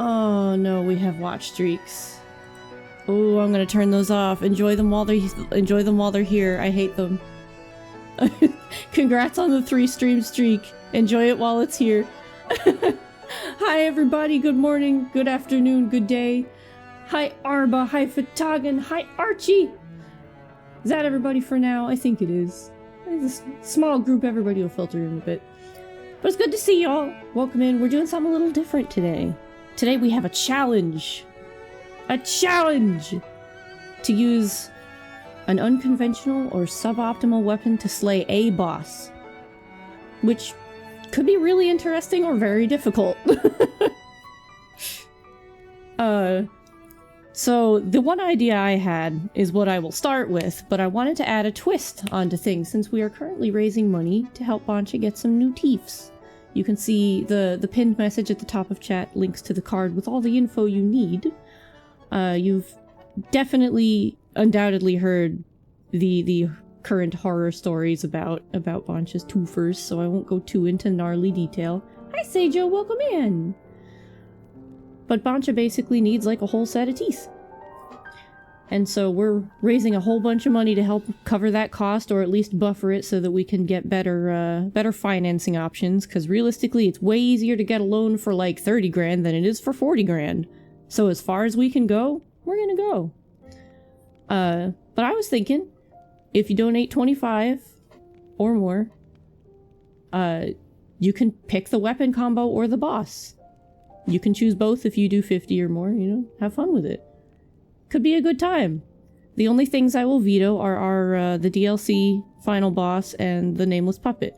Oh no, we have watch streaks. Oh, I'm gonna turn those off. Enjoy them while they're here. I hate them. Congrats on the 3-stream streak. Enjoy it while it's here. Hi everybody, good morning, good afternoon, good day. Hi Arba, hi Fatagan, hi Archie! Is that everybody for now? I think it is. It's a small group, everybody will filter in a bit. But it's good to see y'all. Welcome in. We're doing something a little different today. Today we have a challenge. A challenge! To use an unconventional or suboptimal weapon to slay a boss. Which could be really interesting or very difficult. So the one idea I had is what I will start with, but I wanted to add a twist onto things since we are currently raising money to help Bancha get some new teeths. You can see the pinned message at the top of chat links to the card with all the info you need. You've definitely, undoubtedly heard the current horror stories about Bancha's toofers, so I won't go too into gnarly detail. Hi Seijo, welcome in! But Bancha basically needs like a whole set of teeth. And so we're raising a whole bunch of money to help cover that cost, or at least buffer it so that we can get better financing options, because realistically it's way easier to get a loan for like 30 grand than it is for 40 grand. So as far as we can go, we're gonna go. But I was thinking, if you donate 25 or more, you can pick the weapon combo or the boss. You can choose both if you do 50 or more, you know, have fun with it. Could be a good time. The only things I will veto are the DLC final boss and the nameless puppet.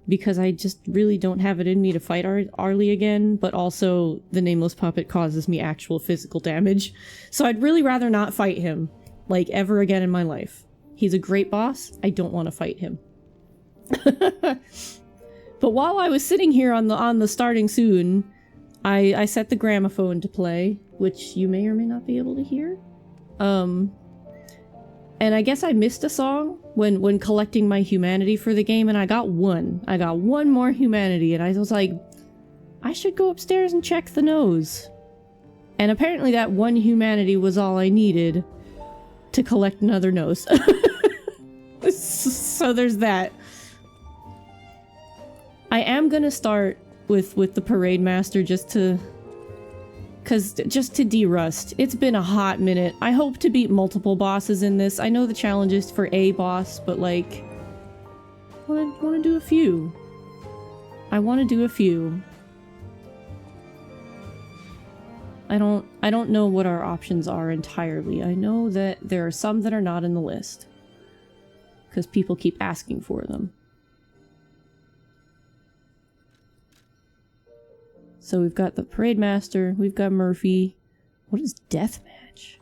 Because I just really don't have it in me to fight Arlie again, but also the nameless puppet causes me actual physical damage. So I'd really rather not fight him, like, ever again in my life. He's a great boss, I don't want to fight him. But while I was sitting here on the starting soon, I set the gramophone to play, which you may or may not be able to hear. And I guess I missed a song when collecting my humanity for the game, and I got one. I got one more humanity, and I was like, I should go upstairs and check the nose. And apparently that one humanity was all I needed to collect another nose. So there's that. I am gonna start with the Parade Master just to de-rust. It's been a hot minute. I hope to beat multiple bosses in this. I know the challenge is for a boss, but like, I wanna do a few. I wanna do a few. I don't know what our options are entirely. I know that there are some that are not in the list. Because people keep asking for them. So we've got the Parade Master, we've got Murphy. What is Deathmatch?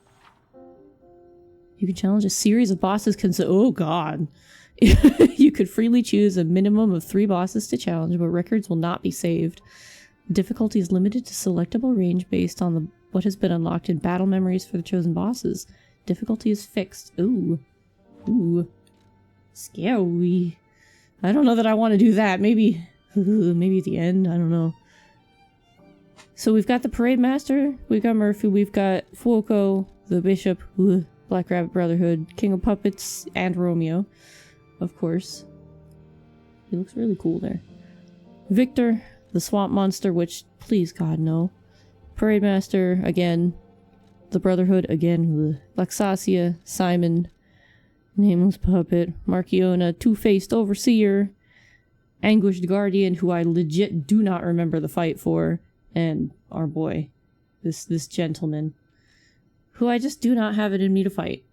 You can challenge a series of bosses oh god. You could freely choose a minimum of 3 bosses to challenge, but records will not be saved. Difficulty is limited to selectable range based on what has been unlocked in battle memories for the chosen bosses. Difficulty is fixed. Ooh. Ooh. Scary. I don't know that I want to do that. Maybe at the end, I don't know. So we've got the Parade Master, we've got Murphy, we've got Fuoco, the Bishop, Black Rabbit Brotherhood, King of Puppets, and Romeo, of course. He looks really cool there. Victor, the Swamp Monster, which, please God, no. Parade Master, again. The Brotherhood, again. Laxasia, Simon, Nameless Puppet, Marchiona, Two-Faced Overseer, Anguished Guardian, who I legit do not remember the fight for, and our boy, this gentleman, who I just do not have it in me to fight.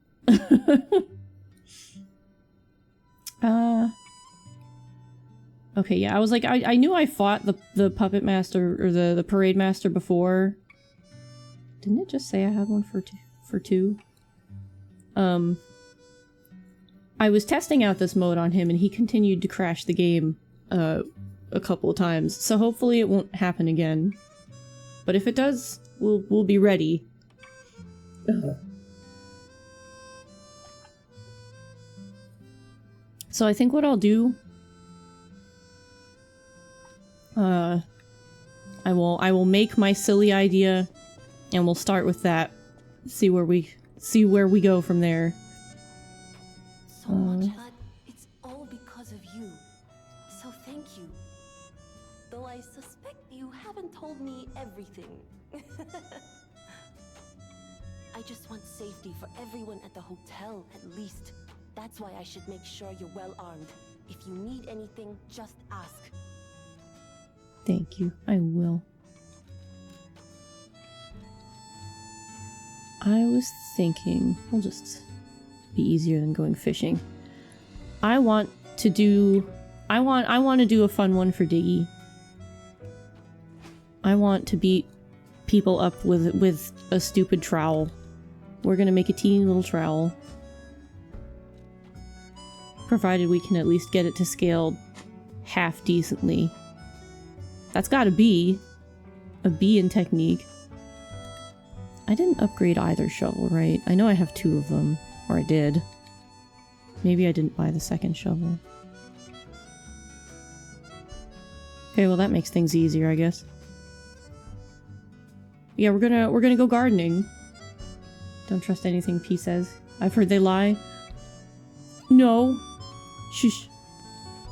Okay, yeah, I was like, I knew I fought the Puppet Master, or the Parade Master before. Didn't it just say I had one for two? I was testing out this mode on him, and he continued to crash the game, a couple of times, so hopefully it won't happen again. But if it does, we'll be ready. So I think what I'll do... I I will make my silly idea, and we'll start with that. See where we go from there. So much, but it's all because of you. So thank you. Though I suspect you haven't told me everything. I just want safety for everyone at the hotel, at least. That's why I should make sure you're well armed. If you need anything, just ask. Thank you. I will. I was thinking, we'll just be easier than going fishing. I want to do a fun one for Diggy. I want to beat people up with a stupid trowel. We're gonna make a teeny little trowel. Provided we can at least get it to scale half decently. That's gotta be a B in technique. I didn't upgrade either shovel, right? I know I have 2 of them. Or I did. Maybe I didn't buy the second shovel. Okay, well that makes things easier, I guess. Yeah, we're gonna go gardening. Don't trust anything P says. I've heard they lie. No. Shush.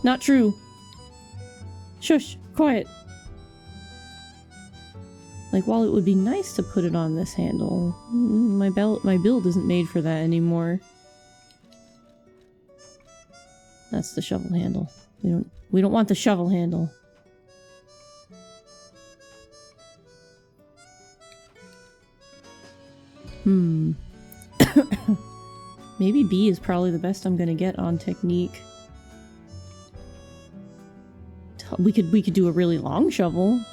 Not true. Shush. Quiet. Like, while it would be nice to put it on this handle, my build isn't made for that anymore. That's the shovel handle. We don't want the shovel handle. Maybe B is probably the best I'm gonna get on technique. We could do a really long shovel.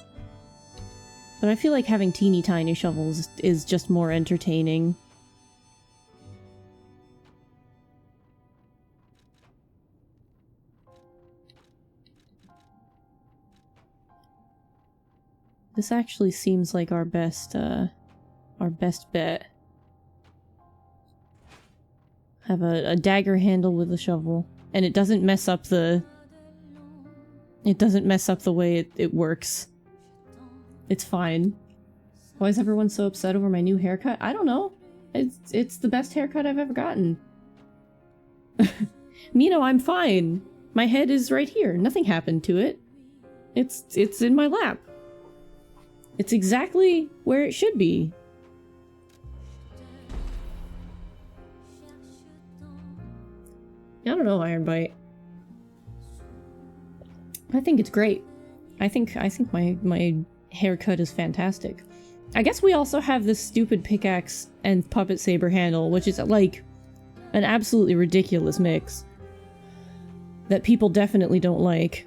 But I feel like having teeny tiny shovels is just more entertaining. This actually seems like our best bet. Have a dagger handle with a shovel. And it doesn't mess up the... It doesn't mess up the way it works. It's fine. Why is everyone so upset over my new haircut? I don't know. It's the best haircut I've ever gotten. Mino, I'm fine. My head is right here. Nothing happened to it. It's in my lap. It's exactly where it should be. I don't know, Iron Bite. I think it's great. I think my haircut is fantastic. I guess we also have this stupid pickaxe and puppet saber handle, which is like an absolutely ridiculous mix that people definitely don't like.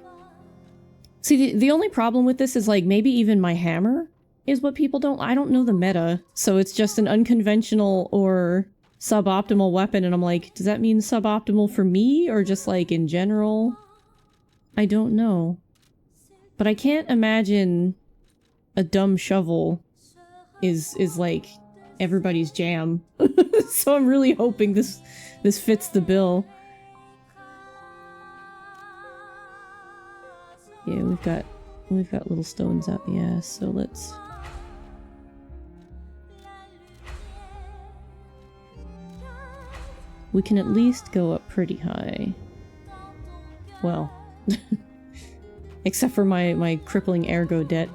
See, the only problem with this is like maybe even my hammer is what people don't... I don't know the meta, so it's just an unconventional or suboptimal weapon, and I'm like, does that mean suboptimal for me or just like in general? I don't know. But I can't imagine a dumb shovel is like everybody's jam. So I'm really hoping this fits the bill. Yeah, we've got little stones out the ass, so let's... We can at least go up pretty high. Well, except for my crippling ergo debt.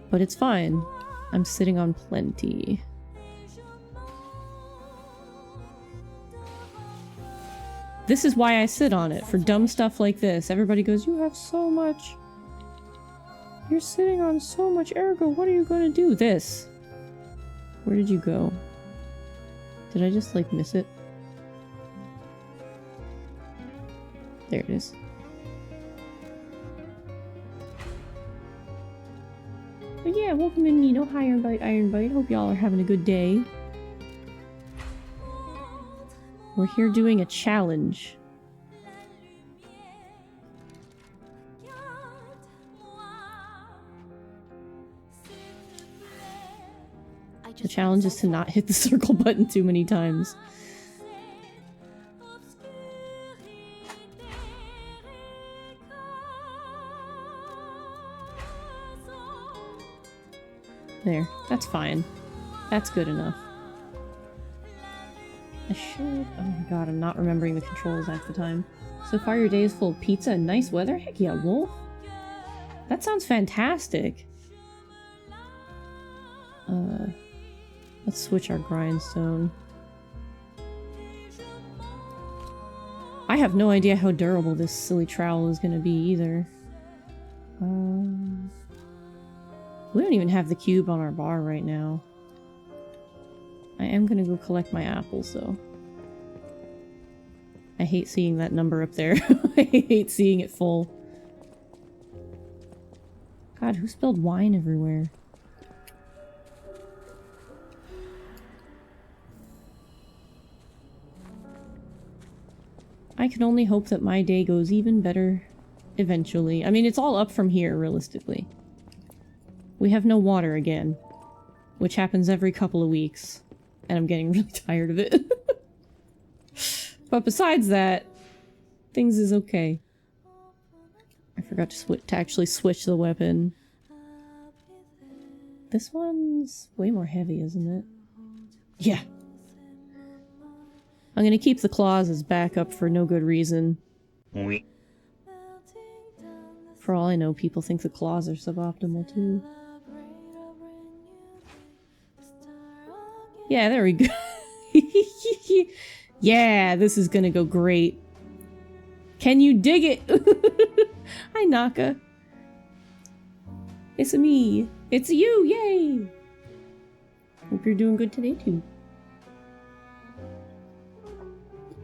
But it's fine. I'm sitting on plenty. This is why I sit on it, for dumb stuff like this. Everybody goes, you have so much. You're sitting on so much ergo, what are you gonna do? This. Where did you go? Did I just, like, miss it? There it is. But yeah, welcome in, Nino. Hi, Iron Bite. Hope y'all are having a good day. We're here doing a challenge. The challenge is to not hit the circle button too many times. There. That's fine. That's good enough. I should... Oh my god, I'm not remembering the controls half the time. So far your day is full of pizza and nice weather? Heck yeah, Wolf. That sounds fantastic. Let's switch our grindstone. I have no idea how durable this silly trowel is gonna be either. We don't even have the cube on our bar right now. I am gonna go collect my apples though. I hate seeing that number up there. I hate seeing it full. God, who spilled wine everywhere? I can only hope that my day goes even better eventually. I mean, it's all up from here, realistically. We have no water again, which happens every couple of weeks, and I'm getting really tired of it. But besides that, things is okay. I forgot to actually switch the weapon. This one's way more heavy, isn't it? Yeah. I'm gonna keep the claws as backup for no good reason. For all I know, people think the claws are suboptimal too. Yeah, there we go. Yeah, this is gonna go great. Can you dig it? Hi, Naka. It's me. It's you, yay! Hope you're doing good today, too.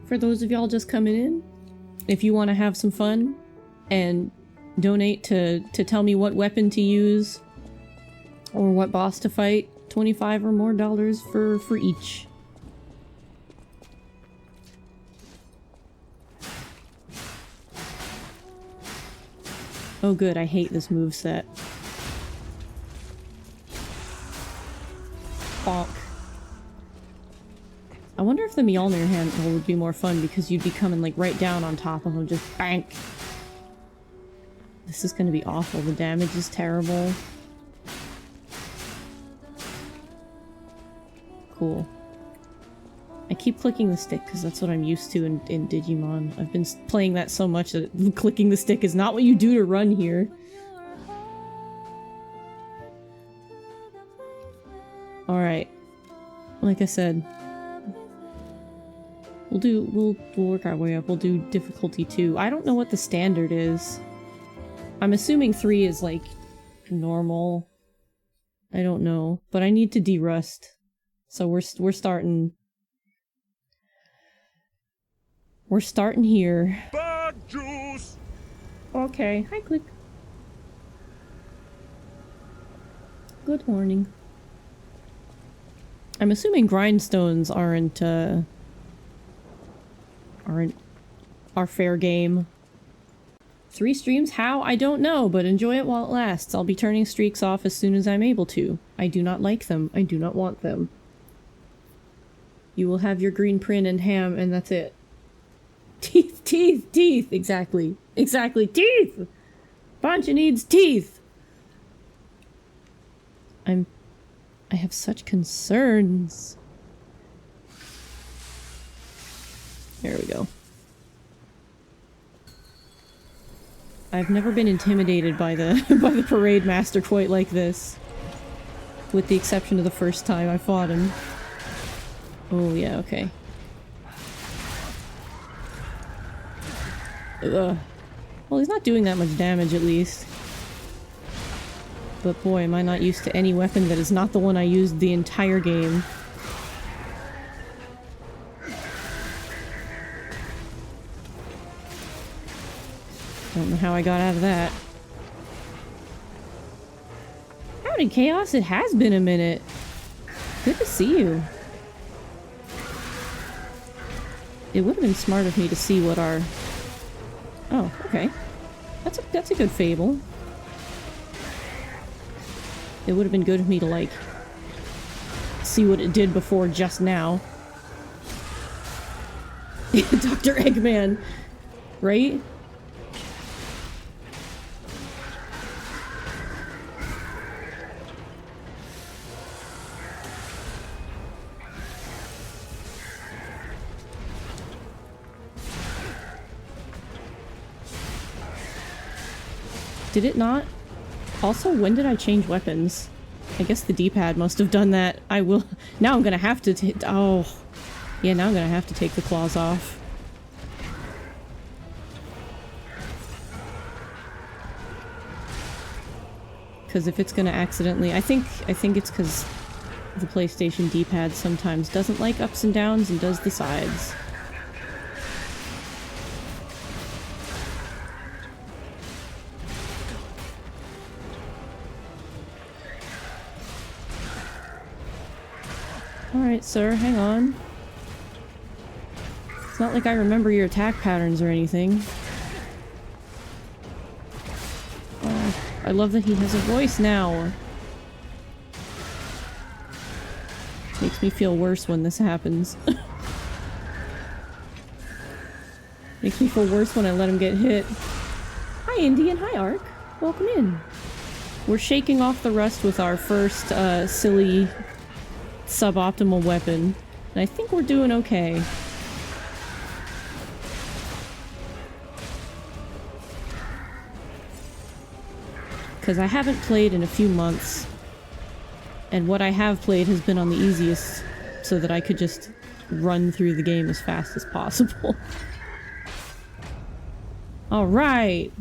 For those of y'all just coming in, if you want to have some fun and donate to tell me what weapon to use or what boss to fight, $25 or more for each. Oh good, I hate this moveset. Bonk. I wonder if the Mjolnir handle would be more fun because you'd be coming like right down on top of him, just bank. This is gonna be awful. The damage is terrible. Cool. I keep clicking the stick because that's what I'm used to in Digimon. I've been playing that so much that clicking the stick is not what you do to run here. Alright. Like I said, we'll work our way up. We'll do difficulty 2. I don't know what the standard is. I'm assuming 3 is like normal. I don't know, but I need to derust. So we're starting. We're starting here. Bad juice. Okay. Hi, Click. Good morning. I'm assuming grindstones aren't our fair game. 3 streams? How? I don't know, but enjoy it while it lasts. I'll be turning streaks off as soon as I'm able to. I do not like them. I do not want them. You will have your green print and ham, and that's it. Teeth, teeth, teeth! Exactly. Exactly, teeth! Bancha needs teeth! I have such concerns. There we go. I've never been intimidated by the by the parade master quite like this. With the exception of the first time I fought him. Oh yeah, okay. Ugh. Well, he's not doing that much damage at least. But boy, am I not used to any weapon that is not the one I used the entire game. Don't know how I got out of that. Howdy, Chaos! It has been a minute. Good to see you. It would have been smart of me to see what our... Oh, okay. That's a good fable. It would have been good of me to, like, see what it did before just now. Dr. Eggman. Right? Did it not? Also, when did I change weapons? I guess the D-pad must have done that. I will... Now I'm gonna have to oh. Yeah, now I'm gonna have to take the claws off. Because if it's gonna accidentally... I think it's because the PlayStation D-pad sometimes doesn't like ups and downs and does the sides. Alright, sir, hang on. It's not like I remember your attack patterns or anything. I love that he has a voice now. Makes me feel worse when this happens. Makes me feel worse when I let him get hit. Hi, Indy, and hi, Ark. Welcome in. We're shaking off the rust with our first, silly... suboptimal weapon, and I think we're doing okay. Because I haven't played in a few months, and what I have played has been on the easiest, so that I could just run through the game as fast as possible. Alright!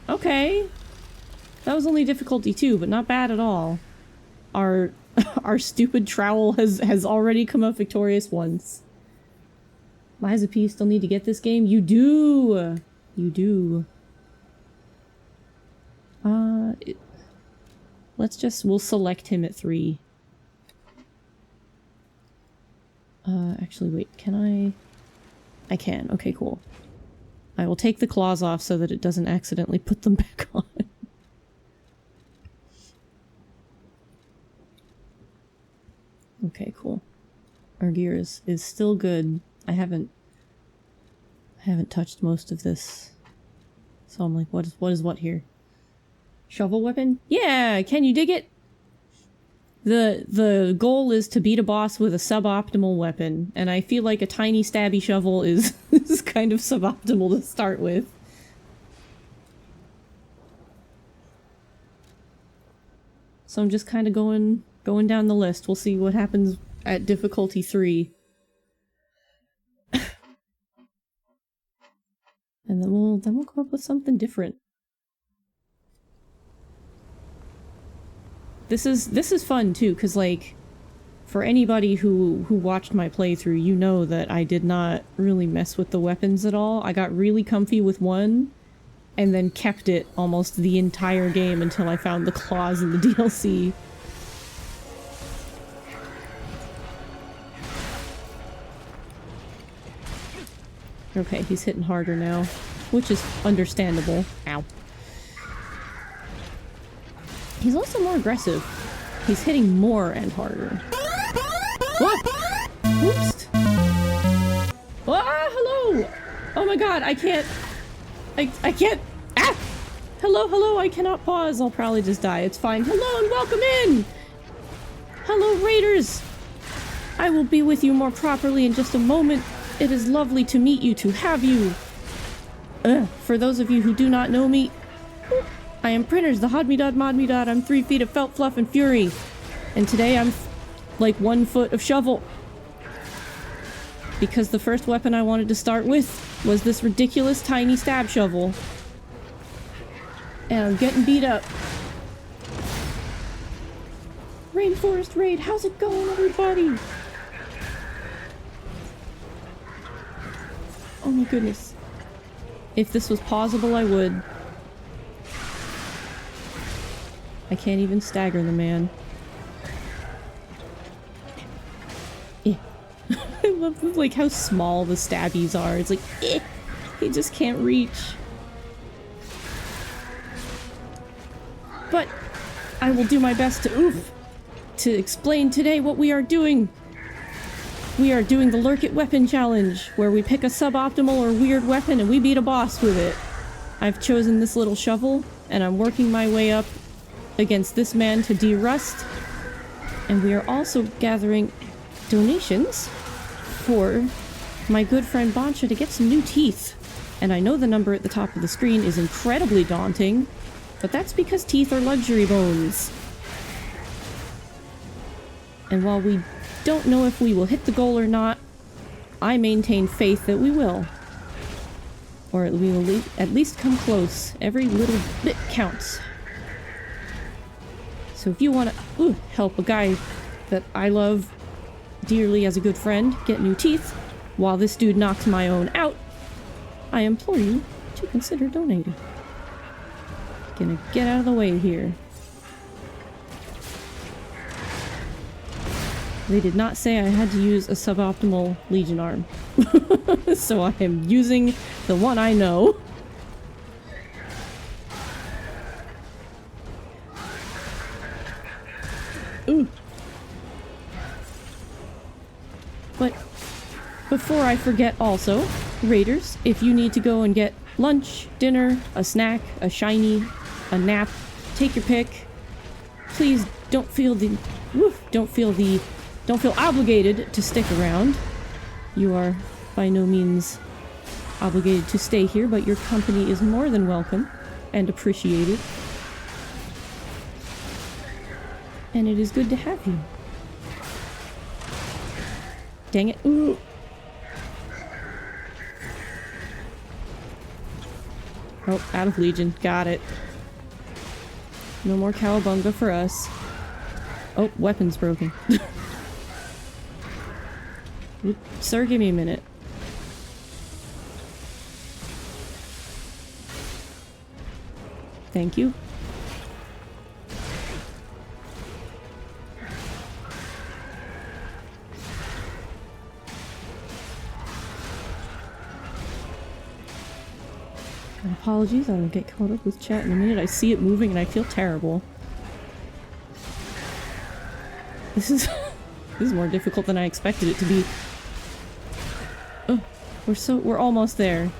Okay! That was only difficulty 2, but not bad at all. Our stupid trowel has already come up victorious once. Lies of P still need to get this game? You do! You do. We'll select him at 3. Actually, wait, can I can. Okay, cool. I will take the claws off so that it doesn't accidentally put them back on. Okay, cool. Our gear is still good. I haven't touched most of this. So I'm like, what is what here? Shovel weapon? Yeah! Can you dig it? The goal is to beat a boss with a suboptimal weapon, and I feel like a tiny stabby shovel is kind of suboptimal to start with. So I'm just kind of going down the list. We'll see what happens at difficulty 3. And then we'll come up with something different. This is fun too, because like, for anybody who watched my playthrough, you know that I did not really mess with the weapons at all. I got really comfy with one, and then kept it almost the entire game until I found the claws in the DLC. Okay, he's hitting harder now, which is understandable. Ow. He's also more aggressive. He's hitting more and harder. What? Whoops. Ah, hello! Oh my god, I can't... I can't... Ah! Hello, I cannot pause. I'll probably just die. It's fine. Hello and welcome in! Hello, Raiders! I will be with you more properly in just a moment. It is lovely to meet you, to have you. For those of you who do not know me, I am Printers, the Hodmedod Modmedod. I'm 3 feet of felt, fluff, and fury. And today I'm like 1 foot of shovel. Because the first weapon I wanted to start with was this ridiculous tiny stab shovel. And I'm getting beat up. Rainforest Raid, how's it going, everybody? Oh my goodness. If this was pausable, I would. I can't even stagger the man. Eh. I love like how small the stabbies are. It's like, eh. He just can't reach. But I will do my best to explain today what we are doing. We are doing the Lurkit Weapon Challenge, where we pick a suboptimal or weird weapon and we beat a boss with it. I've chosen this little shovel, and I'm working my way up against this man to de-rust. And we are also gathering donations for my good friend Bansha to get some new teeth. And I know the number at the top of the screen is incredibly daunting, But that's because teeth are luxury bones. And while we don't know if we will hit the goal or not, I maintain faith that we will. Or we will at least come close. Every little bit counts. So if you want to help a guy that I love dearly as a good friend get new teeth, while this dude knocks my own out, I implore you to consider donating. Gonna get out of the way here. They did not say I had to use a suboptimal Legion arm. So I am using the one I know. Ooh. But before I forget also, Raiders, if you need to go and get lunch, dinner, a snack, a shiny, a nap, take your pick. Please don't feel obligated to stick around. You are by no means obligated to stay here, but your company is more than welcome and appreciated. And it is good to have you. Dang it. Ooh. Oh, out of Legion. Got it. No more cowabunga for us. Oh, weapon's broken. Sir, give me a minute. Thank you. Apologies, I'll get caught up with chat in a minute. I see it moving and I feel terrible. This is more difficult than I expected it to be. Oh, we're almost there.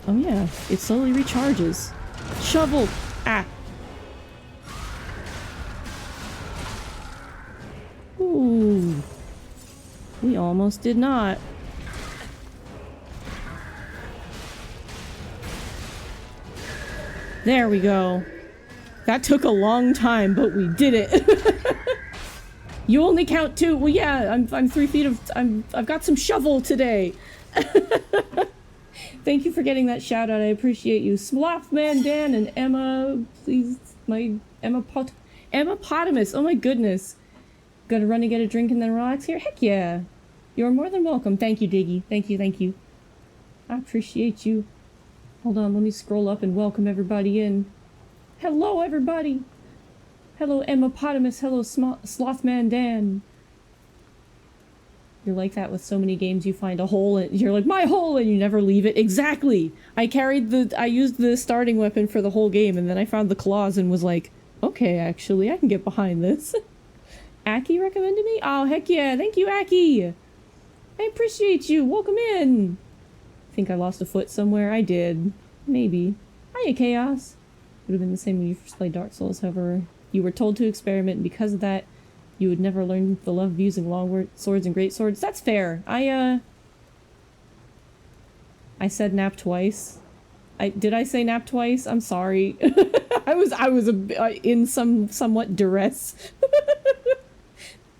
Oh yeah, it slowly recharges. Shovel! Ah! Ooh. We almost did not. There we go. That took a long time, but we did it. You only count 2. Well, yeah, I'm 3 feet of. I've got some shovel today. Thank you for getting that shout out. I appreciate you, Slothman Dan and Emma. Please, my Emma-potamus. Oh my goodness. Gonna run and get a drink and then relax here? Heck yeah. You're more than welcome. Thank you, Diggy. Thank you, thank you. I appreciate you. Hold on, let me scroll up and welcome everybody in. Hello, everybody. Hello, Emma-potamus. Hello, Slothman Dan. You're like that with so many games. You find a hole and you're like, my hole, and you never leave it. Exactly. I used the starting weapon for the whole game, and then I found the claws and was like, okay, actually, I can get behind this. Aki recommended me? Oh, heck yeah. Thank you, Aki. I appreciate you. Welcome in. Think I lost a foot somewhere? I did. Maybe. Hiya, Chaos. Would have been the same when you first played Dark Souls, however. You were told to experiment, and because of that, you would never learn the love of using long swords and great swords. That's fair. I said nap twice. Did I say nap twice? I'm sorry. I was in somewhat duress.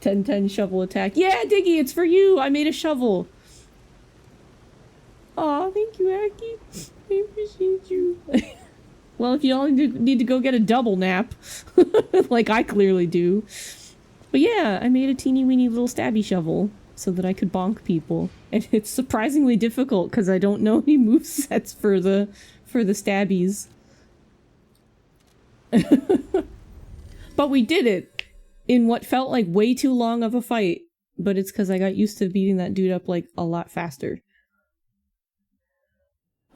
10-10 shovel attack. Yeah, Diggy, it's for you. I made a shovel. Aw, thank you, Aki. I appreciate you. Well, if you all need to go get a double nap, like I clearly do. But yeah, I made a teeny weeny little stabby shovel so that I could bonk people. And it's surprisingly difficult because I don't know any movesets for the stabbies. But we did it in what felt like way too long of a fight. But it's because I got used to beating that dude up like a lot faster.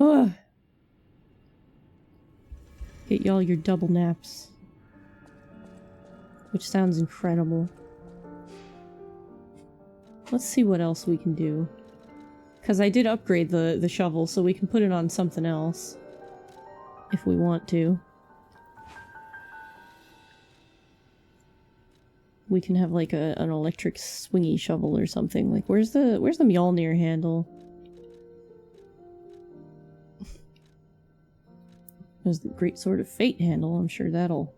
Ugh. Get y'all your double naps. Which sounds incredible. Let's see what else we can do. Because I did upgrade the shovel, so we can put it on something else. If we want to. We can have like an electric swingy shovel or something. Like, where's the Mjolnir handle? There's the Great Sword of Fate handle. I'm sure that'll...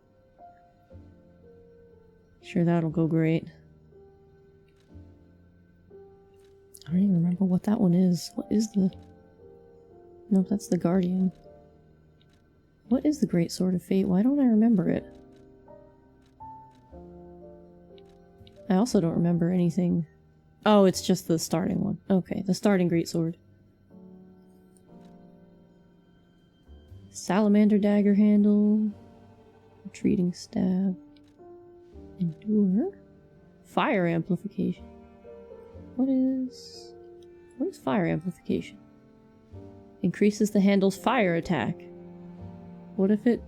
Sure that'll go great. I don't even remember what that one is. What is the... Nope, that's the Guardian. What is the Great Sword of Fate? Why don't I remember it? I also don't remember anything. Oh, it's just the starting one. Okay, the starting Great Sword. Salamander dagger handle. Retreating stab. Endure. Fire amplification. What is fire amplification? Increases the handle's fire attack. What if it...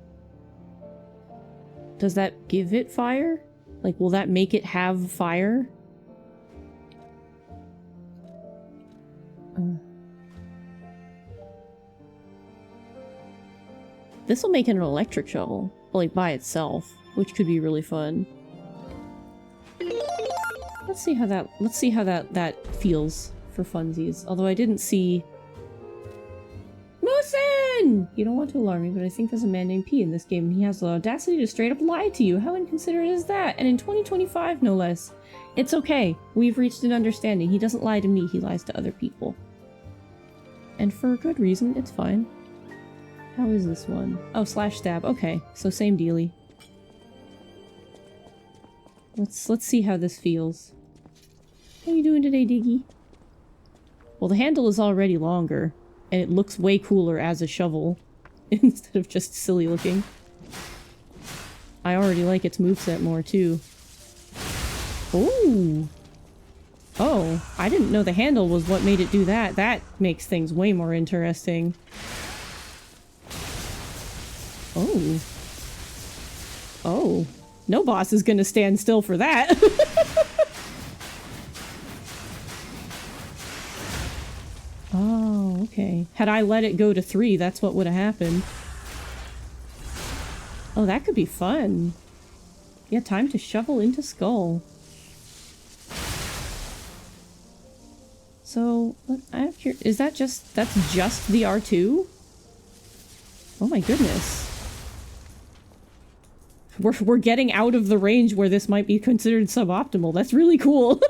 Does that give it fire? Like, will that make it have fire? This will make it an electric shovel, like by itself, which could be really fun. Let's see how that feels for funsies. Although I didn't see... Moosin! You don't want to alarm me, but I think there's a man named P in this game, and he has the audacity to straight up lie to you. How inconsiderate is that? And in 2025, no less. It's okay. We've reached an understanding. He doesn't lie to me, he lies to other people. And for a good reason, it's fine. How is this one? Oh, slash stab. Okay, so same dealie. Let's see how this feels. How you doing today, Diggy? Well, the handle is already longer, and it looks way cooler as a shovel, instead of just silly looking. I already like its moveset more, too. Ooh! Oh, I didn't know the handle was what made it do that. That makes things way more interesting. Oh. Oh. No boss is gonna stand still for that. Oh, okay. Had I let it go to 3, that's what would have happened. Oh, that could be fun. Yeah, time to shovel into Skull. So, I'm curious, is that just, that's just the R2? Oh my goodness. We're getting out of the range where this might be considered suboptimal. That's really cool.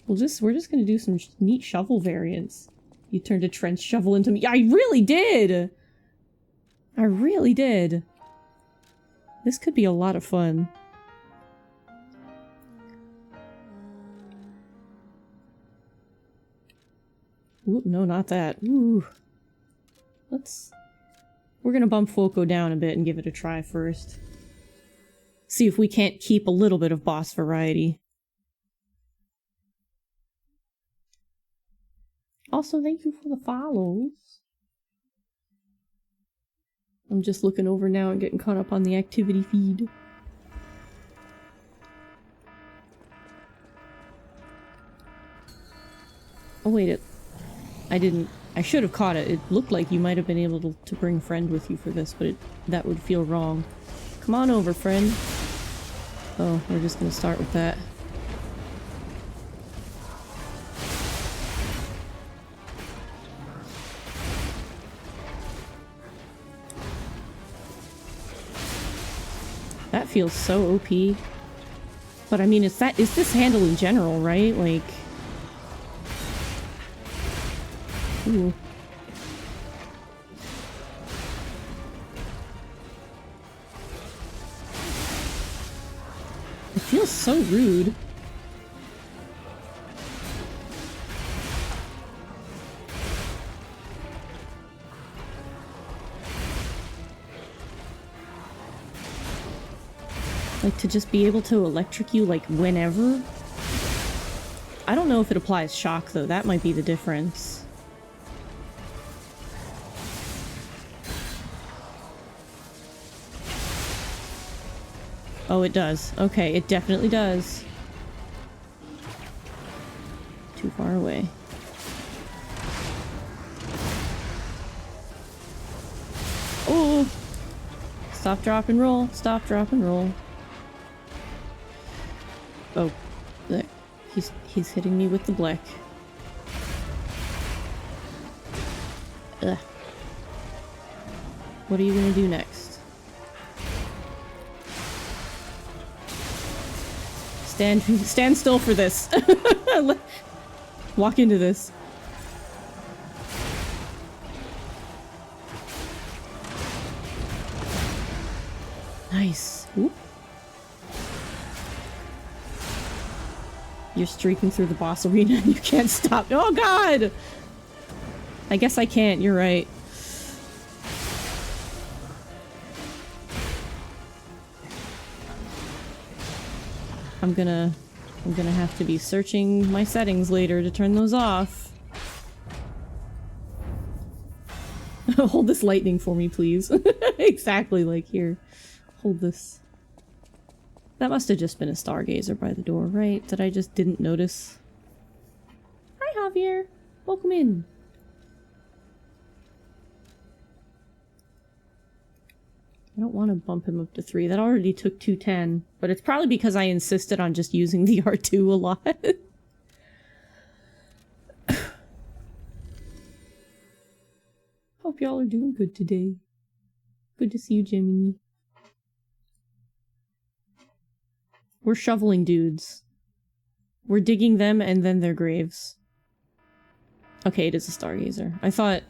We're just gonna do some neat shovel variants. You turned a trench shovel into me. I really did! I really did. This could be a lot of fun. Ooh, no, not that. Ooh. We're gonna bump Foco down a bit and give it a try first. See if we can't keep a little bit of boss variety. Also, thank you for the follows. I'm just looking over now and getting caught up on the activity feed. Oh wait, I should have caught it. It looked like you might have been able to bring friend with you for this, but that would feel wrong. Come on over, friend. Oh, we're just gonna start with that. That feels so OP. But I mean, it's this handle in general, right? Like... Ooh. It feels so rude. Like, to just be able to electric you, like, whenever? I don't know if it applies shock, though. That might be the difference. Oh, it does. Okay, it definitely does. Too far away. Oh! Stop, drop, and roll. Stop, drop, and roll. Oh, there. He's hitting me with the black. Ugh. What are you gonna do next? Stand still for this. Walk into this. Nice. Ooh. You're streaking through the boss arena and you can't stop. Oh god! I guess I can't, you're right. I'm gonna have to be searching my settings later to turn those off. Hold this lightning for me, please. Exactly, like here. Hold this. That must have just been a stargazer by the door, right? That I just didn't notice. Hi, Javier. Welcome in. I don't want to bump him up to 3. That already took 210. But it's probably because I insisted on just using the R2 a lot. Hope y'all are doing good today. Good to see you, Jimmy. We're shoveling dudes. We're digging them and then their graves. Okay, it is a stargazer. I thought...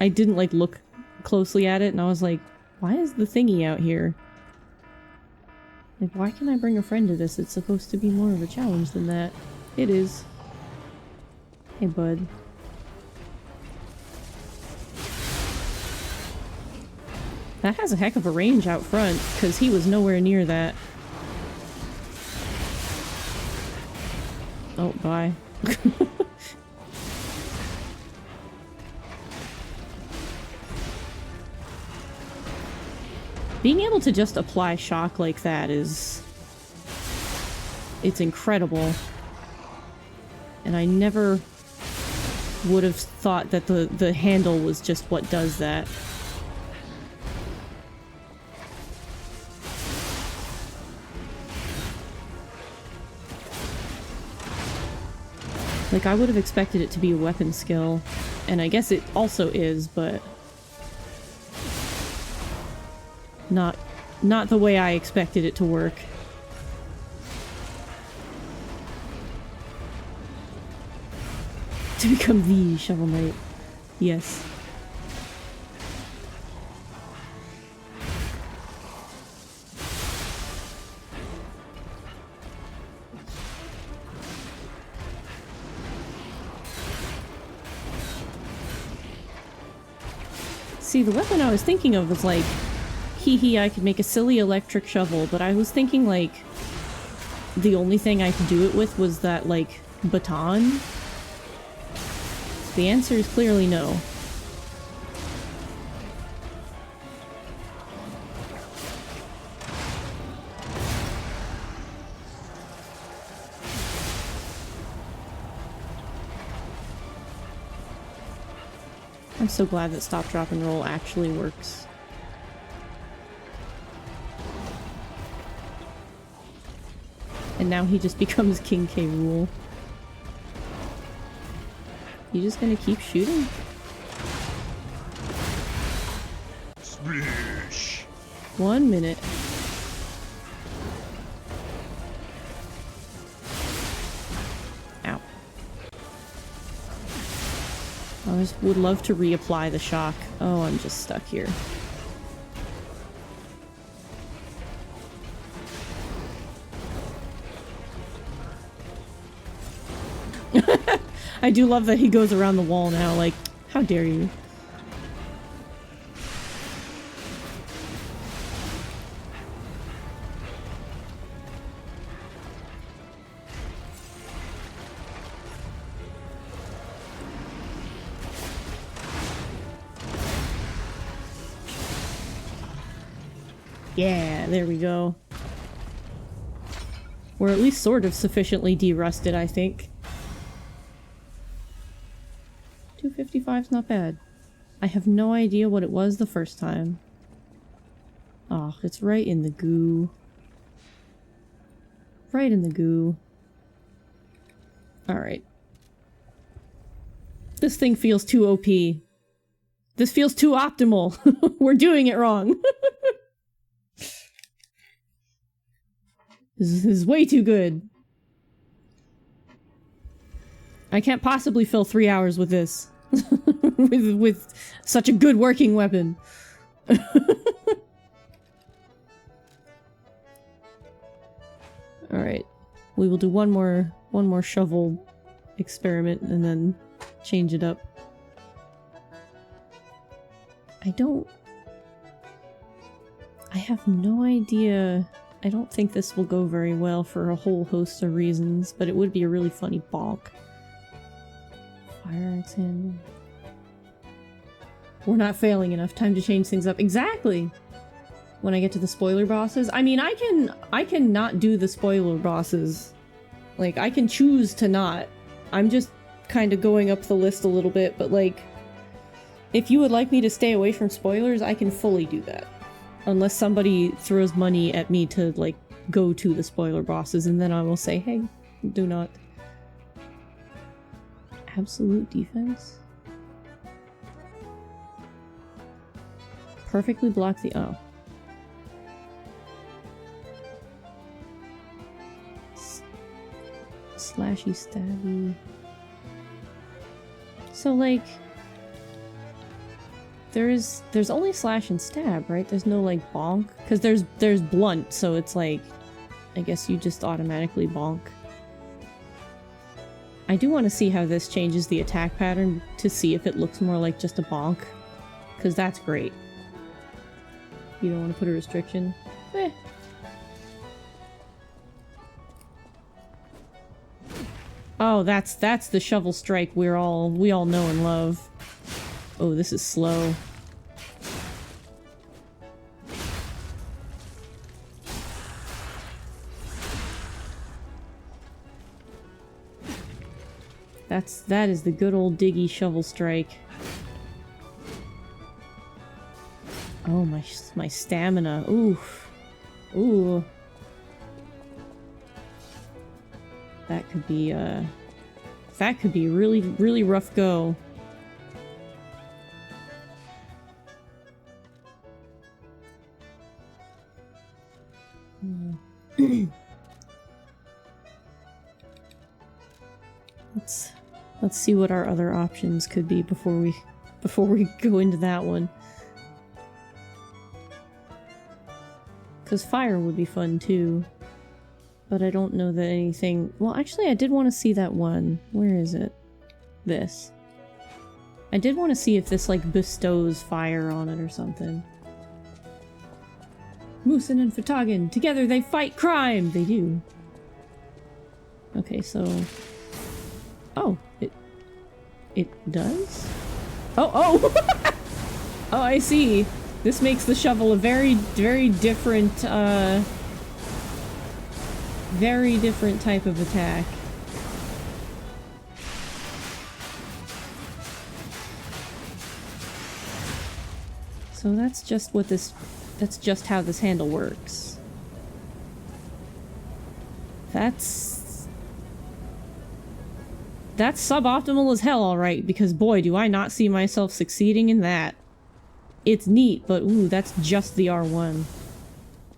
I didn't, like, look closely at it, and I was like, why is the thingy out here? Like, why can't I bring a friend to this? It's supposed to be more of a challenge than that. It is. Hey, bud. That has a heck of a range out front, because he was nowhere near that. Oh, bye. Being able to just apply shock like that is... it's incredible. And I never would have thought that the handle was just what does that. Like, I would have expected it to be a weapon skill, and I guess it also is, but... Not the way I expected it to work. To become the Shovel Knight. Yes. See, the weapon I was thinking of was like, hee, I could make a silly electric shovel, but I was thinking, like, the only thing I could do it with was that, like, baton? The answer is clearly no. I'm so glad that stop, drop, and roll actually works. And now he just becomes King K. Rool. You just gonna keep shooting? Splish. 1 minute. Ow. I just would love to reapply the shock. Oh, I'm just stuck here. I do love that he goes around the wall now, like, how dare you? Yeah, there we go. We're at least sort of sufficiently de-rusted, I think. 255's not bad. I have no idea what it was the first time. Oh, it's right in the goo. Right in the goo. Alright. This thing feels too OP. This feels too optimal. We're doing it wrong. This is way too good. I can't possibly fill 3 hours with this. with such a good working weapon. Alright. We will do one more shovel experiment and then change it up. I have no idea. I don't think this will go very well for a whole host of reasons, but it would be a really funny bonk. Fire axe handle. We're not failing enough. Time to change things up. Exactly! When I get to the spoiler bosses. I mean, I can not do the spoiler bosses. Like, I can choose to not. I'm just kind of going up the list a little bit, but like, if you would like me to stay away from spoilers, I can fully do that. Unless somebody throws money at me to, like, go to the spoiler bosses, and then I will say, hey, do not. Absolute defense? Perfectly block the- oh. Slashy stabby. So, like, there's only slash and stab, right? There's no, like, bonk? Because there's blunt, so it's like, I guess you just automatically bonk. I do want to see how this changes the attack pattern to see if it looks more like just a bonk. Because that's great. You don't want to put a restriction? Eh. Oh, that's the shovel strike we all know and love. Oh, this is slow. That is the good old diggy shovel strike. Oh, my stamina. Oof. Ooh. That could be a really, really rough go. Let's see what our other options could be before we go into that one. Because fire would be fun too. But I don't know that anything... Well, actually I did want to see that one. Where is it? This. I did want to see if this, like, bestows fire on it or something. Musen and Fatagan, together they fight crime! They do. Okay, so... Oh, it does? Oh! Oh, I see. This makes the shovel a very, very different, very different type of attack. So that's just what this... That's just how this handle works. That's suboptimal as hell, alright, because boy, do I not see myself succeeding in that. It's neat, but ooh, that's just the R1.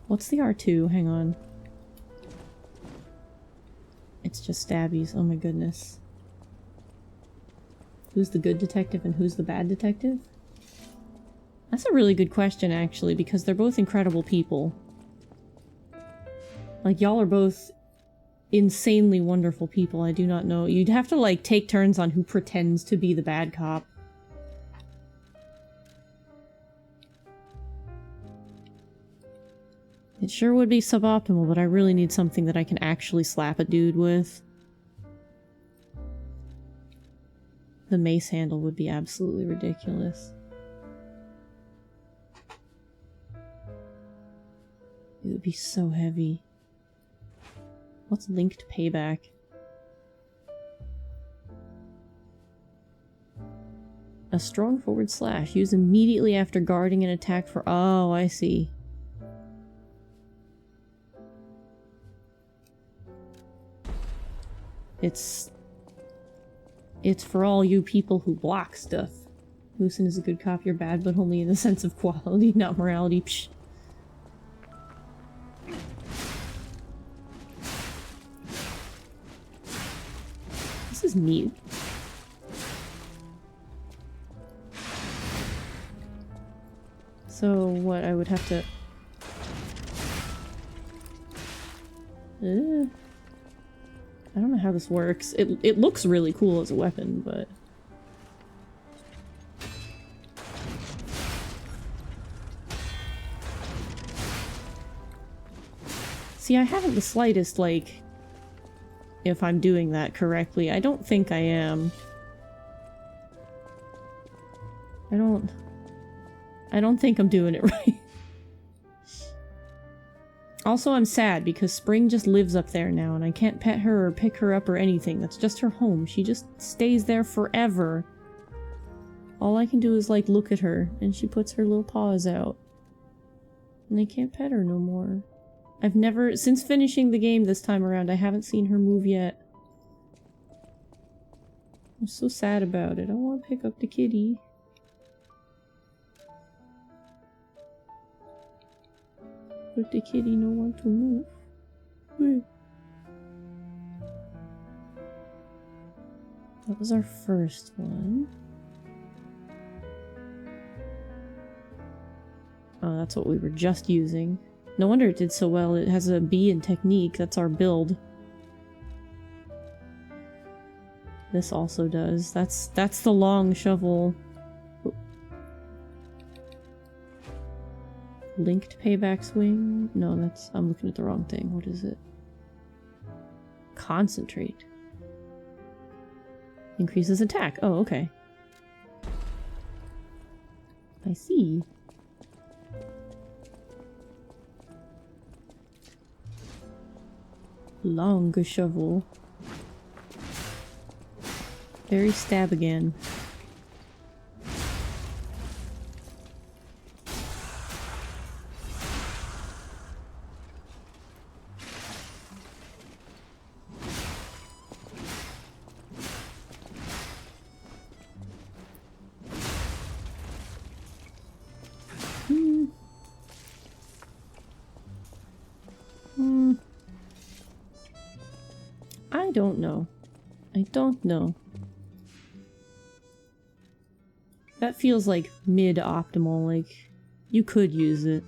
What's the R2? Hang on. It's just stabbies. Oh my goodness. Who's the good detective and who's the bad detective? That's a really good question, actually, because they're both incredible people. Like, y'all are both insanely wonderful people. I do not know. You'd have to, like, take turns on who pretends to be the bad cop. It sure would be suboptimal, but I really need something that I can actually slap a dude with. The mace handle would be absolutely ridiculous. It would be so heavy. What's linked payback? A strong forward slash. Used immediately after guarding an attack for... Oh, I see. It's for all you people who block stuff. Lucen is a good cop, you're bad, but only in the sense of quality, not morality. Psh. This is neat. So, what, I would have to... I don't know how this works. It looks really cool as a weapon, but... See, I haven't the slightest, like... if I'm doing that correctly. I don't think I am. I don't think I'm doing it right. Also, I'm sad because Spring just lives up there now and I can't pet her or pick her up or anything. That's just her home. She just stays there forever. All I can do is, like, look at her and she puts her little paws out. And I can't pet her no more. I've never, since finishing the game this time around, I haven't seen her move yet. I'm so sad about it. I want to pick up the kitty. But the kitty no want to move. That was our first one. Oh, that's what we were just using. No wonder it did so well. It has a B in technique. That's our build. This also does. That's the long shovel. Linked payback swing? No, that's... I'm looking at the wrong thing. What is it? Concentrate. Increases attack. Oh, okay. I see. Long shovel. Very stab again. I don't know. I don't know. That feels like mid-optimal, like, you could use it.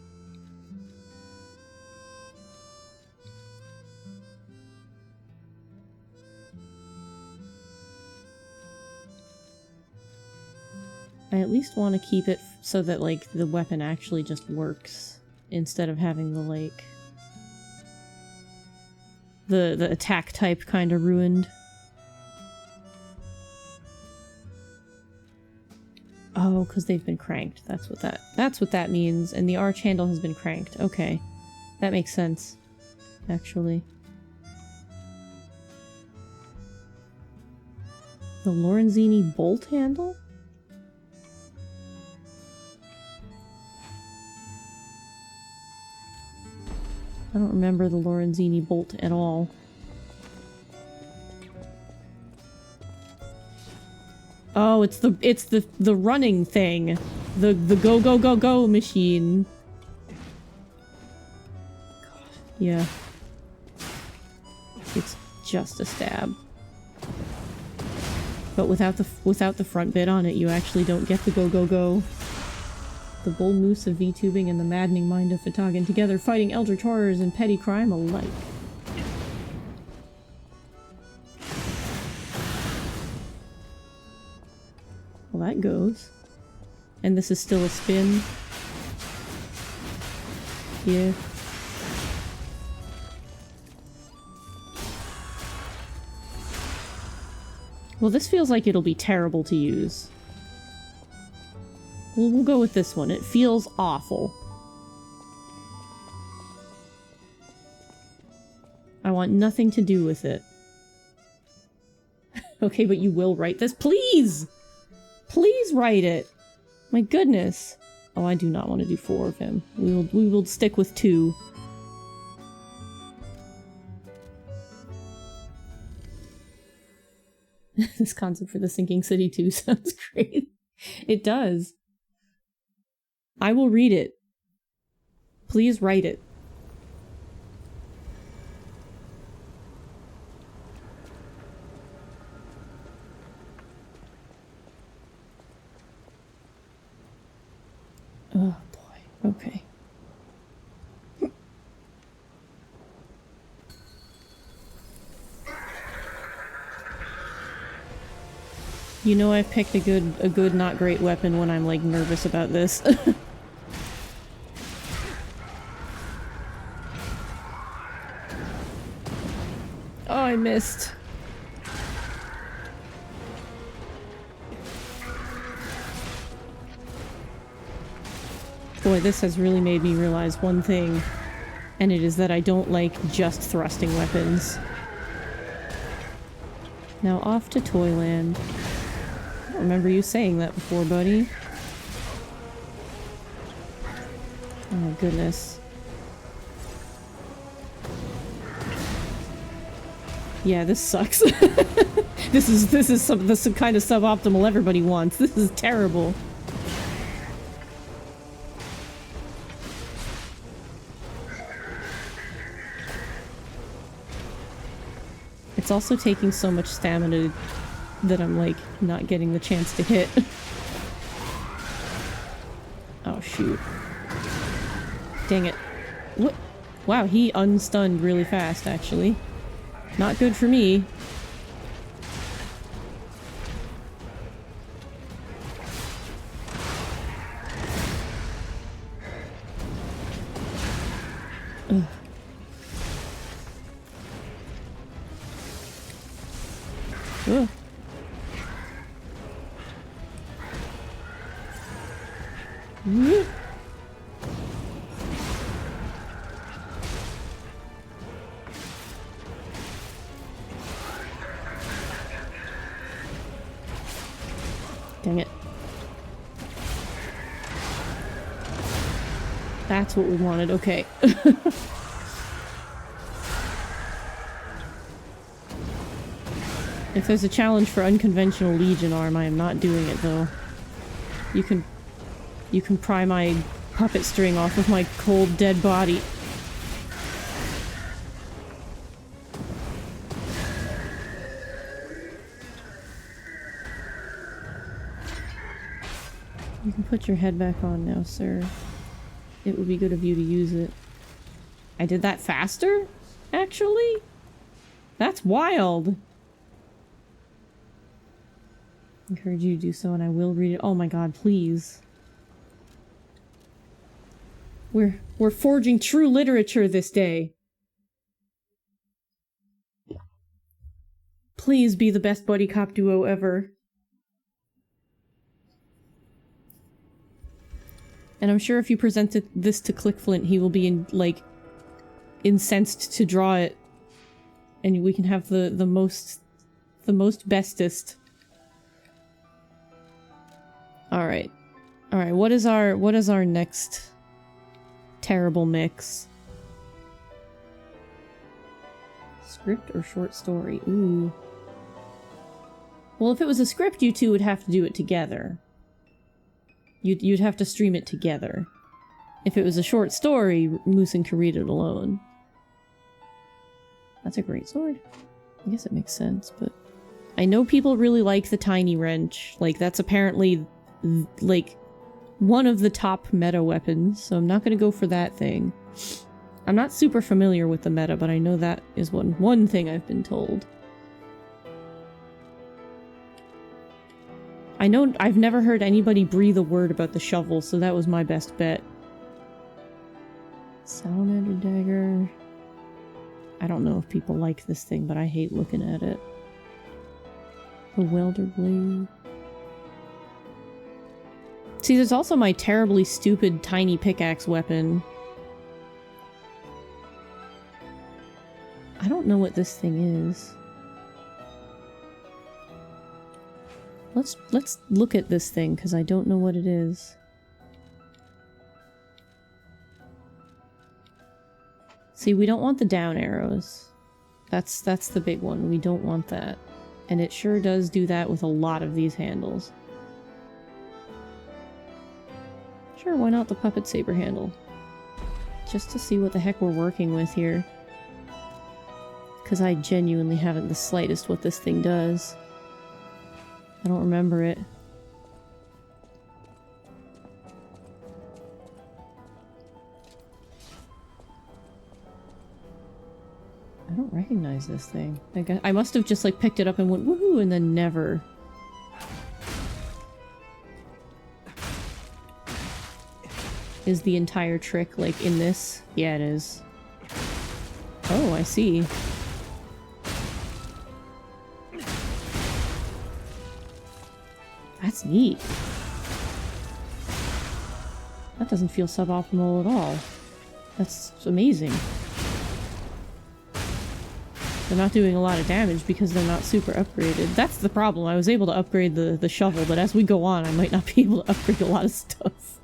I at least want to keep it so that, like, the weapon actually just works, instead of having the, like... The attack type kind of ruined. Oh, because they've been cranked. That's what that means. And the arch handle has been cranked. Okay. That makes sense. Actually. The Lorenzini bolt handle? I don't remember the Lorenzini bolt at all. Oh, it's the running thing. The go go go go machine. God, yeah. It's just a stab. But without the front bit on it, you actually don't get the go go go. The bold moose of VTubing and the maddening mind of Fatagan together fighting eldritch horrors and petty crime alike. Well, that goes. And this is still a spin. Yeah. Well, this feels like it'll be terrible to use. We'll go with this one. It feels awful. I want nothing to do with it. Okay, but you will write this? Please! Please write it! My goodness. Oh, I do not want to do 4 of him. We will stick with 2. This concept for the Sinking City 2 sounds great. It does. I will read it. Please write it. Oh boy, okay. You know I've picked a good not great weapon when I'm like nervous about this. Oh, I missed. Boy, this has really made me realize one thing, and it is that I don't like just thrusting weapons. Now off to Toyland. I don't remember you saying that before, buddy. Oh goodness. Yeah, this sucks. This is the kind of suboptimal everybody wants. This is terrible. It's also taking so much stamina that I'm like not getting the chance to hit. Oh shoot. Dang it. What? Wow, he unstunned really fast actually. Not good for me. Ugh. Ugh. Mm. Dang it. That's what we wanted, okay. If there's a challenge for unconventional Legion arm, I am not doing it though. You can pry my puppet string off of my cold, dead body. You can put your head back on now, sir. It would be good of you to use it. I did that faster? Actually? That's wild! Encourage you to do so and I will read it. Oh my god, please. We're forging true literature this day. Please be the best buddy cop duo ever. And I'm sure if you presented this to Clickflint, he will be incensed to draw it. And we can have the most bestest. Alright. Alright, what is our next terrible mix? Script or short story? Ooh. Well, if it was a script, you two would have to do it together. You'd have to stream it together. If it was a short story, Moosin could read it alone. That's a great sword. I guess it makes sense, but... I know people really like the tiny wrench. Like, that's apparently, like, one of the top meta weapons, so I'm not gonna go for that thing. I'm not super familiar with the meta, but I know that is one thing I've been told. I know I've never heard anybody breathe a word about the shovel, so that was my best bet. Salamander dagger. I don't know if people like this thing, but I hate looking at it. The welder blade. See, there's also my terribly stupid tiny pickaxe weapon. I don't know what this thing is. Let's look at this thing, because I don't know what it is. See, we don't want the down arrows. That's the big one. We don't want that. And it sure does do that with a lot of these handles. Sure, why not the puppet saber handle? Just to see what the heck we're working with here. Because I genuinely haven't the slightest what this thing does. I don't remember it. I don't recognize this thing. I must have just like picked it up and went woohoo and then never. Is the entire trick like in this? Yeah, it is. Oh, I see. That's neat. That doesn't feel suboptimal at all. That's amazing. They're not doing a lot of damage because they're not super upgraded. That's the problem. I was able to upgrade the shovel, but as we go on, I might not be able to upgrade a lot of stuff.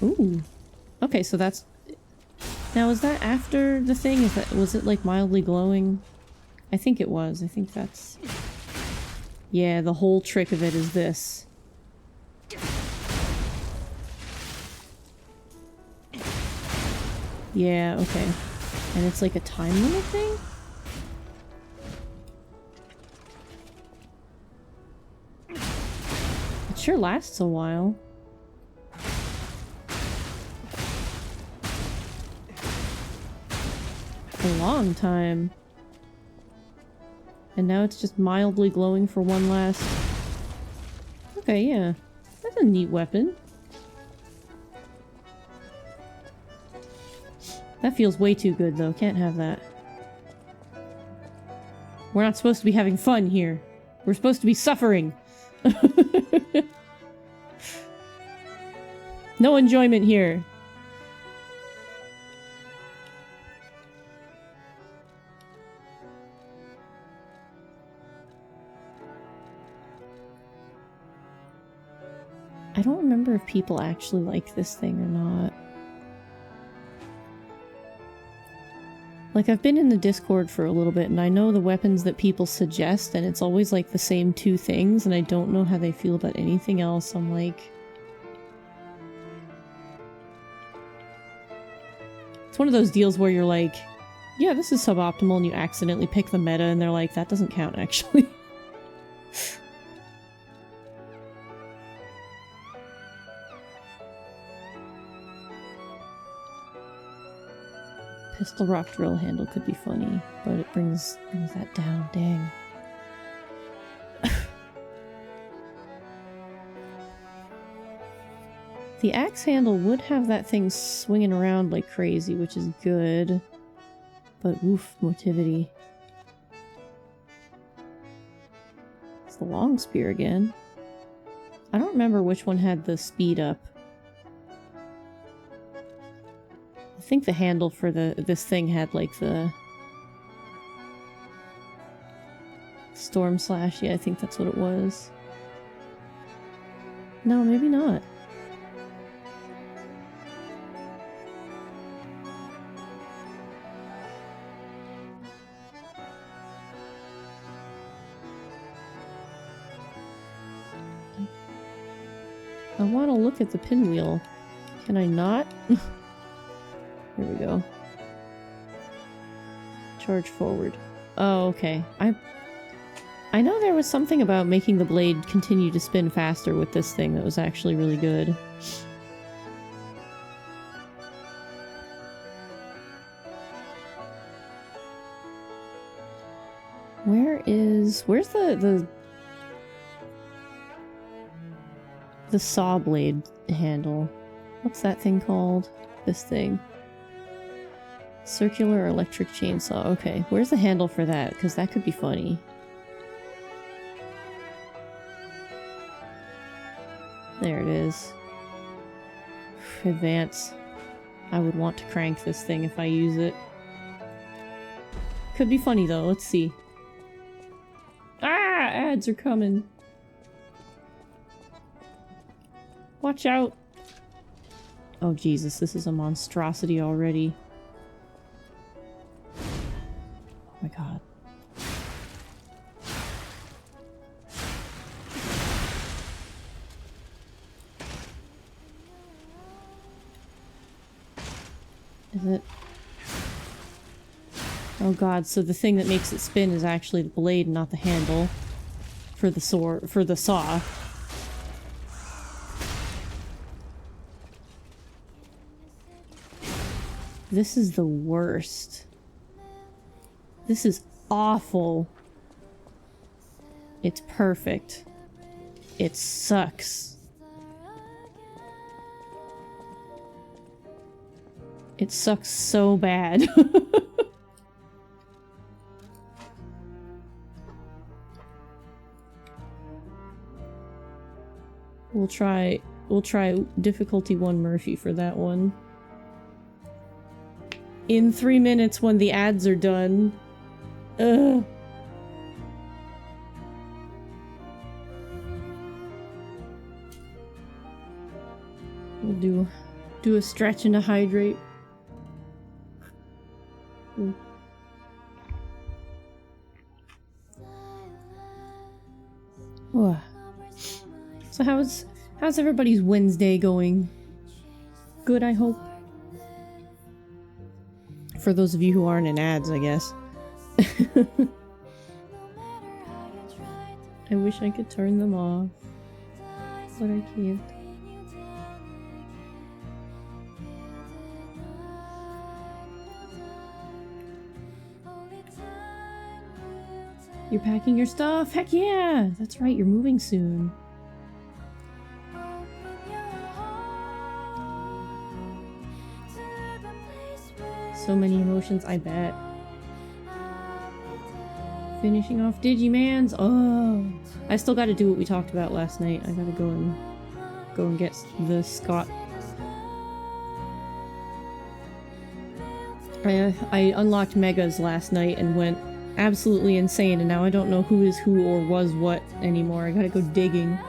Ooh. Okay, so that's... Now, is that after the thing? Was it like mildly glowing? I think it was. I think that's... Yeah, the whole trick of it is this. Yeah, okay. And it's like a time limit thing? It sure lasts a while. A long time. And now it's just mildly glowing for one last... Okay, yeah. That's a neat weapon. That feels way too good, though. Can't have that. We're not supposed to be having fun here. We're supposed to be suffering. No enjoyment here. I don't remember if people actually like this thing or not. Like, I've been in the Discord for a little bit, and I know the weapons that people suggest, and it's always like the same two things, and I don't know how they feel about anything else. I'm like... It's one of those deals where you're like, yeah, this is suboptimal, and you accidentally pick the meta, and they're like, that doesn't count, actually. Pistol rock drill handle could be funny, but it brings that down, dang. The axe handle would have that thing swinging around like crazy, which is good. But woof, motivity. It's the long spear again. I don't remember which one had the speed up. I think the handle for this thing had like the storm slash. Yeah, I think that's what it was. No, maybe not. I want to look at the pinwheel. Can I not? Here we go. Charge forward. Oh, okay. I know there was something about making the blade continue to spin faster with this thing that was actually really good. Where's the saw blade handle? What's that thing called? This thing. Circular electric chainsaw. Okay, where's the handle for that? Because that could be funny. There it is. Advance. I would want to crank this thing if I use it. Could be funny though, let's see. Ah! Ads are coming. Watch out! Oh Jesus, this is a monstrosity already. Oh my god. Is it? Oh god, so the thing that makes it spin is actually the blade and not the handle. For the sword, for the saw. This is the worst. This is awful. It's perfect. It sucks. It sucks so bad. We'll try difficulty 1 Murphy for that one. In 3 minutes when the ads are done. Ugh. We'll do a stretch and a hydrate. Oh. So how's everybody's Wednesday going? Good, I hope. For those of you who aren't in ads, I guess. I wish I could turn them off, but I can't. You're packing your stuff? Heck yeah! That's right, you're moving soon. So many emotions, I bet. Finishing off Digimans. Oh, I still got to do what we talked about last night. I gotta go and get the Scott. I unlocked Megas last night and went absolutely insane, and now I don't know who is who or was what anymore. I gotta go digging.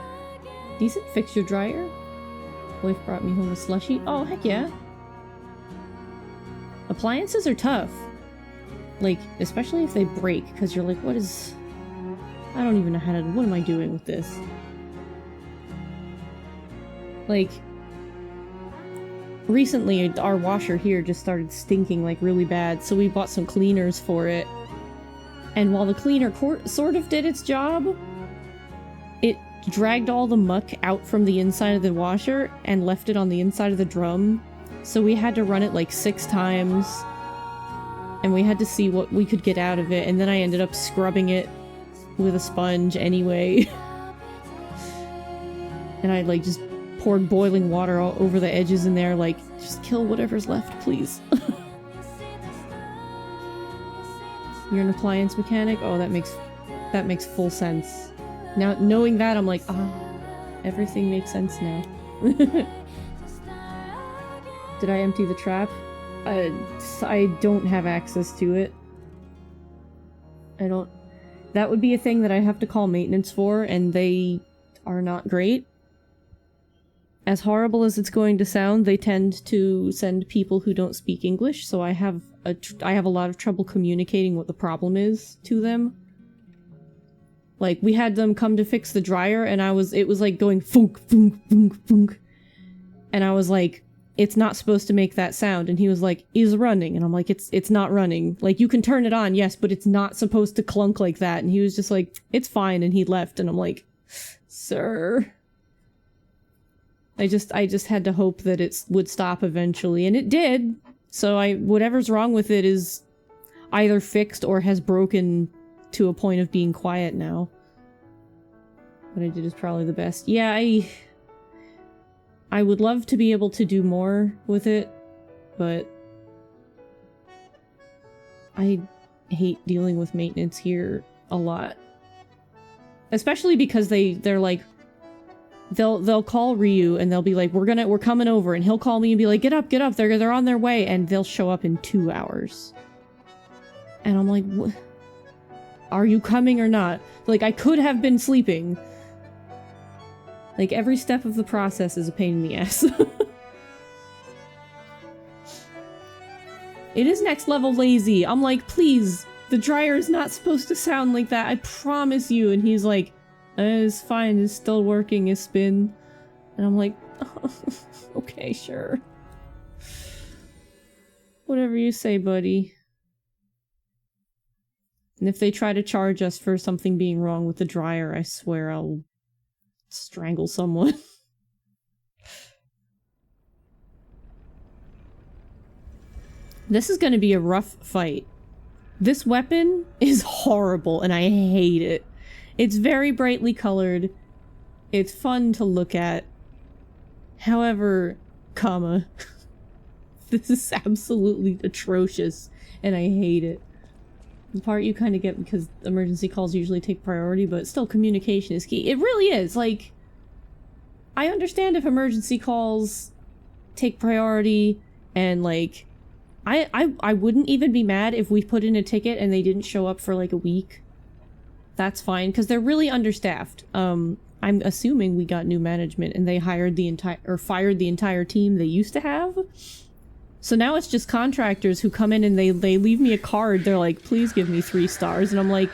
Decent fixture dryer. Wife brought me home a slushie. Oh, heck yeah. Appliances are tough. Like, especially if they break, because you're like, what is... I don't even know how to... What am I doing with this? Like... Recently, our washer here just started stinking, like, really bad, so we bought some cleaners for it. And while the cleaner sort of did its job, it dragged all the muck out from the inside of the washer and left it on the inside of the drum. So we had to run it like 6 times, and we had to see what we could get out of it, and then I ended up scrubbing it with a sponge anyway. And I like just poured boiling water all over the edges in there, like, just kill whatever's left, please. You're an appliance mechanic? Oh, that makes full sense. Now, knowing that, I'm like, everything makes sense now. Did I empty the trap? I don't have access to it. I don't... That would be a thing that I have to call maintenance for, and they are not great. As horrible as it's going to sound, they tend to send people who don't speak English, so I have a lot of trouble communicating what the problem is to them. Like, we had them come to fix the dryer, and it was like going funk, funk, funk, funk. And I was like, it's not supposed to make that sound. And he was like, is running. And I'm like, it's not running. Like, you can turn it on, yes, but it's not supposed to clunk like that. And he was just like, it's fine. And he left. And I'm like, sir. I just had to hope that it would stop eventually. And it did. So whatever's wrong with it is either fixed or has broken to a point of being quiet now. What I did is probably the best. Yeah, I would love to be able to do more with it, but I hate dealing with maintenance here a lot. Especially because they're like, they'll call Ryu and they'll be like, we're coming over, and he'll call me and be like, get up, they're on their way, and they'll show up in 2 hours. And I'm like, what? Are you coming or not? Like, I could have been sleeping. Like, every step of the process is a pain in the ass. It is next level lazy. I'm like, please, the dryer is not supposed to sound like that, I promise you. And he's like, it's fine, it's still working, it's spin. And I'm like, okay, sure. Whatever you say, buddy. And if they try to charge us for something being wrong with the dryer, I swear I'll strangle someone. This is gonna be a rough fight. This weapon is horrible and I hate it. It's very brightly colored. It's fun to look at. However, this is absolutely atrocious and I hate it. The part you kind of get because emergency calls usually take priority, but still communication is key. It really is. Like, I understand if emergency calls take priority and like, I wouldn't even be mad if we put in a ticket and they didn't show up for like a week. That's fine because they're really understaffed. I'm assuming we got new management and they hired the fired the entire team they used to have. So now it's just contractors who come in and they leave me a card. They're like, please give me 3 stars. And I'm like,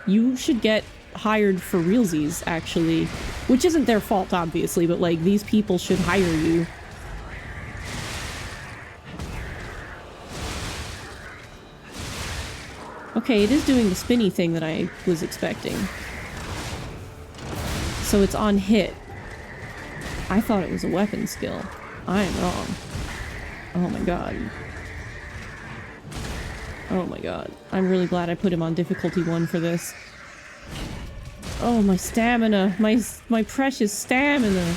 you should get hired for realsies, actually. Which isn't their fault, obviously, but like, these people should hire you. Okay, it is doing the spinny thing that I was expecting. So it's on hit. I thought it was a weapon skill. I am wrong. Oh my god. Oh my god. I'm really glad I put him on difficulty 1 for this. Oh, my stamina. My precious stamina.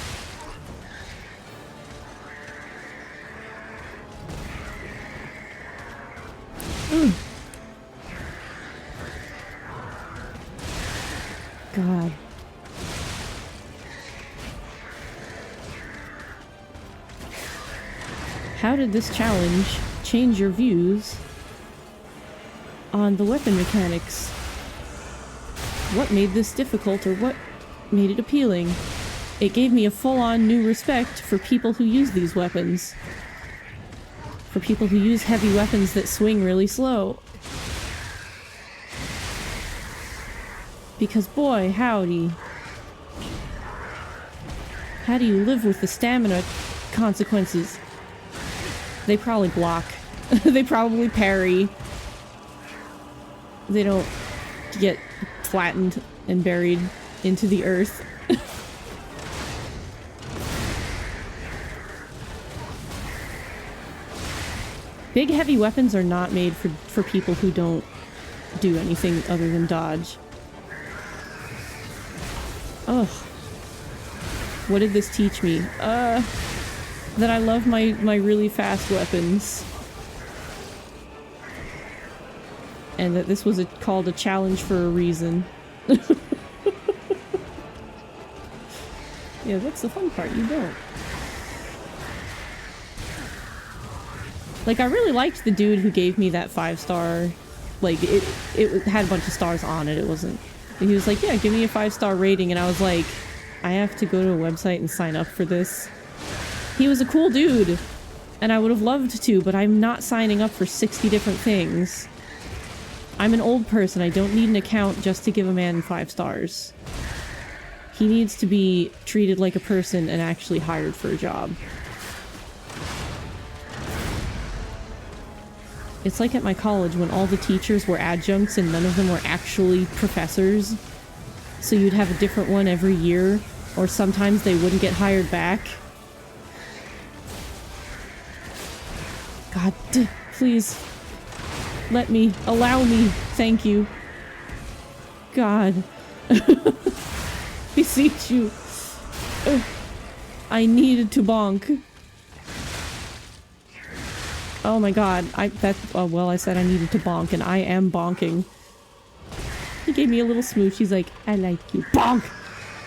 God. How did this challenge change your views on the weapon mechanics? What made this difficult or what made it appealing? It gave me a full-on new respect for people who use these weapons. For people who use heavy weapons that swing really slow. Because boy, howdy. How do you live with the stamina consequences? They probably block. They probably parry. They don't get flattened and buried into the earth. Big heavy weapons are not made for people who don't do anything other than dodge. Ugh. What did this teach me? That I love my really fast weapons. And that this was called a challenge for a reason. Yeah, that's the fun part, you don't. Like, I really liked the dude who gave me that 5-star... Like, it had a bunch of stars on it, it wasn't... He was like, yeah, give me a 5-star rating, and I was like, I have to go to a website and sign up for this. He was a cool dude, and I would have loved to, but I'm not signing up for 60 different things. I'm an old person, I don't need an account just to give a man 5 stars. He needs to be treated like a person and actually hired for a job. It's like at my college when all the teachers were adjuncts and none of them were actually professors. So you'd have a different one every year, or sometimes they wouldn't get hired back. God, please. Let me. Allow me. Thank you. God. Beseech you. I needed to bonk. Oh my god. Well, I said I needed to bonk, and I am bonking. He gave me a little smooch. He's like, I like you. Bonk!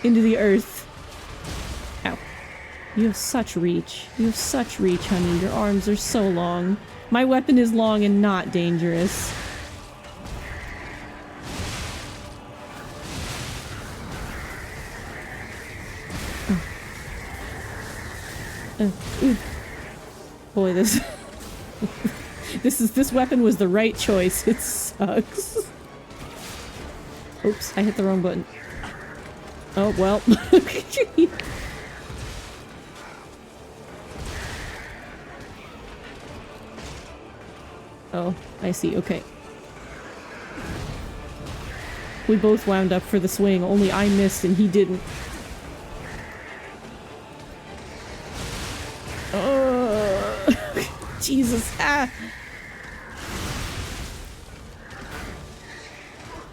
Into the earth. Ow. You have such reach. You have such reach, honey. Your arms are so long. My weapon is long and not dangerous. Boy, this... this weapon was the right choice. It sucks. Oops, I hit the wrong button. Oh, well. Oh, I see, okay. We both wound up for the swing, only I missed and he didn't. Oh, Jesus, ah!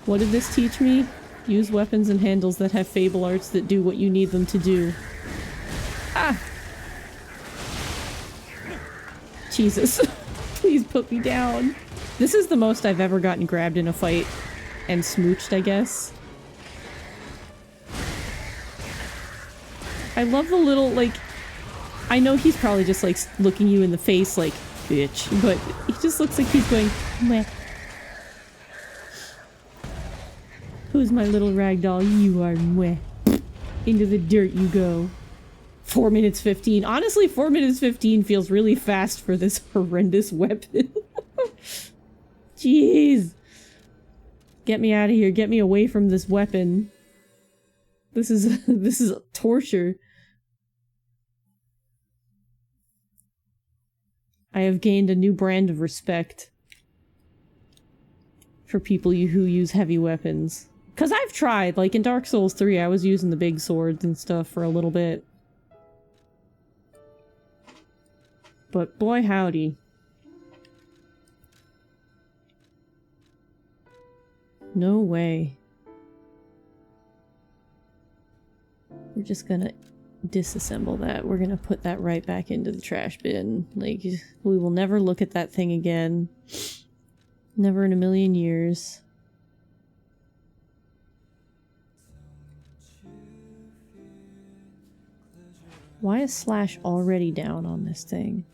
What did this teach me? Use weapons and handles that have fable arts that do what you need them to do. Ah! Jesus. Please put me down. This is the most I've ever gotten grabbed in a fight and smooched, I guess. I love the little, like... I know he's probably just, like, looking you in the face like, bitch, but he just looks like he's going, meh. Who's my little ragdoll? You are, meh. Into the dirt you go. 4 minutes 15. Honestly, 4 minutes 15 feels really fast for this horrendous weapon. Jeez. Get me out of here. Get me away from this weapon. This is torture. I have gained a new brand of respect for people who use heavy weapons. Because I've tried, like in Dark Souls 3, I was using the big swords and stuff for a little bit. But boy howdy. No way. We're just gonna disassemble that. We're gonna put that right back into the trash bin. Like, we will never look at that thing again. Never in a million years. Why is Slash already down on this thing?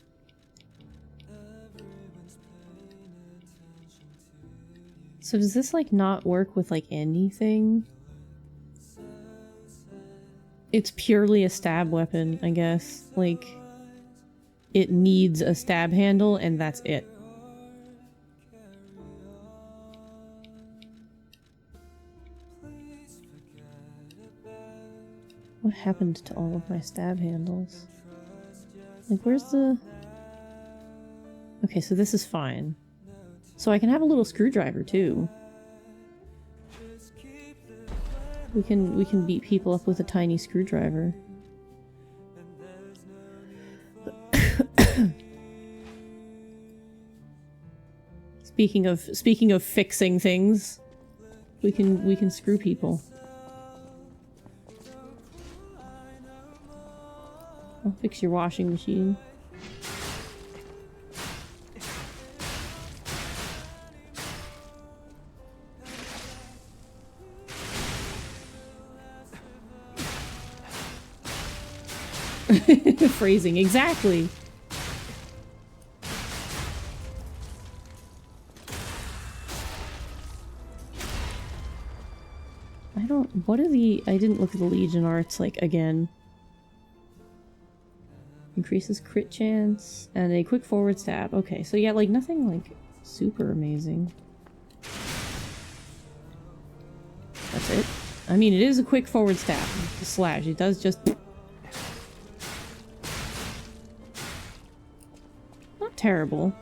So does this, like, not work with, like, anything? It's purely a stab weapon, I guess. Like, it needs a stab handle, and that's it. What happened to all of my stab handles? Like, where's the... Okay, so this is fine. So I can have a little screwdriver, too. We can beat people up with a tiny screwdriver. Speaking of fixing things, we can screw people. I'll fix your washing machine. Phrasing, exactly. I didn't look at the Legion arts, like, again. Increases crit chance, and a quick forward stab. Okay, so yeah, like, nothing, like, super amazing. That's it. I mean, it is a quick forward stab. The slash, it does just... Not terrible.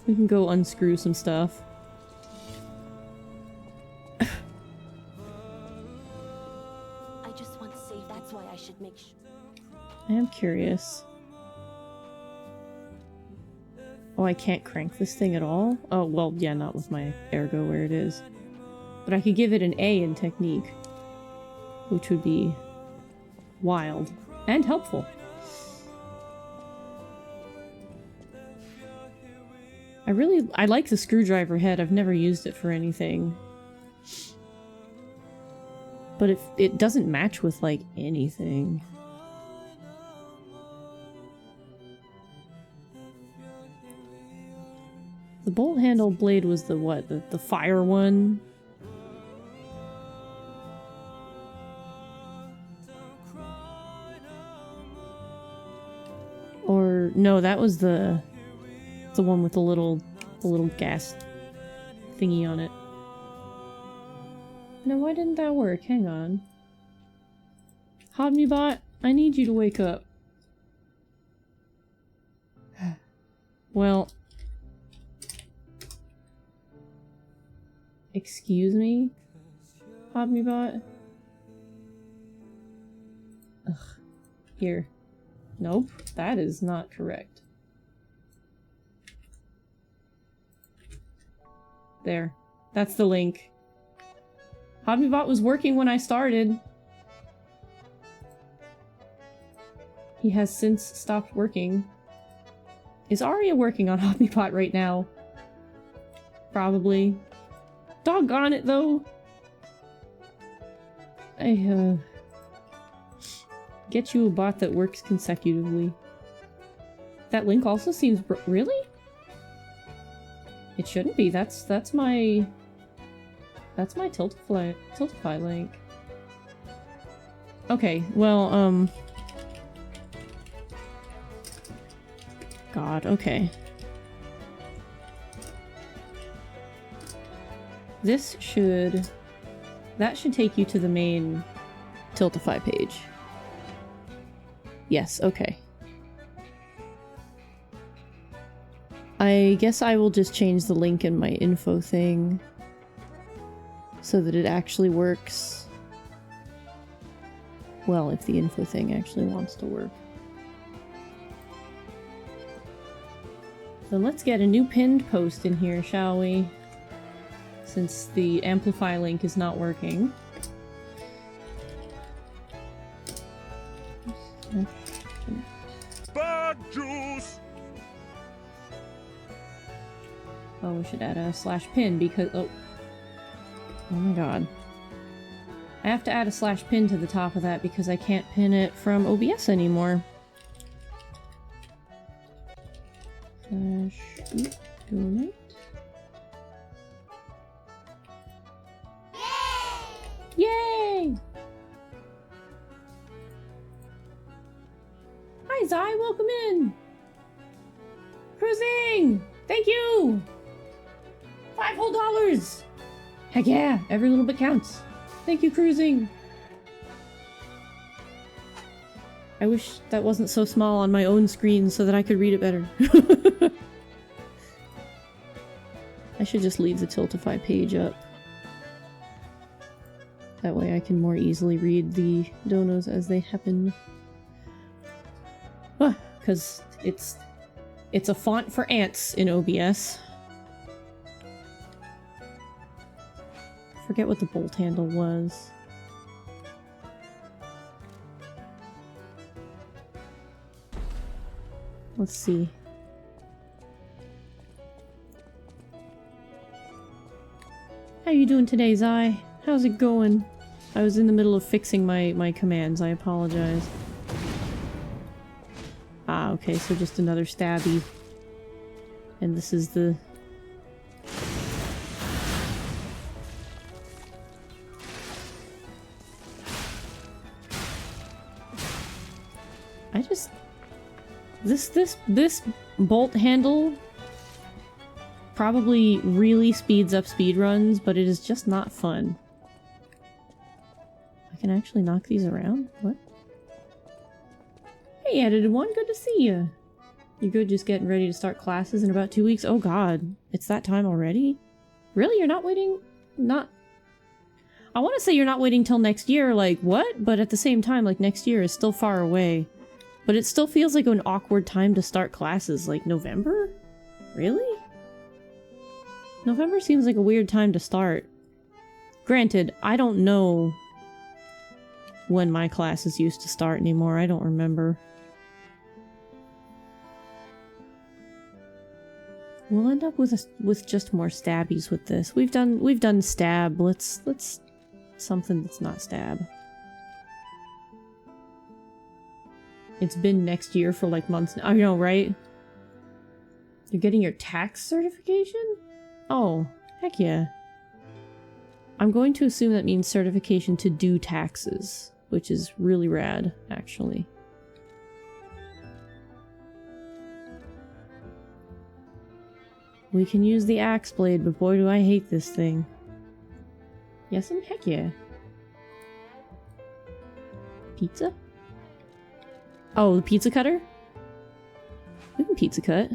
We can go unscrew some stuff. I am curious. Oh, I can't crank this thing at all? Oh, well, yeah, not with my ergo where it is. But I could give it an A in technique. Which would be wild. And helpful. I like the screwdriver head. I've never used it for anything. But it doesn't match with, like, anything. The bolt handle blade was the what? The fire one? Or no, that was the one with the little gas thingy on it. Now why didn't that work? Hang on. Hodmebot, I need you to wake up. Well, Excuse me? Hobnybot? Ugh. Here. Nope, that is not correct. There. That's the link. Hobnybot was working when I started. He has since stopped working. Is Arya working on Hobnybot right now? Probably. Doggone it, though. Get you a bot that works consecutively. That link also seems really? It shouldn't be. That's my Tiltify link. Okay, well, God, okay. That should take you to the main Tiltify page. Yes, okay. I guess I will just change the link in my info thing so that it actually works. Well, if the info thing actually wants to work. So let's get a new pinned post in here, shall we? Since the Amplify link is not working. Bad juice! Oh, we should add a /pin because... Oh my god. I have to add a /pin to the top of that because I can't pin it from OBS anymore. Donate. Yay! Hi, Zai, welcome in! Cruising! Thank you! $5 whole! Heck yeah, every little bit counts. Thank you, Cruising! I wish that wasn't so small on my own screen so that I could read it better. I should just leave the Tiltify page up. That way I can more easily read the donos as they happen. Because it's a font for ants in OBS. Forget what the bolt handle was. Let's see. How you doing today, Zai? How's it going? I was in the middle of fixing my commands. I apologize. Ah, okay, so just another stabby. And this is the... I just... This bolt handle probably really speeds up speedruns, but it is just not fun. I can actually knock these around? What? Hey, Edited One, good to see you. You good just getting ready to start classes in about 2 weeks? Oh god, it's that time already? Really? You're not waiting? I want to say you're not waiting till next year, like, what? But at the same time, like, next year is still far away. But it still feels like an awkward time to start classes, like November? Really? November seems like a weird time to start. Granted, I don't know when my classes used to start anymore. I don't remember. We'll end up with just more stabbies with this. We've done stab. Let's something that's not stab. It's been next year for like months now. I know, right? You're getting your tax certification? Oh, heck yeah. I'm going to assume that means certification to do taxes, which is really rad, actually. We can use the axe blade, but boy do I hate this thing. Yes, and heck yeah. Pizza? Oh, the pizza cutter? We can pizza cut.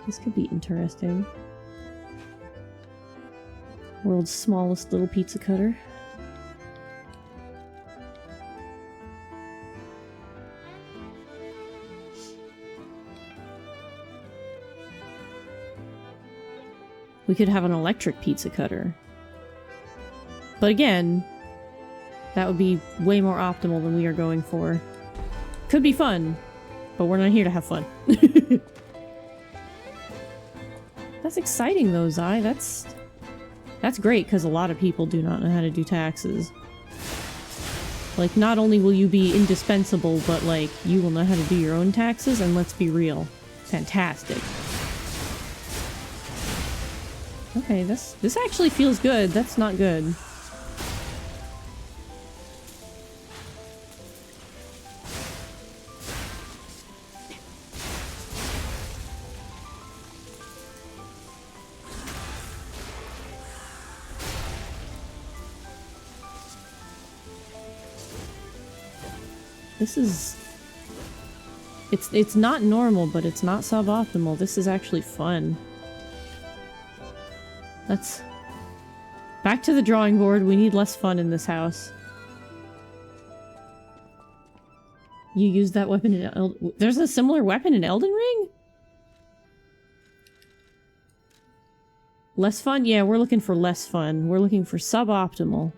This could be interesting. World's smallest little pizza cutter. We could have an electric pizza cutter. But again, that would be way more optimal than we are going for. Could be fun, but we're not here to have fun. That's exciting though, Zai. That's great, because a lot of people do not know how to do taxes. Like, not only will you be indispensable, but like, you will know how to do your own taxes, and let's be real. Fantastic. Okay, this actually feels good. That's not good. This is... It's not normal, but it's not suboptimal. This is actually fun. Let's... Back to the drawing board. We need less fun in this house. You use that weapon in There's a similar weapon in Elden Ring? Less fun? Yeah, we're looking for less fun. We're looking for suboptimal.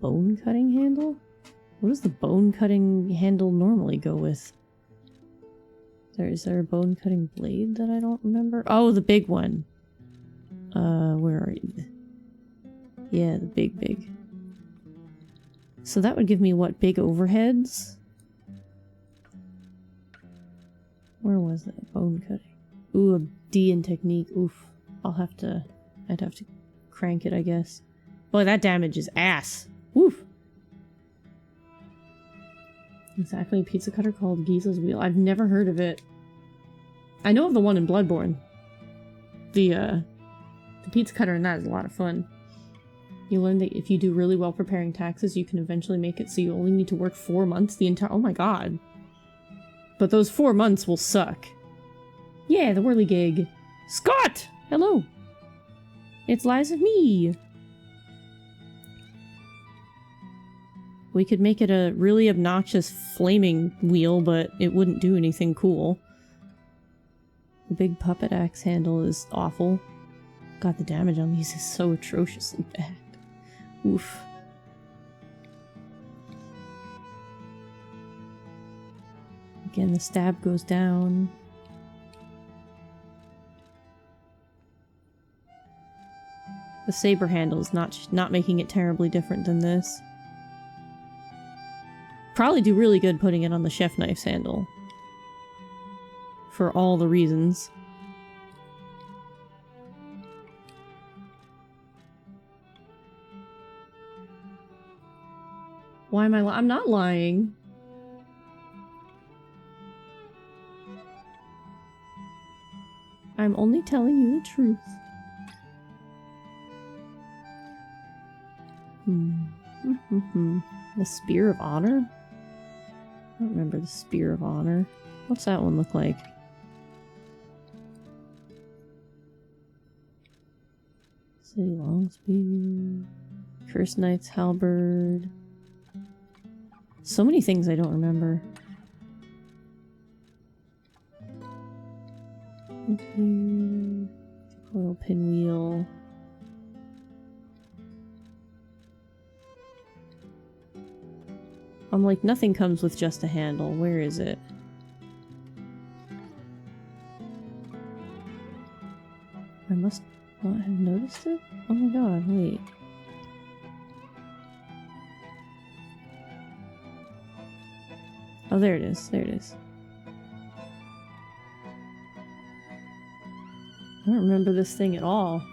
Bone cutting handle? What does the bone cutting handle normally go with? Is there a bone cutting blade that I don't remember? Oh, the big one. Where are you? Yeah, the big. So that would give me what, big overheads? Where was that? Bone cutting. Ooh, a D in technique. Oof. I'd have to crank it, I guess. Boy, that damage is ass. Woof. Exactly, a pizza cutter called Giza's Wheel. I've never heard of it. I know of the one in Bloodborne. The pizza cutter in that is a lot of fun. You learn that if you do really well preparing taxes, you can eventually make it so you only need to work 4 months the entire— oh my god. But those 4 months will suck. Yeah, the whirligig. Scott! Hello! It's Lies of Me! We could make it a really obnoxious flaming wheel, but it wouldn't do anything cool. The big puppet axe handle is awful. God, the damage on these is so atrociously bad. Oof. Again, the stab goes down. The saber handle is not making it terribly different than this. Probably do really good putting it on the chef knife's handle. For all the reasons. Why am I I'm not lying. I'm only telling you the truth. The Spear of Honor? I don't remember the Spear of Honor. What's that one look like? City Longspear. Cursed Knight's Halberd. So many things I don't remember. Coil pinwheel. I'm like, nothing comes with just a handle. Where is it? I must not have noticed it? Oh my god, wait. Oh, there it is. There it is. I don't remember this thing at all.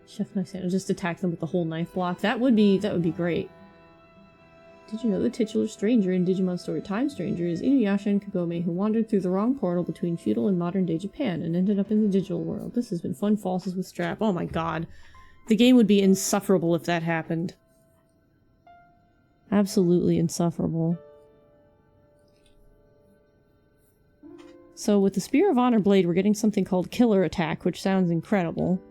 Chef knife sandwich. Just attack them with the whole knife block. That would be great. Did you know the titular stranger in Digimon story Time Stranger is Inuyasha and Kagome, who wandered through the wrong portal between feudal and modern-day Japan and ended up in the digital world? This has been fun falses with Strap. Oh my god. The game would be insufferable if that happened. Absolutely insufferable. So with the Spear of Honor Blade, we're getting something called Killer Attack, which sounds incredible.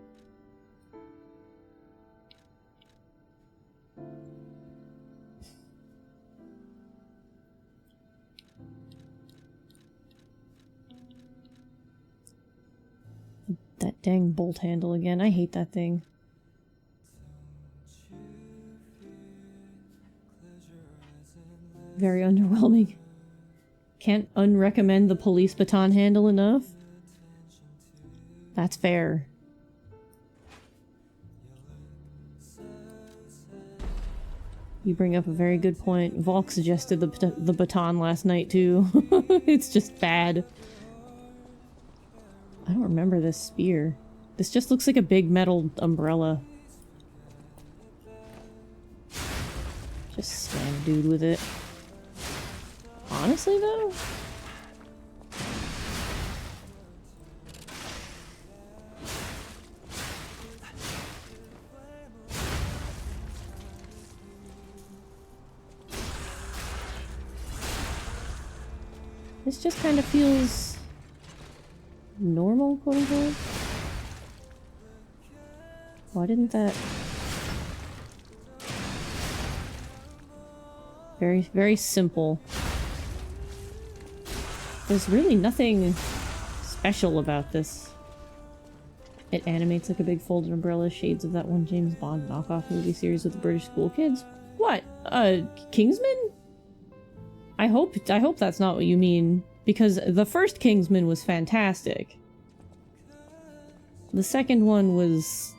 That dang bolt handle again. I hate that thing. Very underwhelming. Can't unrecommend the police baton handle enough. That's fair. You bring up a very good point. Volk suggested the baton last night too. It's just bad. I don't remember this spear. This just looks like a big metal umbrella. Just slam a dude with it. Honestly, though? This just kind of feels normal, quote unquote. Why didn't that... Very, very simple. There's really nothing special about this. It animates like a big folded umbrella, shades of that one James Bond knockoff movie series with the British school kids. What? Kingsman? I hope that's not what you mean, because the first Kingsman was fantastic. The second one was...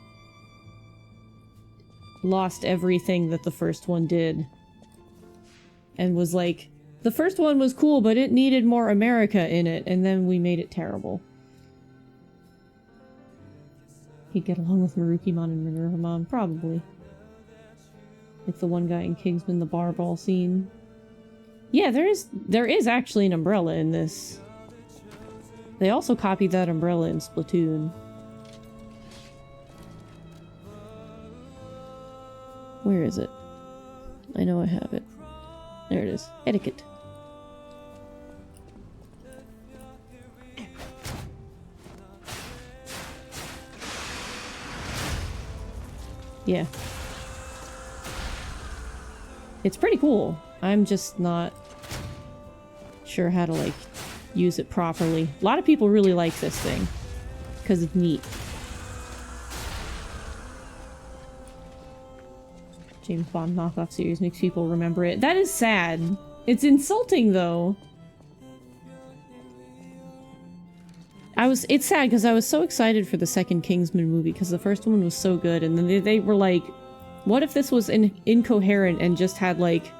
lost everything that the first one did. And was like, the first one was cool, but it needed more America in it, and then we made it terrible. He'd get along with Marukimon and Minervamon, probably. Like the one guy in Kingsman, the barball scene. Yeah, there is actually an umbrella in this. They also copied that umbrella in Splatoon. Where is it? I know I have it. There it is. Etiquette. Yeah. It's pretty cool. I'm just not sure how to, like, use it properly. A lot of people really like this thing because it's neat. James Bond knockoff series makes people remember it. That is sad. It's insulting, though. It's sad because I was so excited for the second Kingsman movie because the first one was so good, and then they were like, what if this was incoherent and just had, like,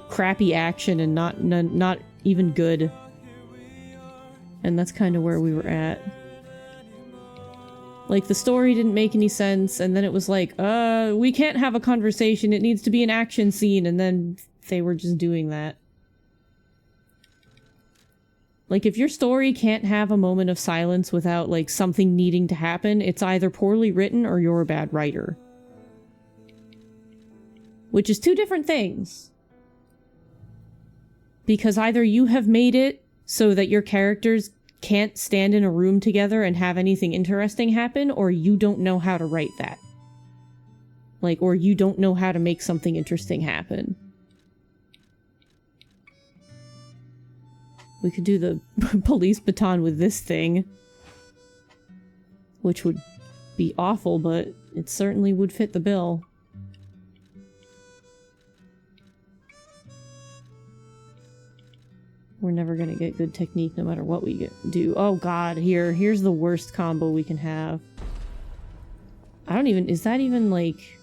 crappy action and not even good? And that's kind of where we were at. Like, the story didn't make any sense, and then it was like, we can't have a conversation, it needs to be an action scene, and then they were just doing that. Like, if your story can't have a moment of silence without, like, something needing to happen, it's either poorly written or you're a bad writer. Which is two different things. Because either you have made it so that your characters can't stand in a room together and have anything interesting happen, or you don't know how to write that. Like, or you don't know how to make something interesting happen. We could do the police baton with this thing. Which would be awful, but it certainly would fit the bill. We're never gonna get good technique no matter what we do. Oh god, here's the worst combo we can have. I don't even... is that even, like...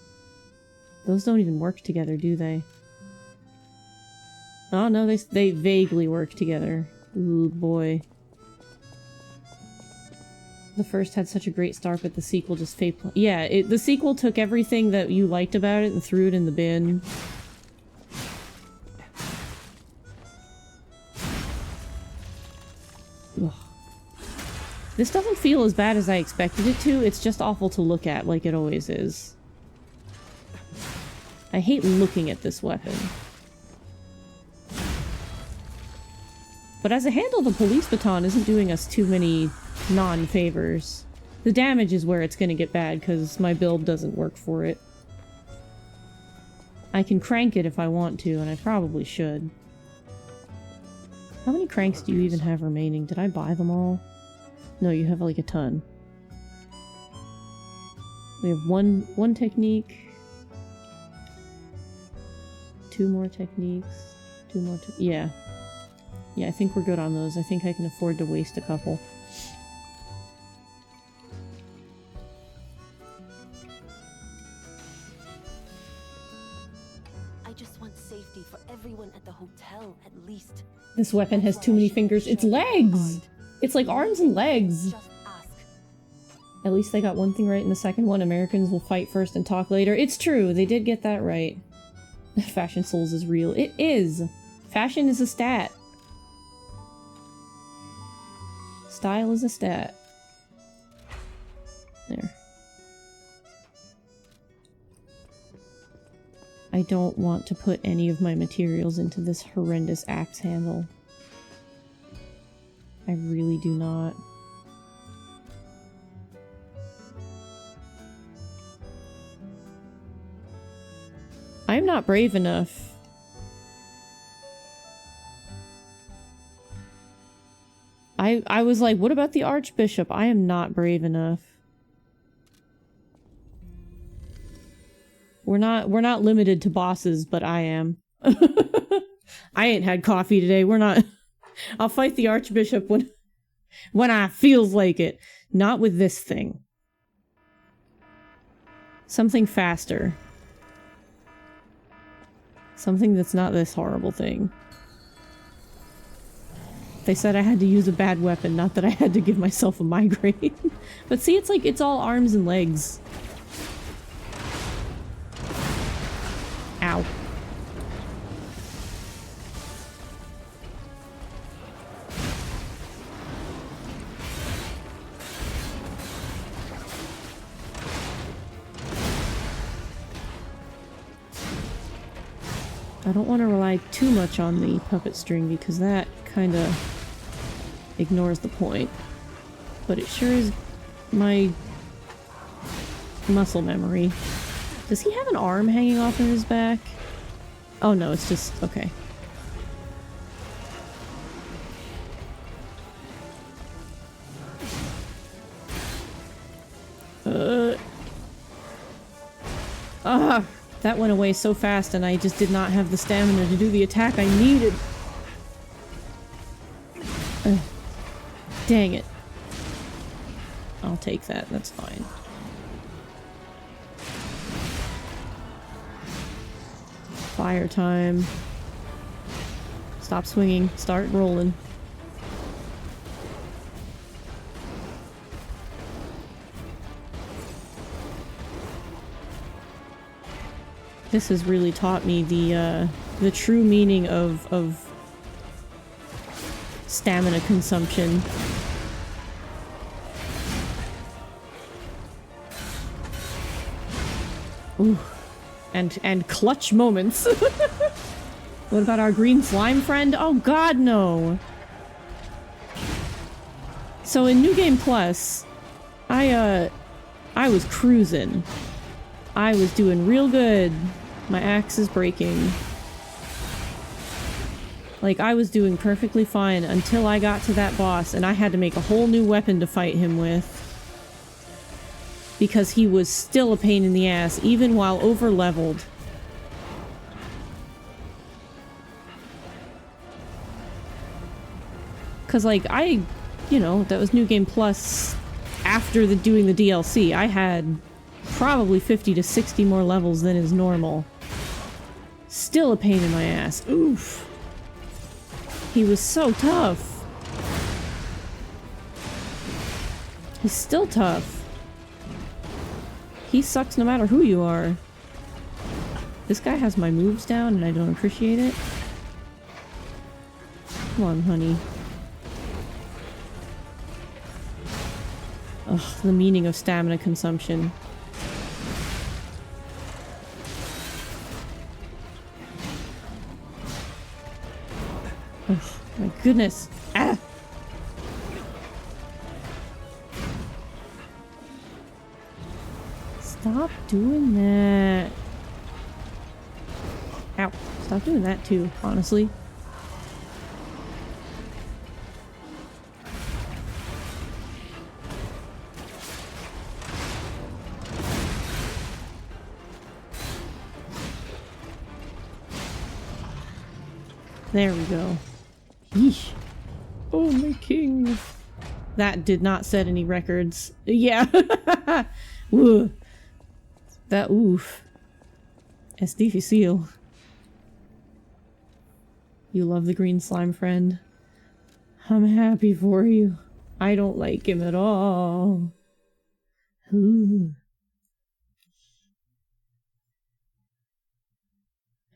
those don't even work together, do they? Oh no, they vaguely work together. Ooh boy. The first had such a great start, but the sequel just the sequel took everything that you liked about it and threw it in the bin. This doesn't feel as bad as I expected it to. It's just awful to look at, like it always is. I hate looking at this weapon. But as a handle, the police baton isn't doing us too many non-favors. The damage is where it's gonna get bad, because my build doesn't work for it. I can crank it if I want to, and I probably should. How many cranks do you even have remaining? Did I buy them all? No, you have like a ton. We have one technique. 2 more techniques. 2 more yeah. Yeah, I think we're good on those. I think I can afford to waste a couple. I just want safety for everyone at the hotel, at least. This weapon has too many fingers. It's legs! It's like arms and legs. Just ask. At least they got one thing right in the second one. Americans will fight first and talk later. It's true. They did get that right. Fashion Souls is real. It is! Fashion is a stat. Style is a stat. There. I don't want to put any of my materials into this horrendous axe handle. I really do not. I'm not brave enough. I was like, what about the Archbishop? I am not brave enough. We're not limited to bosses, but I am. I ain't had coffee today. We're not. I'll fight the Archbishop when I feels like it. Not with this thing. Something faster. Something that's not this horrible thing. They said I had to use a bad weapon, not that I had to give myself a migraine. But see, it's like, it's all arms and legs. Ow. I don't want to rely too much on the puppet string because that kind of ignores the point. But it sure is my muscle memory. Does he have an arm hanging off of his back? Oh no, it's just... okay. That went away so fast and I just did not have the stamina to do the attack I needed. Dang it. I'll take that, that's fine. Fire time. Stop swinging, start rolling. This has really taught me the true meaning of stamina consumption. Ooh. And clutch moments. What about our green slime friend? Oh god, no! So in New Game Plus, I was cruising. I was doing real good. My axe is breaking. Like, I was doing perfectly fine until I got to that boss and I had to make a whole new weapon to fight him with. Because he was still a pain in the ass, even while over-leveled. Cause like, you know, that was New Game Plus after doing the DLC. I had probably 50 to 60 more levels than is normal. Still a pain in my ass. Oof. He was so tough. He's still tough. He sucks no matter who you are. This guy has my moves down and I don't appreciate it. Come on, honey. Ugh, the meaning of stamina consumption. Oh my goodness. Ah! Stop doing that. Ow. Stop doing that too, honestly. There we go. Yeesh. Oh, my king. That did not set any records. Yeah. Woo. That oof. Es difícil. You love the green slime friend. I'm happy for you. I don't like him at all. Ooh.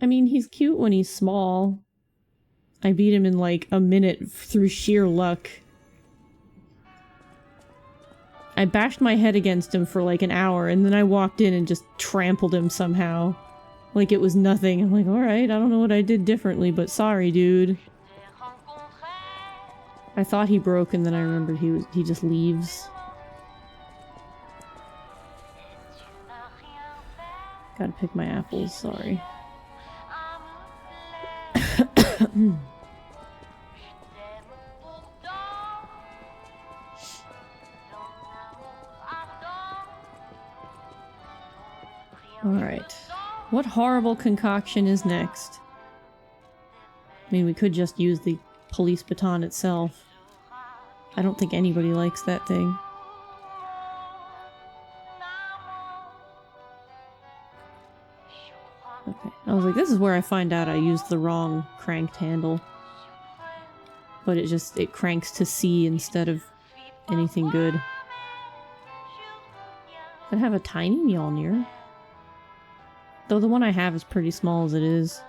I mean, he's cute when he's small. I beat him in like a minute through sheer luck. I bashed my head against him for like an hour, and then I walked in and just trampled him somehow. Like it was nothing. I'm like, alright, I don't know what I did differently, but sorry, dude. I thought he broke, and then I remembered he just leaves. Gotta pick my apples, sorry. Alright. What horrible concoction is next? I mean, we could just use the police baton itself. I don't think anybody likes that thing. Okay. I was like, this is where I find out I used the wrong cranked handle. But it cranks to C instead of anything good. Could have a tiny Mjolnir. Though the one I have is pretty small as it is.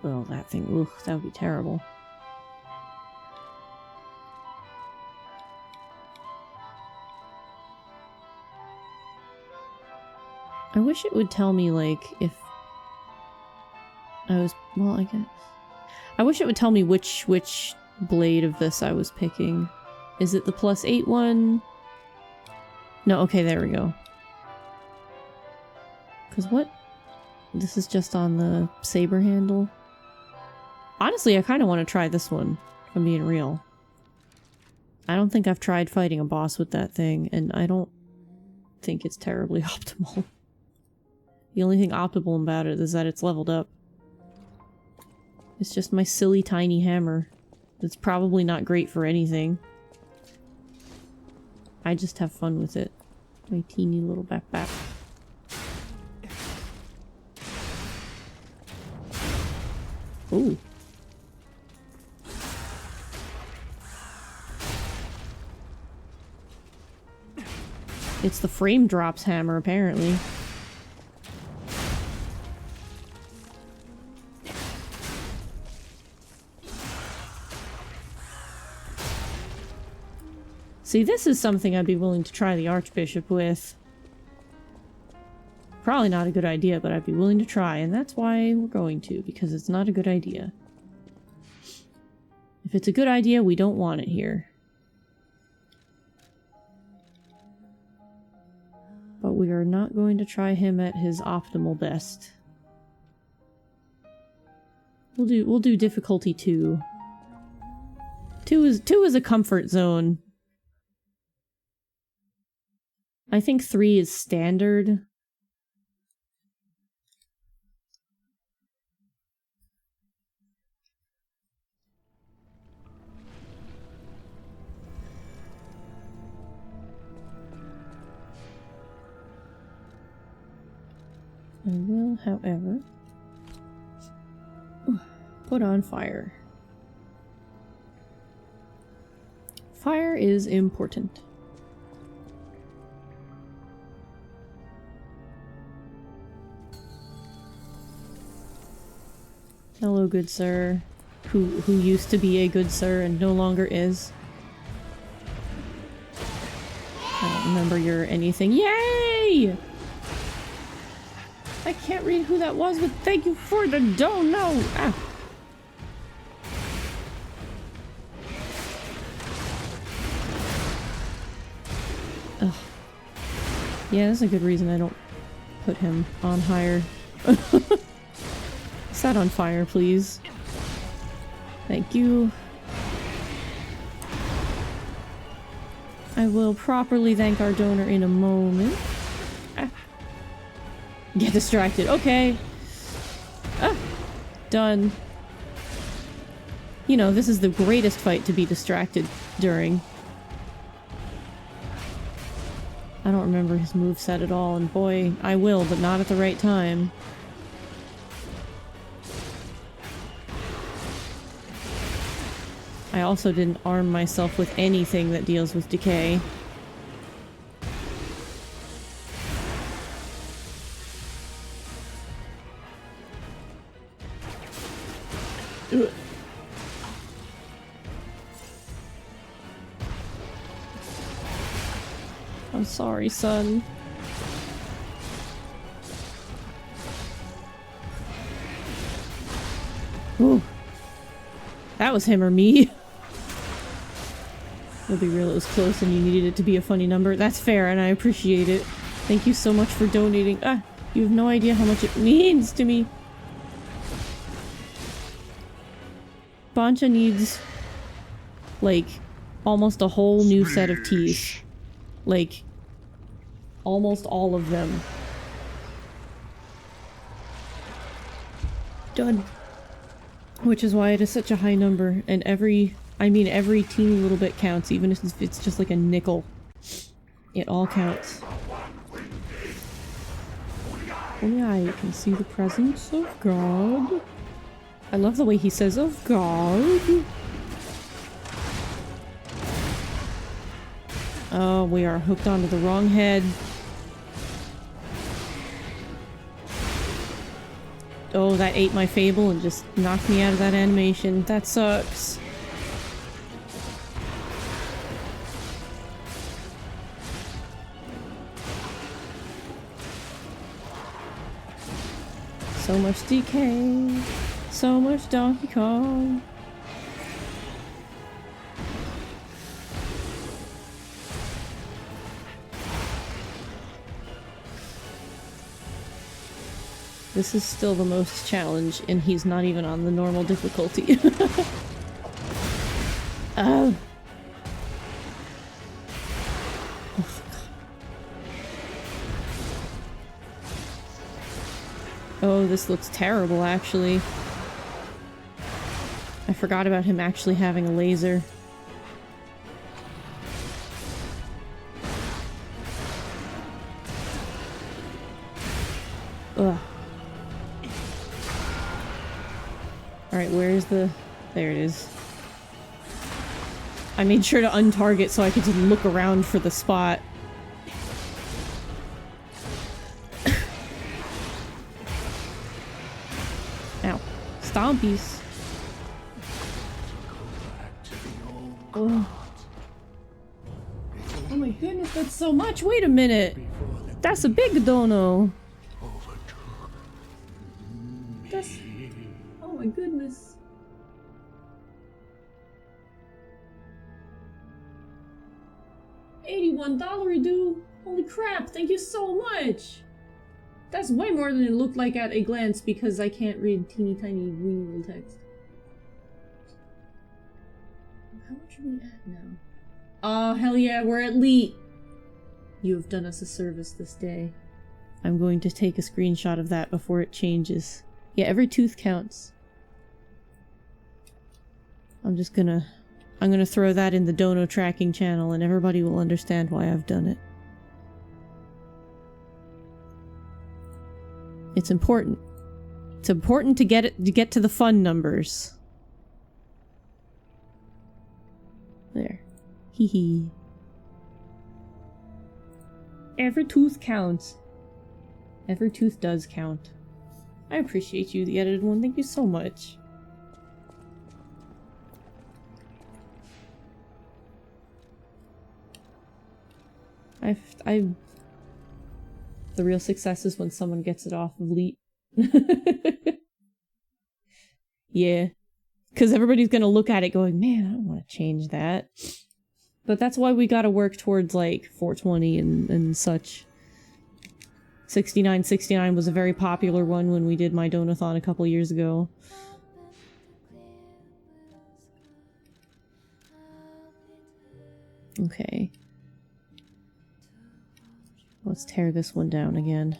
Oh, that thing. Ugh, that would be terrible. I wish it would tell me, like, if I was... Well, I guess... I wish it would tell me which blade of this I was picking. Is it the +8 one? No, okay, there we go. Because what? This is just on the saber handle. Honestly, I kind of want to try this one, if I'm being real. I don't think I've tried fighting a boss with that thing, and I don't think it's terribly optimal. The only thing optimal about it is that it's leveled up. It's just my silly tiny hammer. It's probably not great for anything. I just have fun with it. My teeny little backpack. Ooh. It's the frame drops hammer, apparently. See, this is something I'd be willing to try the Archbishop with. Probably not a good idea, but I'd be willing to try, and that's why we're going to, because it's not a good idea. If it's a good idea, we don't want it here. But we are not going to try him at his optimal best. We'll do difficulty 2. 2 is a comfort zone. I think 3 is standard. I will, however, put on fire. Fire is important. Hello, good sir. who used to be a good sir and no longer is. I don't remember your anything. Yay! I can't read who that was, but thank you for the dono! Ah. Ugh. Yeah, that's a good reason I don't put him on higher. Set on fire, please. Thank you. I will properly thank our donor in a moment. Ah. Get distracted. Okay. Ah. Done. You know, this is the greatest fight to be distracted during. I don't remember his moveset at all, and boy, I will, but not at the right time. I also didn't arm myself with anything that deals with decay. Ugh. I'm sorry, son. Ooh. That was him or me. We'll be real, it was close and you needed it to be a funny number. That's fair and I appreciate it. Thank you so much for donating. Ah, you have no idea how much it means to me. Bancha needs, like, almost a whole new set of teeth. Like, almost all of them. Done. Which is why it is such a high number, and every teeny little bit counts, even if it's just like a nickel. It all counts. Only I can see the presence of God. I love the way he says, of God. Oh, we are hooked onto the wrong head. Oh, that ate my fable and just knocked me out of that animation. That sucks. So much decay. So much Donkey Kong. This is still the most challenge, and he's not even on the normal difficulty. Oh, this looks terrible, actually. I forgot about him actually having a laser. Ugh. Alright, where's the... There it is. I made sure to untarget so I could just look around for the spot. Ow. Stompies. Oh. Oh my goodness, that's so much! Wait a minute! That's a big dono! That's... Oh my goodness. $81, dude! Holy crap, thank you so much! That's way more than it looked like at a glance because I can't read teeny tiny weeny little text. How much are we at now? Oh, hell yeah, we're elite! You have done us a service this day. I'm going to take a screenshot of that before it changes. Yeah, every tooth counts. I'm gonna throw that in the dono tracking channel and everybody will understand why I've done it. It's important. It's important to get to the fun numbers. There. Hee hee. Every tooth counts. Every tooth does count. I appreciate you, the edited one. Thank you so much. The real success is when someone gets it off of Leet. Yeah. Because everybody's gonna look at it going, man, I don't want to change that. But that's why we gotta work towards, like, 420 and such. 6969 was a very popular one when we did my Donathon a couple years ago. Okay. Let's tear this one down again.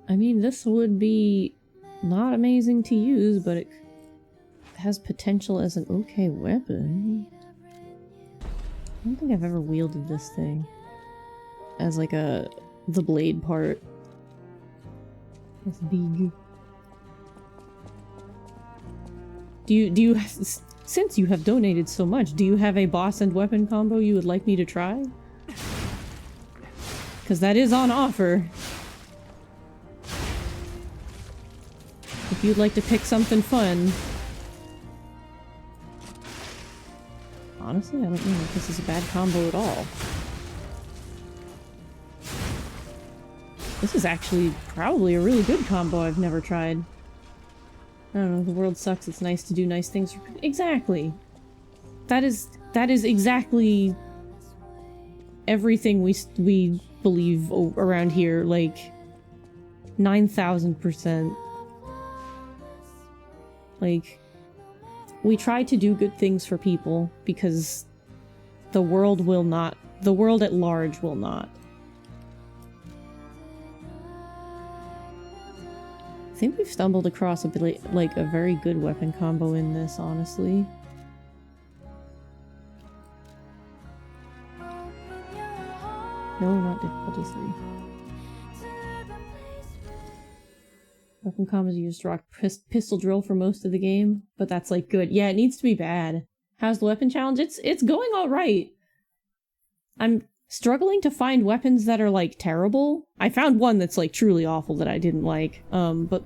I mean, this would be not amazing to use, but it has potential as an okay weapon. I don't think I've ever wielded this thing as like the blade part. It's big. Do you since you have donated so much, do you have a boss and weapon combo you would like me to try? Because that is on offer. If you'd like to pick something fun. Honestly, I don't know if this is a bad combo at all. This is actually probably a really good combo I've never tried. I don't know, the world sucks, it's nice to do nice things for people. Exactly! That is exactly everything we believe around here, like 9,000%. Like, we try to do good things for people because the world at large will not. I think we've stumbled across a bit, like a very good weapon combo in this, honestly. No, not difficulty 3. Weapon combos use rock pistol drill for most of the game, but that's like good. Yeah, it needs to be bad. How's the weapon challenge? It's going all right. I'm struggling to find weapons that are like terrible. I found one that's like truly awful that I didn't like. But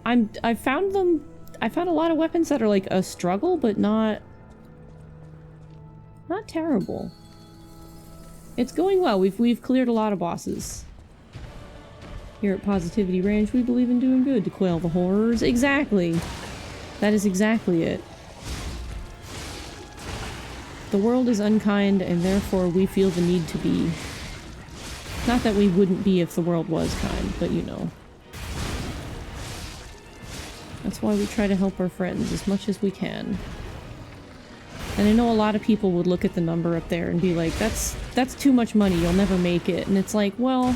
I found a lot of weapons that are like a struggle, but not terrible. It's going well. We've cleared a lot of bosses. Here at Positivity Ranch, we believe in doing good to quell the horrors. Exactly! That is exactly it. The world is unkind, and therefore we feel the need to be. Not that we wouldn't be if the world was kind, but you know. That's why we try to help our friends as much as we can. And I know a lot of people would look at the number up there and be like, that's too much money, you'll never make it. And it's like, well,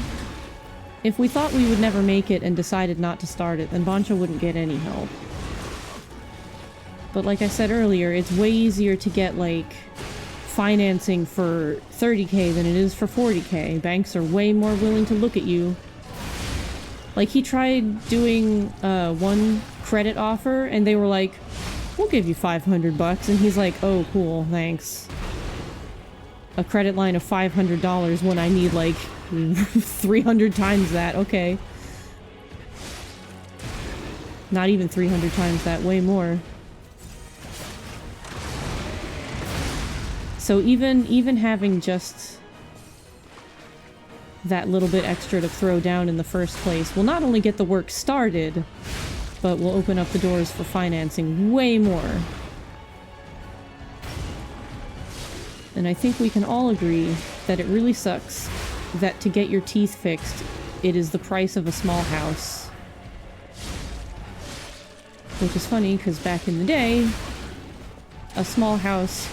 if we thought we would never make it and decided not to start it, then Bancho wouldn't get any help. But like I said earlier, it's way easier to get, like, financing for 30k than it is for 40k. Banks are way more willing to look at you. Like, he tried doing one credit offer, and they were like, we'll give you $500, and he's like, oh, cool, thanks. A credit line of $500 when I need, like, 300 times that, okay. Not even 300 times that, way more. So even having just that little bit extra to throw down in the first place will not only get the work started, but will open up the doors for financing way more. And I think we can all agree that it really sucks that to get your teeth fixed, it is the price of a small house. Which is funny, because back in the day, a small house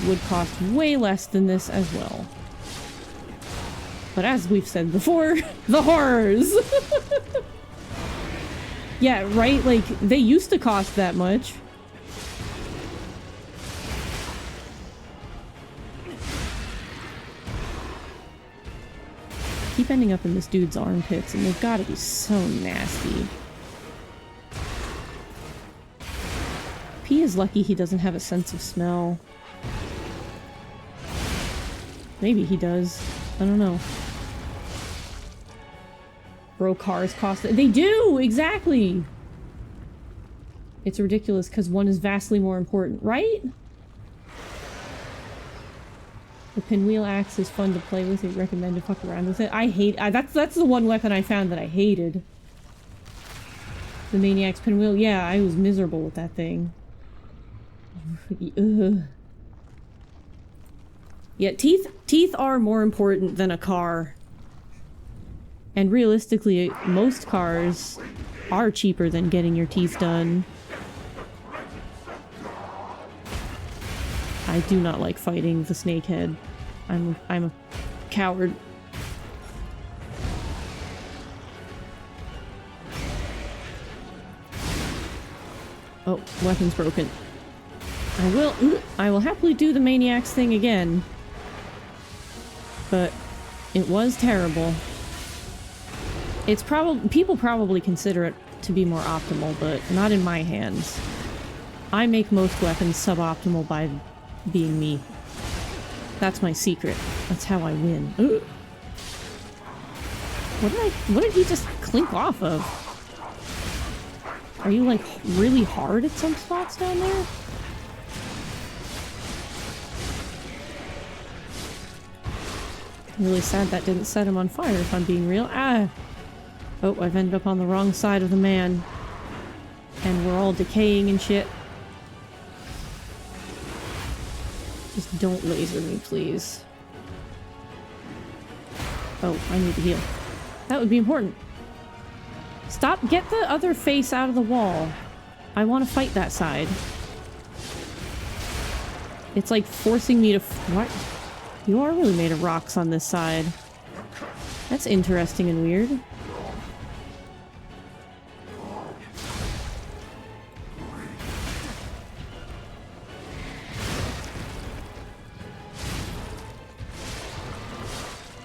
would cost way less than this as well. But as we've said before, the horrors! Yeah, right? Like, they used to cost that much. Keep ending up in this dude's armpits, and they've gotta be so nasty. P is lucky he doesn't have a sense of smell. Maybe he does. I don't know. Bro, cars cost... They do! Exactly! It's ridiculous because one is vastly more important, right? The pinwheel axe is fun to play with. I recommend to fuck around with it. I hate- that's the one weapon I found that I hated. The Maniac's pinwheel. Yeah, I was miserable with that thing. Ugh. Yeah, teeth are more important than a car. And realistically, most cars are cheaper than getting your teeth done. I do not like fighting the snakehead. I'm a coward. Oh, weapon's broken. I will happily do the Maniac's thing again. But it was terrible. It's people probably consider it to be more optimal, but not in my hands. I make most weapons suboptimal by being me. That's my secret. That's how I win. Ugh. What did he just clink off of? Are you like really hard at some spots down there? I'm really sad that didn't set him on fire, if I'm being real. Ah! Oh, I've ended up on the wrong side of the man. And we're all decaying and shit. Just don't laser me, please. Oh, I need to heal. That would be important. Stop! Get the other face out of the wall. I want to fight that side. It's like forcing me to what? You are really made of rocks on this side. That's interesting and weird.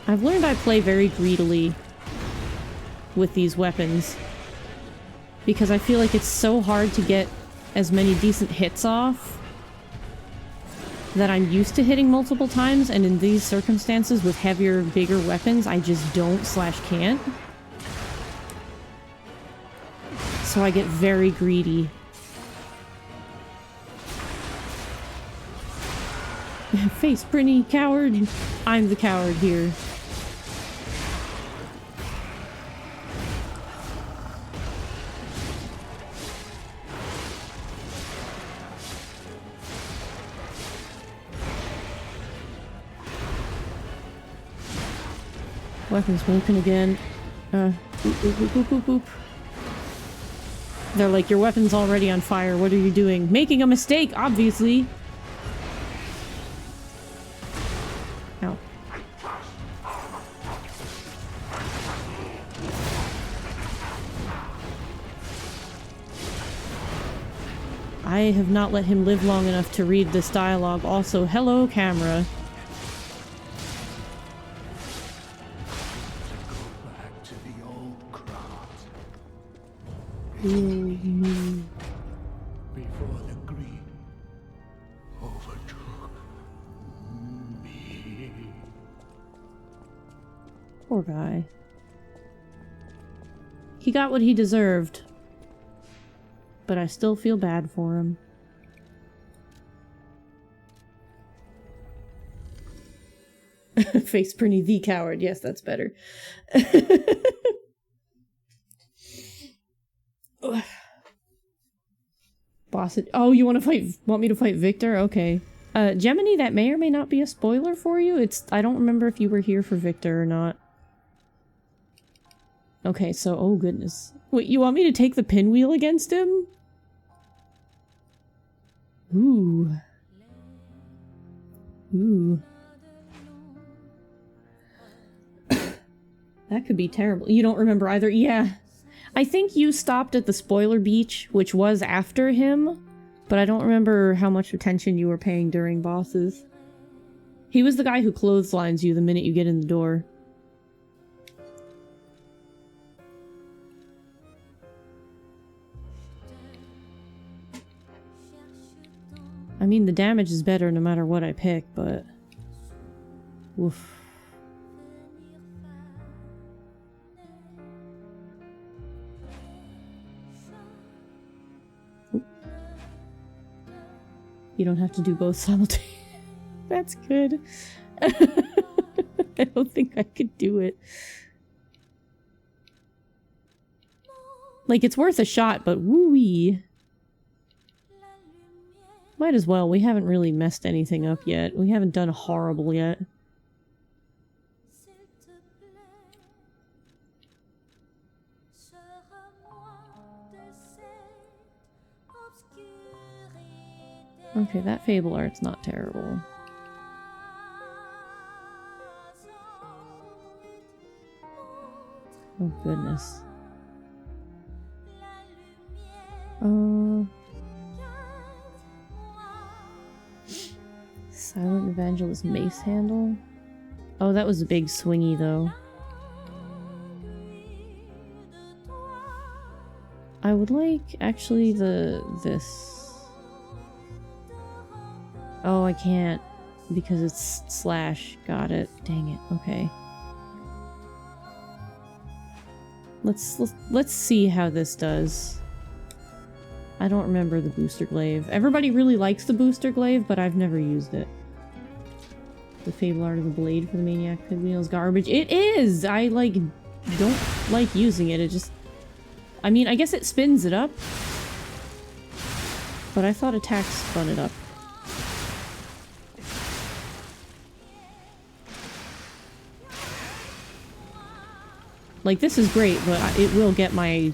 I've learned I play very greedily with these weapons because I feel like it's so hard to get as many decent hits off that I'm used to hitting multiple times, and in these circumstances with heavier, bigger weapons, I just don't/can't. So I get very greedy. Face Brinny, coward! I'm the coward here. Weapons broken again. Boop, boop, boop, boop, boop, boop. They're like, your weapon's already on fire. What are you doing? Making a mistake, obviously! Ow. I have not let him live long enough to read this dialogue. Also, hello, camera. Before the greed overtook me. Poor guy. He got what he deserved, but I still feel bad for him. Face Brinny the coward. Yes, that's better. Boss it. Oh, you want me to fight Victor? Okay. Gemini, that may or may not be a spoiler for you. I don't remember if you were here for Victor or not. Okay, so, oh goodness. Wait, you want me to take the pinwheel against him? Ooh. Ooh. That could be terrible. You don't remember either? Yeah. I think you stopped at the spoiler beach, which was after him, but I don't remember how much attention you were paying during bosses. He was the guy who clotheslines you the minute you get in the door. I mean, the damage is better no matter what I pick, but... Woof. You don't have to do both simultaneously. That's good. I don't think I could do it. Like, it's worth a shot, but woo-wee. Might as well. We haven't really messed anything up yet. We haven't done horrible yet. Okay, that fable art's not terrible. Oh, goodness. Silent Evangelist mace handle? Oh, that was a big swingy, though. I would like, actually, this. Oh, I can't, because it's slash. Got it. Dang it. Okay. Let's see how this does. I don't remember the booster glaive. Everybody really likes the booster glaive, but I've never used it. The fable art of the blade for the maniac wheel is garbage. It is! I, like, don't like using it. It just... I mean, I guess it spins it up. But I thought attacks spun it up. Like, this is great, but it will get my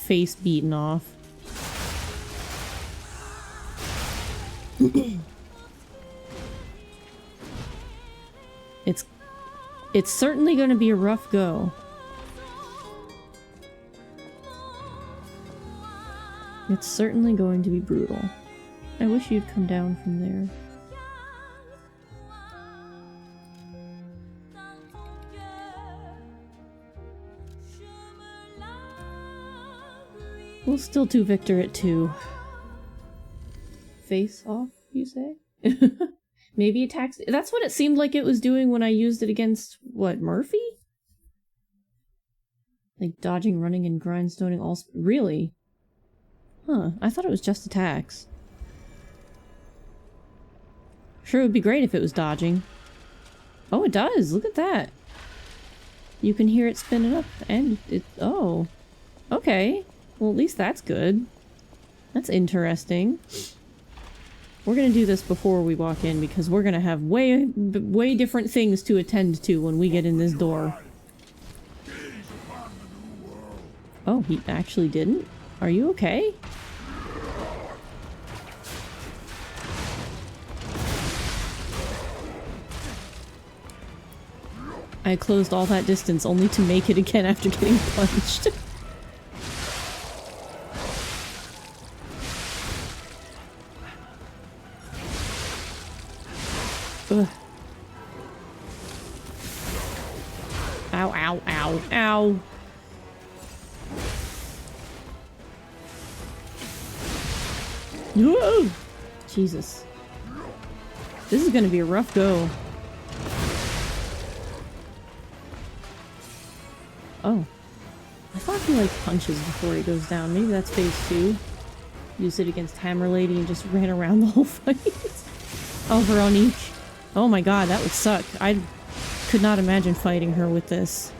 face beaten off. It's certainly going to be a rough go. It's certainly going to be brutal. I wish you'd come down from there. We'll still do Victor at 2. Face off, you say? Maybe attacks. That's what it seemed like it was doing when I used it against, what, Murphy? Like dodging, running, and grindstoning all really? Huh, I thought it was just attacks. Sure, it would be great if it was dodging. Oh, it does! Look at that! You can hear it spinning up, and it... Oh. Okay. Well, at least that's good. That's interesting. We're gonna do this before we walk in, because we're gonna have way different things to attend to when we get in this door. Oh, he actually didn't? Are you okay? I closed all that distance only to make it again after getting punched. Ugh. Ow, ow, ow, ow. Whoa! Jesus. This is gonna be a rough go. Oh. I thought he like punches before he goes down. Maybe that's phase 2. Used it against Hammer Lady and just ran around the whole fight. Oh, Veronique. Oh my god, that would suck. I could not imagine fighting her with this.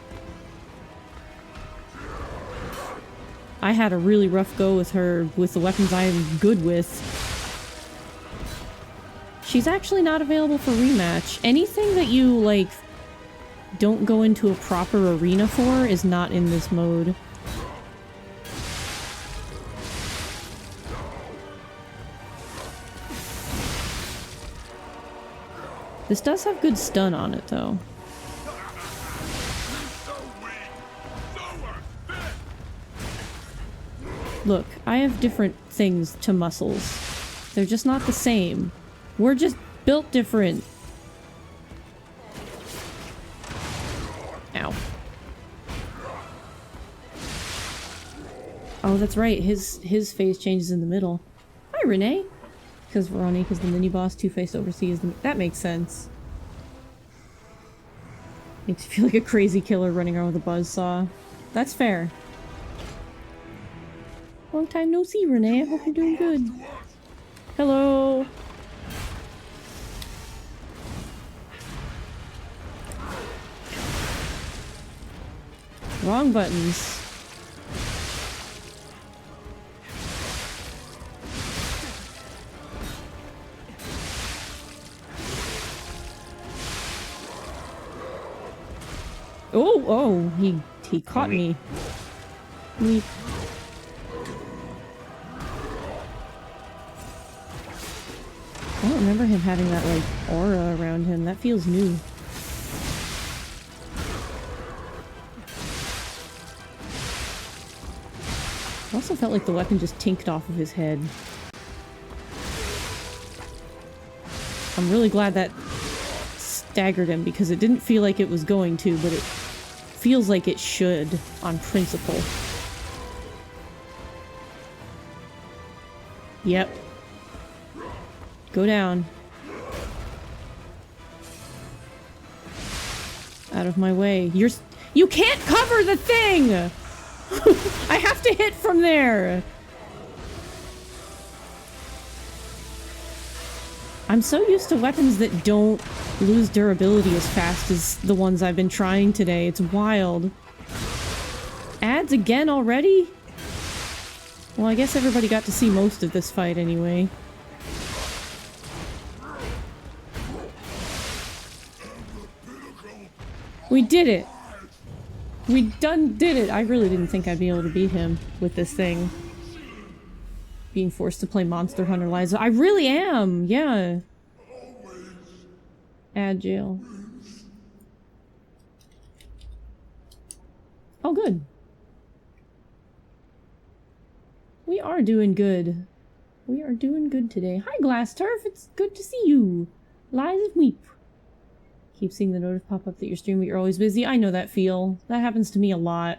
I had a really rough go with her with the weapons I'm good with. She's actually not available for rematch. Anything that you, like, don't go into a proper arena for is not in this mode. This does have good stun on it, though. Look, I have different things to muscles. They're just not the same. We're just built different. Ow. Oh, that's right. His face changes in the middle. Hi, Renee. Because Veronique is the mini-boss, Two-Faced Overseer is the... That makes sense. Makes you feel like a crazy killer running around with a buzzsaw. That's fair. Long time no see, Renee. I hope you're doing good. Hello! Wrong buttons. Oh, he caught me. I don't remember him having that, like, aura around him. That feels new. I also felt like the weapon just tinked off of his head. I'm really glad that staggered him because it didn't feel like it was going to, but it feels like it should on principle. Yep. Go down. Out of my way. You can't cover the thing! I have to hit from there! I'm so used to weapons that don't lose durability as fast as the ones I've been trying today. It's wild. Ads again already? Well, I guess everybody got to see most of this fight anyway. We did it! We did it! I really didn't think I'd be able to beat him with this thing. Being forced to play Monster Hunter Lies. I really am! Yeah. Agile. Oh, good. We are doing good. We are doing good today. Hi, Glass Turf! It's good to see you! Lies of Weep. Keep seeing the notice pop up that you're streaming, but you're always busy. I know that feel. That happens to me a lot.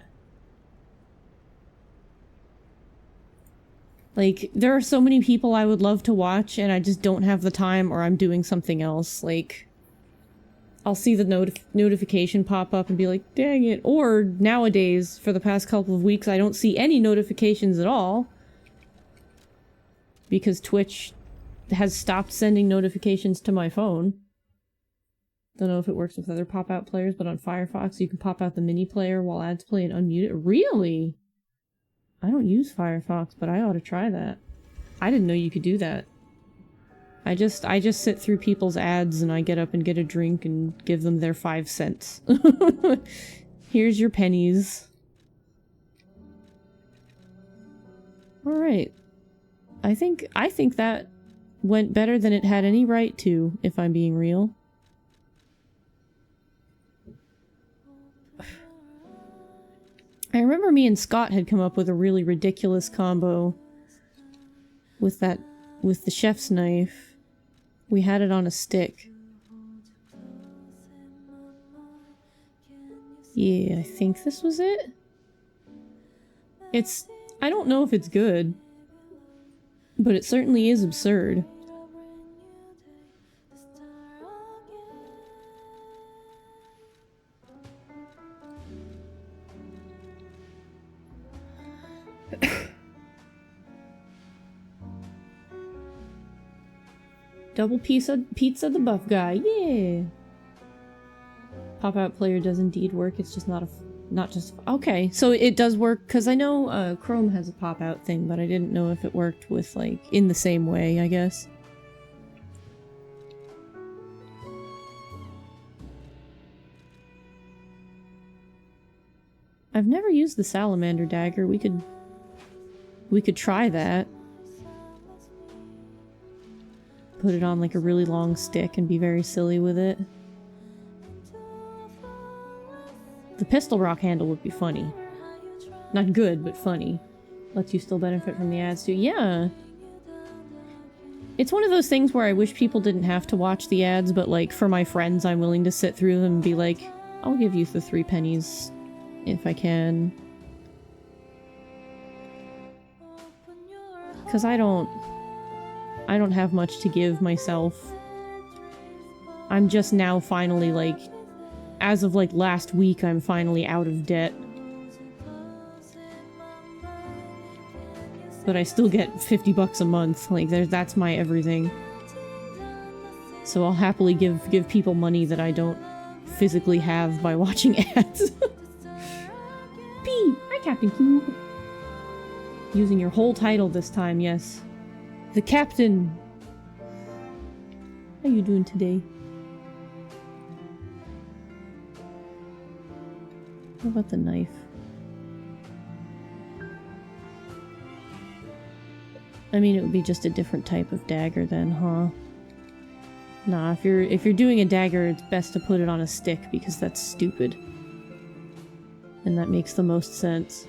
Like, there are so many people I would love to watch, and I just don't have the time, or I'm doing something else. Like, I'll see the notification pop up and be like, dang it. Or, nowadays, for the past couple of weeks, I don't see any notifications at all. Because Twitch has stopped sending notifications to my phone. Don't know if it works with other pop-out players, but on Firefox you can pop out the mini player while ads play and unmute it. Really? I don't use Firefox, but I ought to try that. I didn't know you could do that. I just sit through people's ads and I get up and get a drink and give them their 5 cents. Here's your pennies. Alright. I think that went better than it had any right to, if I'm being real. I remember me and Scott had come up with a really ridiculous combo with the chef's knife. We had it on a stick. Yeah, I think this was it. I don't know if it's good, but it certainly is absurd. Double pizza the buff guy, yeah! Pop-out player does indeed work, it's just not just... Okay, so it does work, because I know Chrome has a pop-out thing, but I didn't know if it worked with, like, in the same way, I guess. I've never used the salamander dagger, we could try that. Put it on like a really long stick and be very silly with it. The pistol rock handle would be funny. Not good, but funny. Lets you still benefit from the ads too. Yeah! It's one of those things where I wish people didn't have to watch the ads, but like, for my friends, I'm willing to sit through them and be like, I'll give you the 3 pennies if I can. Because I don't have much to give myself. I'm just now finally, like, as of like last week, I'm finally out of debt. But I still get 50 bucks a month, like, that's my everything. So I'll happily give people money that I don't physically have by watching ads. Captain Cube. Using your whole title this time, yes. The Captain. How you doing today? What about the knife? I mean, it would be just a different type of dagger then, huh? Nah, if you're doing a dagger, it's best to put it on a stick because that's stupid. And that makes the most sense.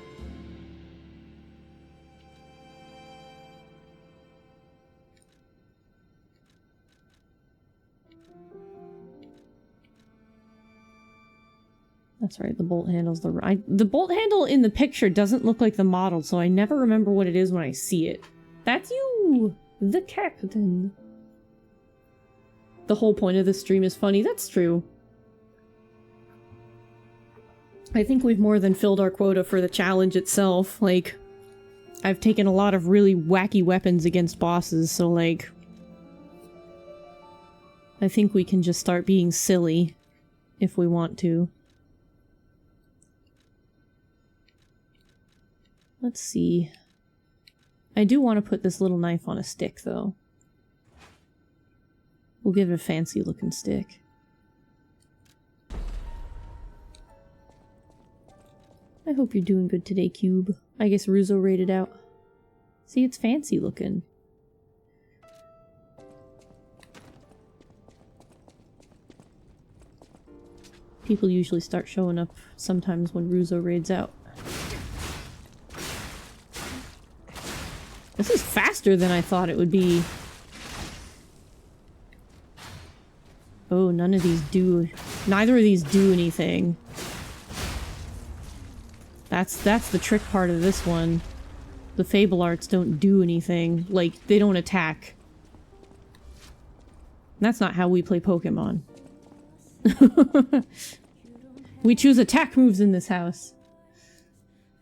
That's right, the bolt handle's the bolt handle in the picture doesn't look like the model, so I never remember what it is when I see it. That's you! The Captain. The whole point of this stream is funny, that's true. I think we've more than filled our quota for the challenge itself, like... I've taken a lot of really wacky weapons against bosses, so like... I think we can just start being silly, if we want to. Let's see. I do want to put this little knife on a stick, though. We'll give it a fancy-looking stick. I hope you're doing good today, Cube. I guess Ruzo rated out. See, it's fancy-looking. People usually start showing up sometimes when Ruzo raids out. This is faster than I thought it would be. Oh, none of these do... Neither of these do anything. That's the trick part of this one. The Fable Arts don't do anything. Like, they don't attack. That's not how we play Pokemon. We choose attack moves in this house.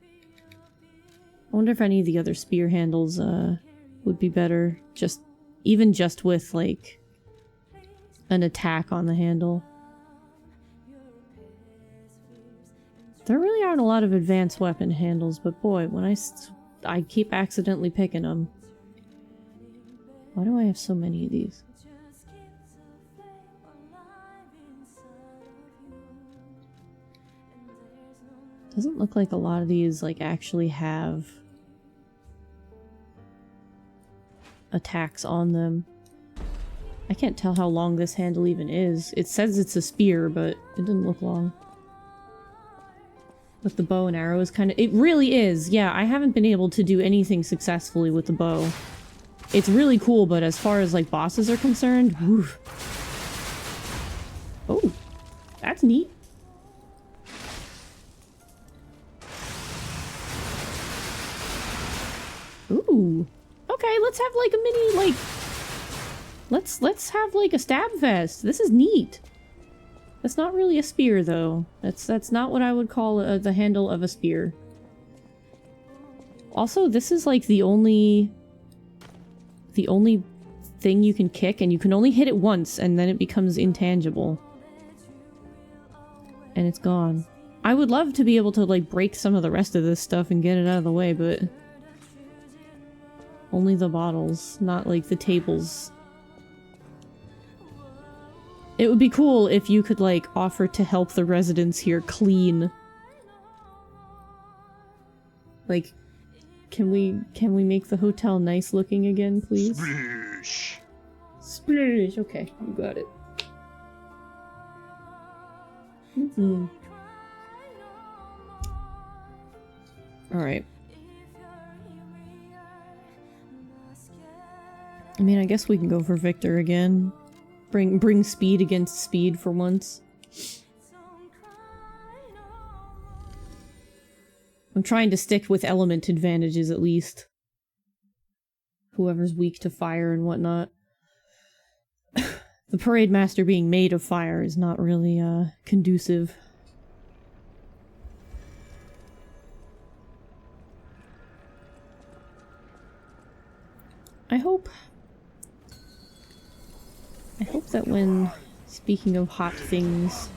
I wonder if any of the other spear handles, would be better. Even just with, like, an attack on the handle. There really aren't a lot of advanced weapon handles, but boy, when I keep accidentally picking them. Why do I have so many of these? Doesn't look like a lot of these, like, actually have attacks on them. I can't tell how long this handle even is. It says it's a spear, but it doesn't look long. But the bow and arrow is kind of... It really is! Yeah, I haven't been able to do anything successfully with the bow. It's really cool, but as far as, like, bosses are concerned... Woof. Oh! That's neat. Ooh. Okay, let's have, like, a mini, like... Let's have, like, a stab fest. This is neat. That's not really a spear, though. That's not what I would call the handle of a spear. Also, this is, like, the only thing you can kick, and you can only hit it once, and then it becomes intangible. And it's gone. I would love to be able to, like, break some of the rest of this stuff and get it out of the way, but... Only the bottles, not, like, the tables. It would be cool if you could, like, offer to help the residents here clean. Like, can we make the hotel nice looking again, please? Splish. Splish! Okay, you got it. Mm-hmm. Alright. I mean, I guess we can go for Victor again. Bring speed against speed for once. I'm trying to stick with element advantages at least. Whoever's weak to fire and whatnot. The Parade Master being made of fire is not really, conducive. I hope that when, speaking of hot things...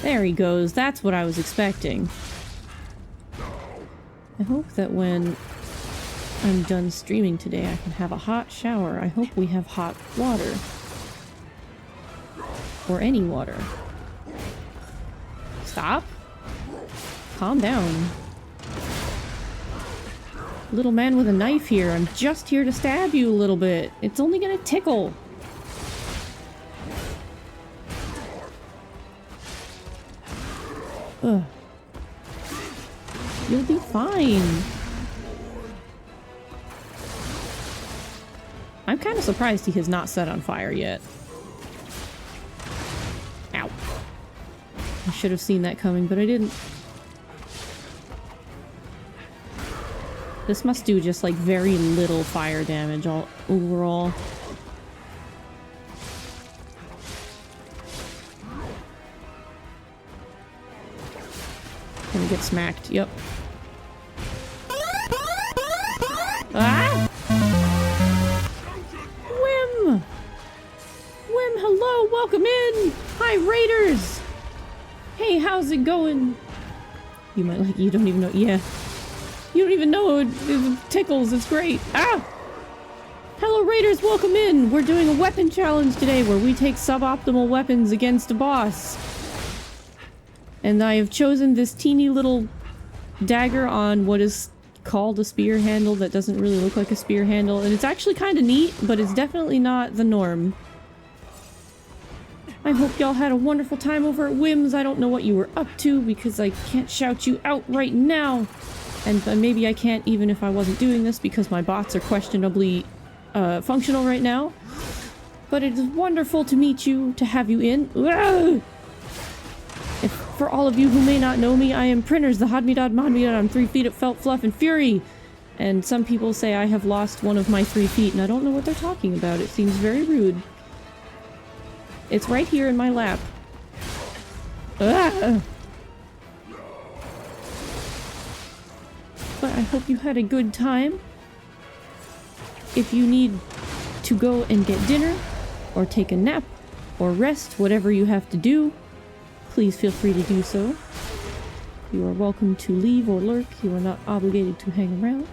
There he goes, that's what I was expecting. I hope that when I'm done streaming today, I can have a hot shower. I hope we have hot water. Or any water. Stop. Calm down. Little man with a knife here. I'm just here to stab you a little bit. It's only gonna tickle. Ugh. You'll be fine. I'm kind of surprised he has not set on fire yet. Ow. I should have seen that coming, but I didn't. This must do just like very little fire damage overall. Gonna get smacked, yep. Ah! Whim! Whim, hello, welcome in! Hi, Raiders! Hey, how's it going? You might like, you don't even know, yeah. You don't even know, it tickles, it's great. Ah! Hello, Raiders, welcome in! We're doing a weapon challenge today where we take suboptimal weapons against a boss. And I have chosen this teeny little dagger on what is called a spear handle that doesn't really look like a spear handle, and it's actually kind of neat, but it's definitely not the norm. I hope y'all had a wonderful time over at Whims. I don't know what you were up to because I can't shout you out right now. And maybe I can't even if I wasn't doing this because my bots are questionably functional right now. But it is wonderful to meet you, to have you in. For all of you who may not know me, I am Printers, the Hodmedod Modmedod. I'm 3 feet of felt, fluff, and fury. And some people say I have lost one of my 3 feet, and I don't know what they're talking about. It seems very rude. It's right here in my lap. Ah! But I hope you had a good time. If you need to go and get dinner, or take a nap, or rest, whatever you have to do, please feel free to do so. You are welcome to leave or lurk. You are not obligated to hang around.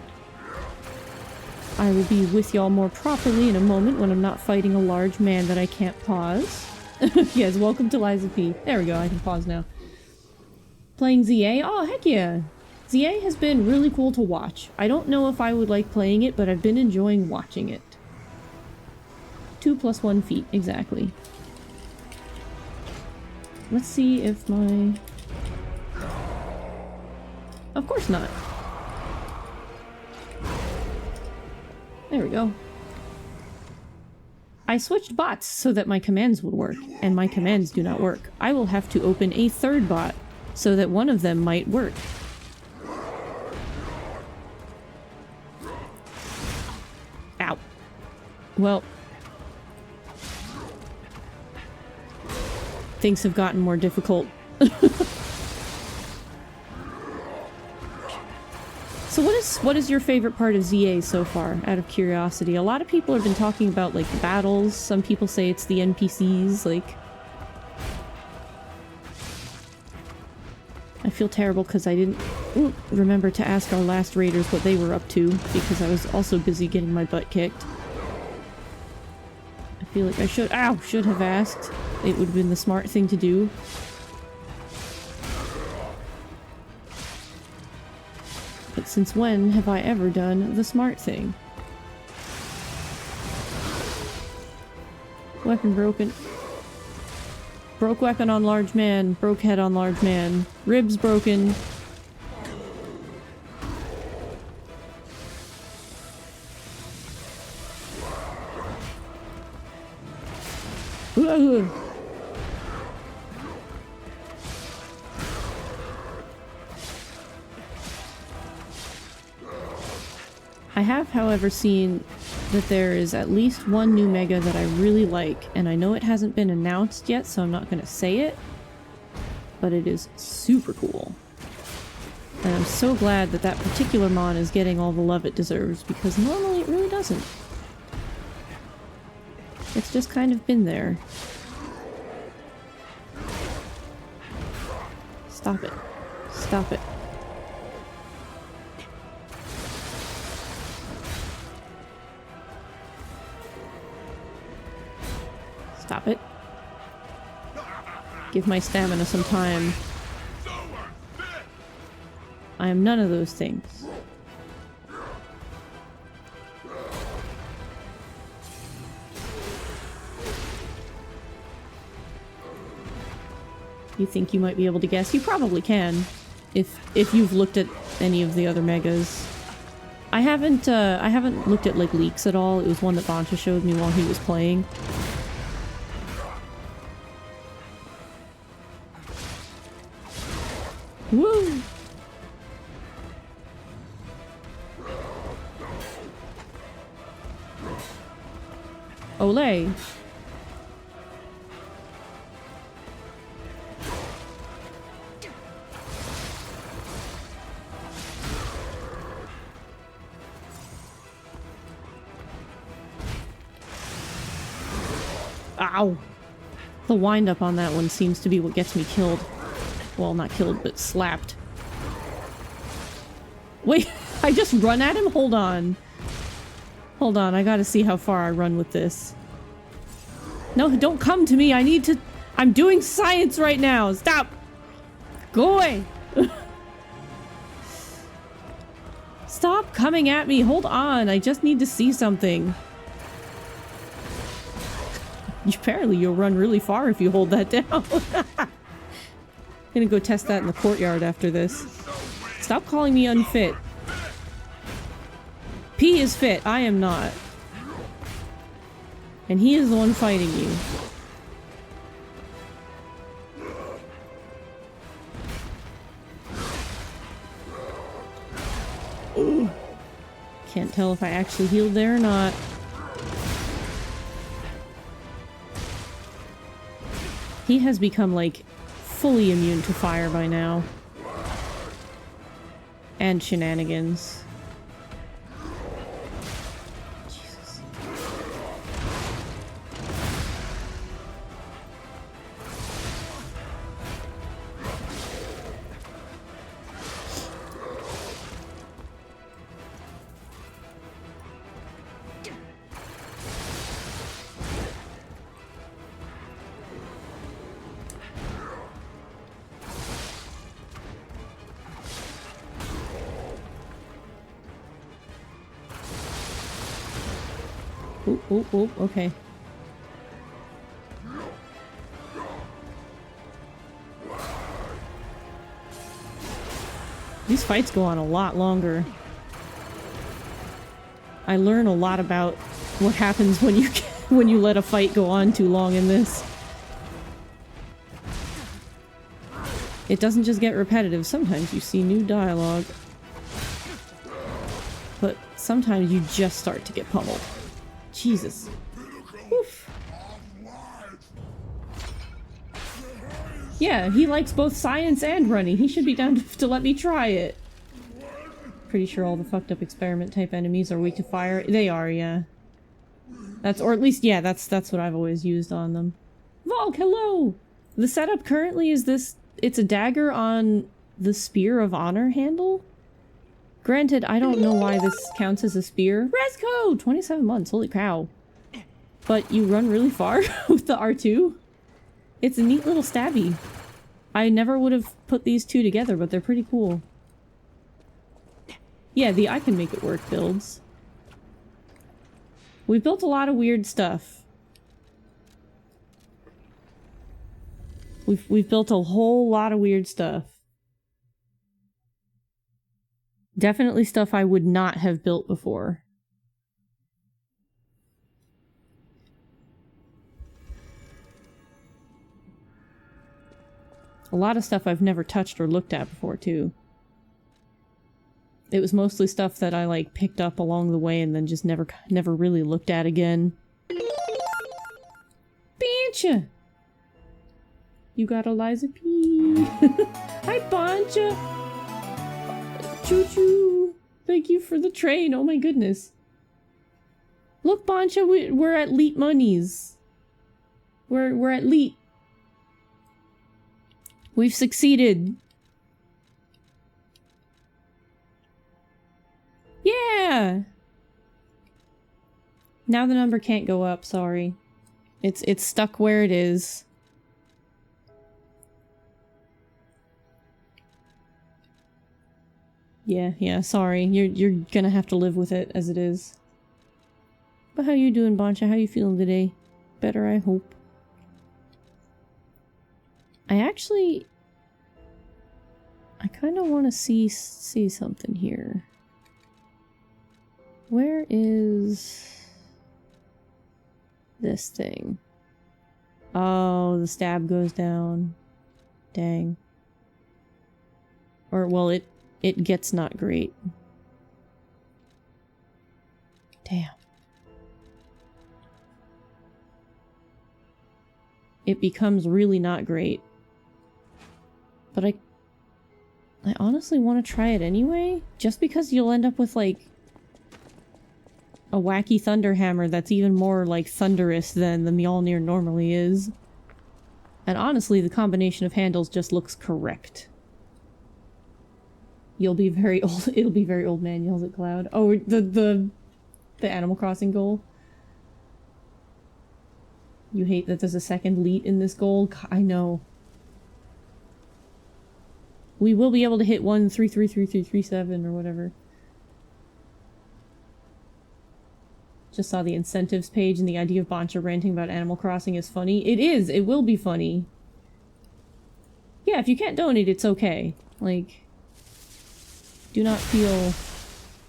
I will be with y'all more properly in a moment when I'm not fighting a large man that I can't pause. Yes, welcome to Lies of P. There we go, I can pause now. Playing ZA? Oh, heck yeah! ZA has been really cool to watch. I don't know if I would like playing it, but I've been enjoying watching it. 2 + 1 feet, exactly. Let's see if my... Of course not. There we go. I switched bots so that my commands would work, and my commands do not work. I will have to open a third bot so that one of them might work. Ow. Well... Things have gotten more difficult. So what is your favorite part of ZA so far, out of curiosity? A lot of people have been talking about, like, the battles. Some people say it's the NPCs, like... I feel terrible because I didn't remember to ask our last raiders what they were up to, because I was also busy getting my butt kicked. I feel like I should have asked. It would have been the smart thing to do. But since when have I ever done the smart thing? Weapon broken. Broke weapon on large man. Broke head on large man. Ribs broken. Ugh. I have, however, seen that there is at least one new mega that I really like, and I know it hasn't been announced yet, so I'm not going to say it, but it is super cool. And I'm so glad that that particular mon is getting all the love it deserves, because normally it really doesn't. It's just kind of been there. Stop it. Stop it. Stop it. Give my stamina some time. I am none of those things. You think you might be able to guess? You probably can, if you've looked at any of the other megas. I haven't looked at like leaks at all. It was one that Bancha showed me while he was playing. Woo! Olay! Ow! The wind-up on that one seems to be what gets me killed. Well, not killed, but slapped. Wait, I just run at him? Hold on. Hold on, I gotta see how far I run with this. No, don't come to me, I need to... I'm doing science right now! Stop! Go away! Stop coming at me, hold on, I just need to see something. Apparently you'll run really far if you hold that down. Gonna go test that in the courtyard after this. Stop calling me unfit. P is fit, I am not. And he is the one fighting you. Ooh. Can't tell if I actually healed there or not. He has become, like, fully immune to fire by now. And shenanigans. Jesus. Oh, okay. These fights go on a lot longer. I learn a lot about what happens when you let a fight go on too long in this. It doesn't just get repetitive. Sometimes you see new dialogue. But sometimes you just start to get pummeled. Jesus. Oof. Yeah, he likes both science and running. He should be down to let me try it. Pretty sure all the fucked up experiment type enemies are weak to fire. They are, yeah. Or at least, yeah, that's what I've always used on them. Volk, hello! The setup currently is this... It's a dagger on the Spear of Honor handle? Granted, I don't know why this counts as a spear. Resco! 27 months, holy cow. But you run really far with the R2? It's a neat little stabby. I never would have put these two together, but they're pretty cool. Yeah, the I can make it work builds. We've built a lot of weird stuff. We've built a whole lot of weird stuff. Definitely stuff I would not have built before. A lot of stuff I've never touched or looked at before, too. It was mostly stuff that I, like, picked up along the way and then just never really looked at again. Bancha! You got Eliza P. Hi, Bancha! Choo-choo! Thank you for the train, oh my goodness. Look, Bancha, we're at Leet Monies. We're at Leet. We've succeeded. Yeah! Now the number can't go up, sorry. It's stuck where it is. Yeah, sorry. You're gonna have to live with it as it is. But how you doing, Boncha? How you feeling today? Better, I hope. I kind of want to see something here. Where is this thing? Oh, the stab goes down. Dang. Or, well, it gets not great. Damn. It becomes really not great. But I honestly want to try it anyway, just because you'll end up with, like, a wacky thunder hammer that's even more, like, thunderous than the Mjolnir normally is. And honestly, the combination of handles just looks correct. You'll be very old. It'll be very old man yells at Cloud. Oh, the Animal Crossing goal. You hate that there's a second leet in this goal? I know. We will be able to hit 1333337 or whatever. Just saw the incentives page and the idea of Boncha ranting about Animal Crossing is funny. It is! It will be funny. Yeah, if you can't donate, it's okay. Like, do not feel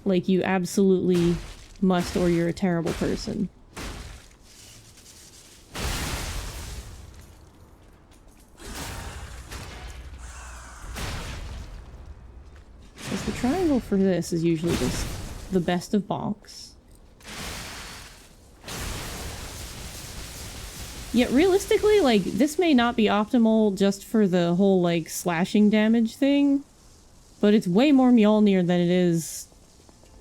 like you absolutely must or you're a terrible person. Because the triangle for this is usually just the best of bonks. Yet realistically, like, this may not be optimal just for the whole, like, slashing damage thing, but it's way more Mjolnir than it is,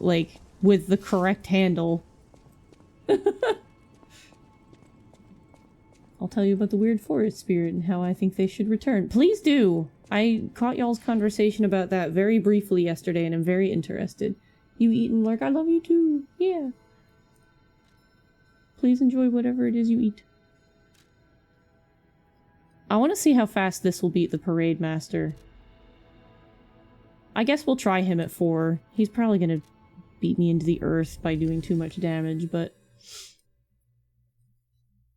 like, with the correct handle. I'll tell you about the weird forest spirit and how I think they should return. Please do! I caught y'all's conversation about that very briefly yesterday and I'm very interested. You eat and lurk, I love you too! Yeah! Please enjoy whatever it is you eat. I want to see how fast this will beat the Parade Master. I guess we'll try him at 4. He's probably gonna beat me into the earth by doing too much damage, but...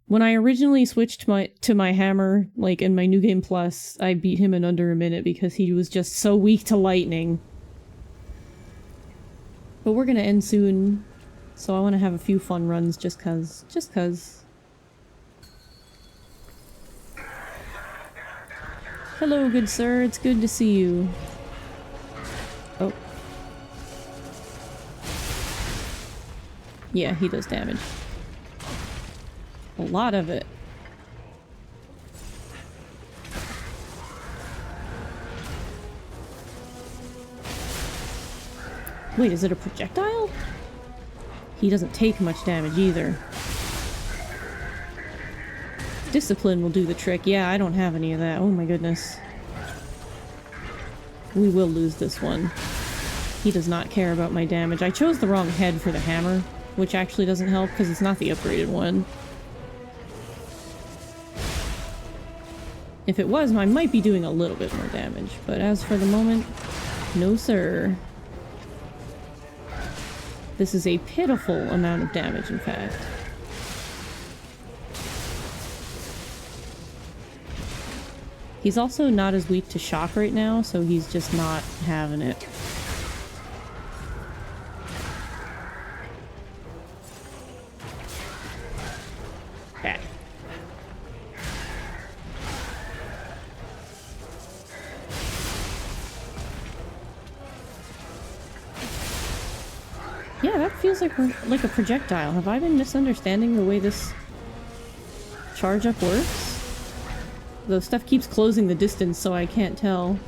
When I originally switched to my hammer, like in my New Game Plus, I beat him in under a minute because he was just so weak to lightning. But we're gonna end soon, so I want to have a few fun runs just cuz. Just cuz. Hello, good sir. It's good to see you. Oh. Yeah, he does damage. A lot of it. Wait, is it a projectile? He doesn't take much damage either. Discipline will do the trick. Yeah, I don't have any of that. Oh my goodness. We will lose this one. He does not care about my damage. I chose the wrong head for the hammer, which actually doesn't help because it's not the upgraded one. If it was, I might be doing a little bit more damage, but as for the moment, no sir. This is a pitiful amount of damage, in fact. He's also not as weak to shock right now, so he's just not having it. Back. Yeah, that feels like a projectile. Have I been misunderstanding the way this charge up works? Though stuff keeps closing the distance, so I can't tell.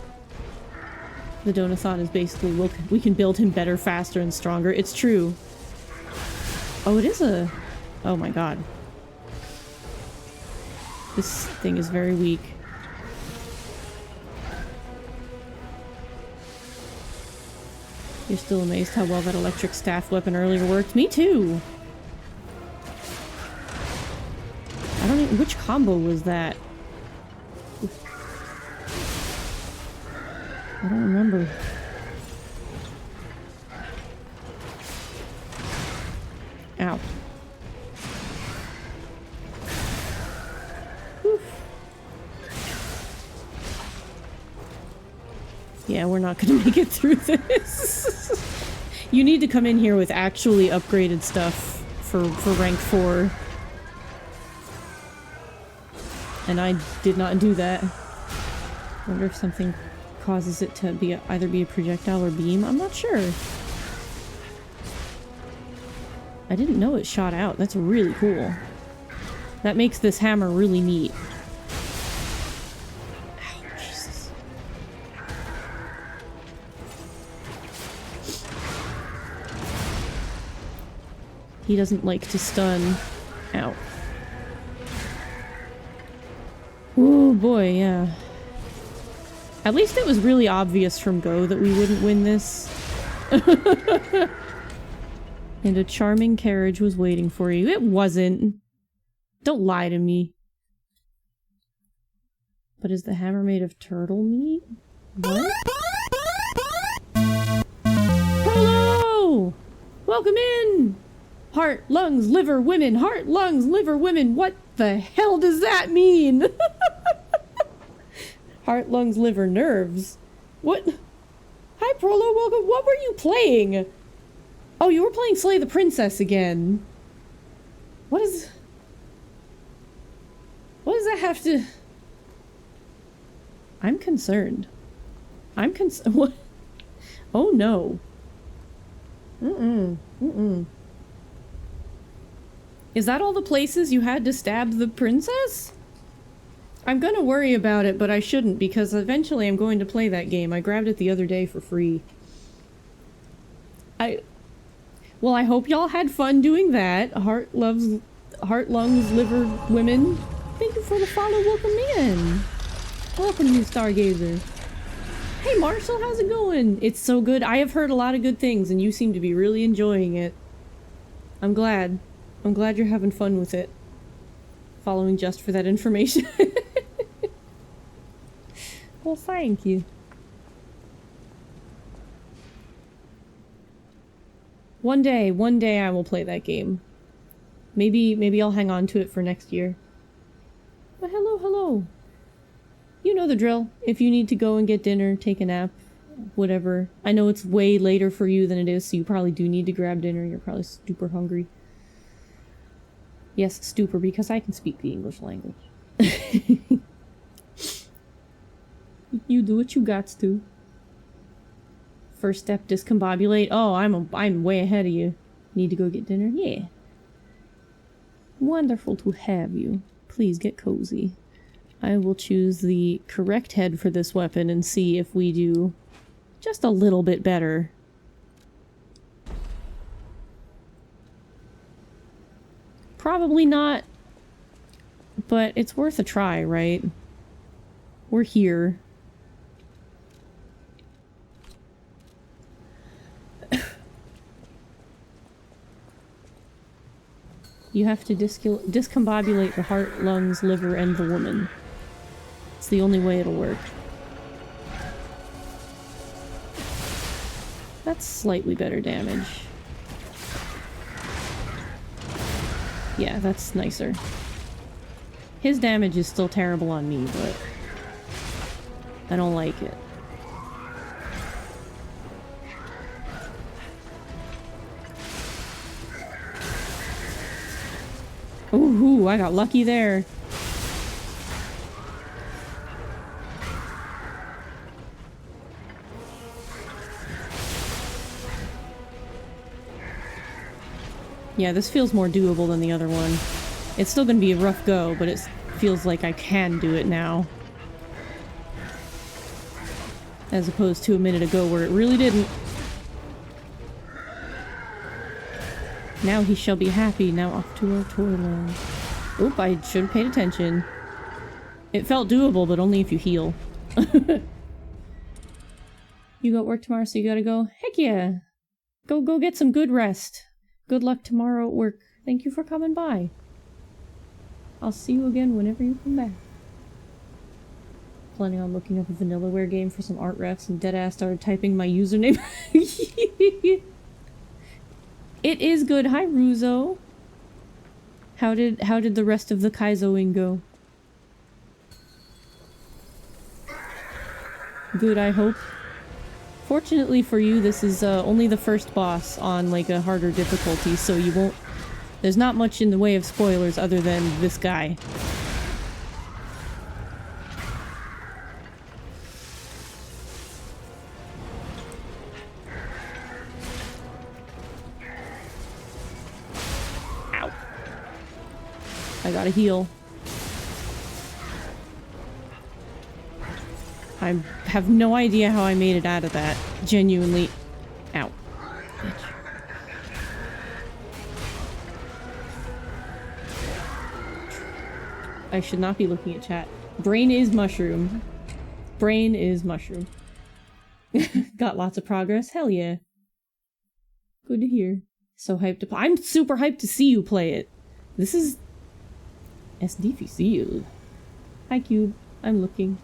The Donathon is basically, we can build him better, faster, and stronger. It's true. Oh, it is a... Oh my god. This thing is very weak. You're still amazed how well that electric staff weapon earlier worked? Me too! I don't even... Which combo was that? I don't remember. Ow. Whew. Yeah, we're not gonna make it through this. You need to come in here with actually upgraded stuff for rank 4. And I did not do that. Wonder if something causes it to be either be a projectile or beam. I'm not sure. I didn't know it shot out. That's really cool. That makes this hammer really neat. Ow, Jesus. He doesn't like to stun. Ow. Oh boy, yeah. At least it was really obvious from go that we wouldn't win this. And a charming carriage was waiting for you. It wasn't. Don't lie to me. But is the hammer made of turtle meat? What? Hello! Welcome in! Heart, lungs, liver, women. Heart, lungs, liver, women. What the hell does that mean? Heart, lungs, liver, nerves. What? Hi, Prolo, welcome. What were you playing? Oh, you were playing Slay the Princess again. What does that have to... I'm concerned. What? Oh, no. Is that all the places you had to stab the princess? I'm gonna worry about it, but I shouldn't, because eventually I'm going to play that game. I grabbed it the other day for free. Well, I hope y'all had fun doing that. Heart, lungs, liver, women. Thank you for the follow. Welcome in. Welcome, new Stargazer. Hey, Marshall, how's it going? It's so good. I have heard a lot of good things, and you seem to be really enjoying it. I'm glad. I'm glad you're having fun with it. Following just for that information. Well, thank you. One day I will play that game. Maybe I'll hang on to it for next year. But hello. You know the drill. If you need to go and get dinner, take a nap, whatever. I know it's way later for you than it is, so you probably do need to grab dinner. You're probably super hungry. Yes, stupor, because I can speak the English language. You do what you got to. First step, discombobulate. Oh, I'm way ahead of you. Need to go get dinner? Yeah. Wonderful to have you. Please get cozy. I will choose the correct head for this weapon and see if we do just a little bit better. Probably not, but it's worth a try, right? We're here. You have to discombobulate the heart, lungs, liver, and the woman. It's the only way it'll work. That's slightly better damage. Yeah, that's nicer. His damage is still terrible on me, but I don't like it. Ooh, I got lucky there. Yeah, this feels more doable than the other one. It's still gonna be a rough go, but it feels like I can do it now. As opposed to a minute ago where it really didn't. Now he shall be happy, now off to our toyland. Oop, I should have paid attention. It felt doable, but only if you heal. You got work tomorrow, so you gotta go? Heck yeah! Go get some good rest. Good luck tomorrow at work. Thank you for coming by. I'll see you again whenever you come back. Planning on looking up a Vanillaware game for some art refs and deadass started typing my username. It is good. Hi, Ruzo. How did the rest of the Kaizoing go? Good, I hope. Fortunately for you, this is only the first boss on like a harder difficulty, so you won't... There's not much in the way of spoilers other than this guy. Ow. I gotta heal. I have no idea how I made it out of that. Genuinely. Ow. Bitch. I should not be looking at chat. Brain is mushroom. Brain is mushroom. Got lots of progress? Hell yeah. Good to hear. So hyped to play. I'm super hyped to see you play it. This is... SDFCU. Hi, Cube. I'm looking.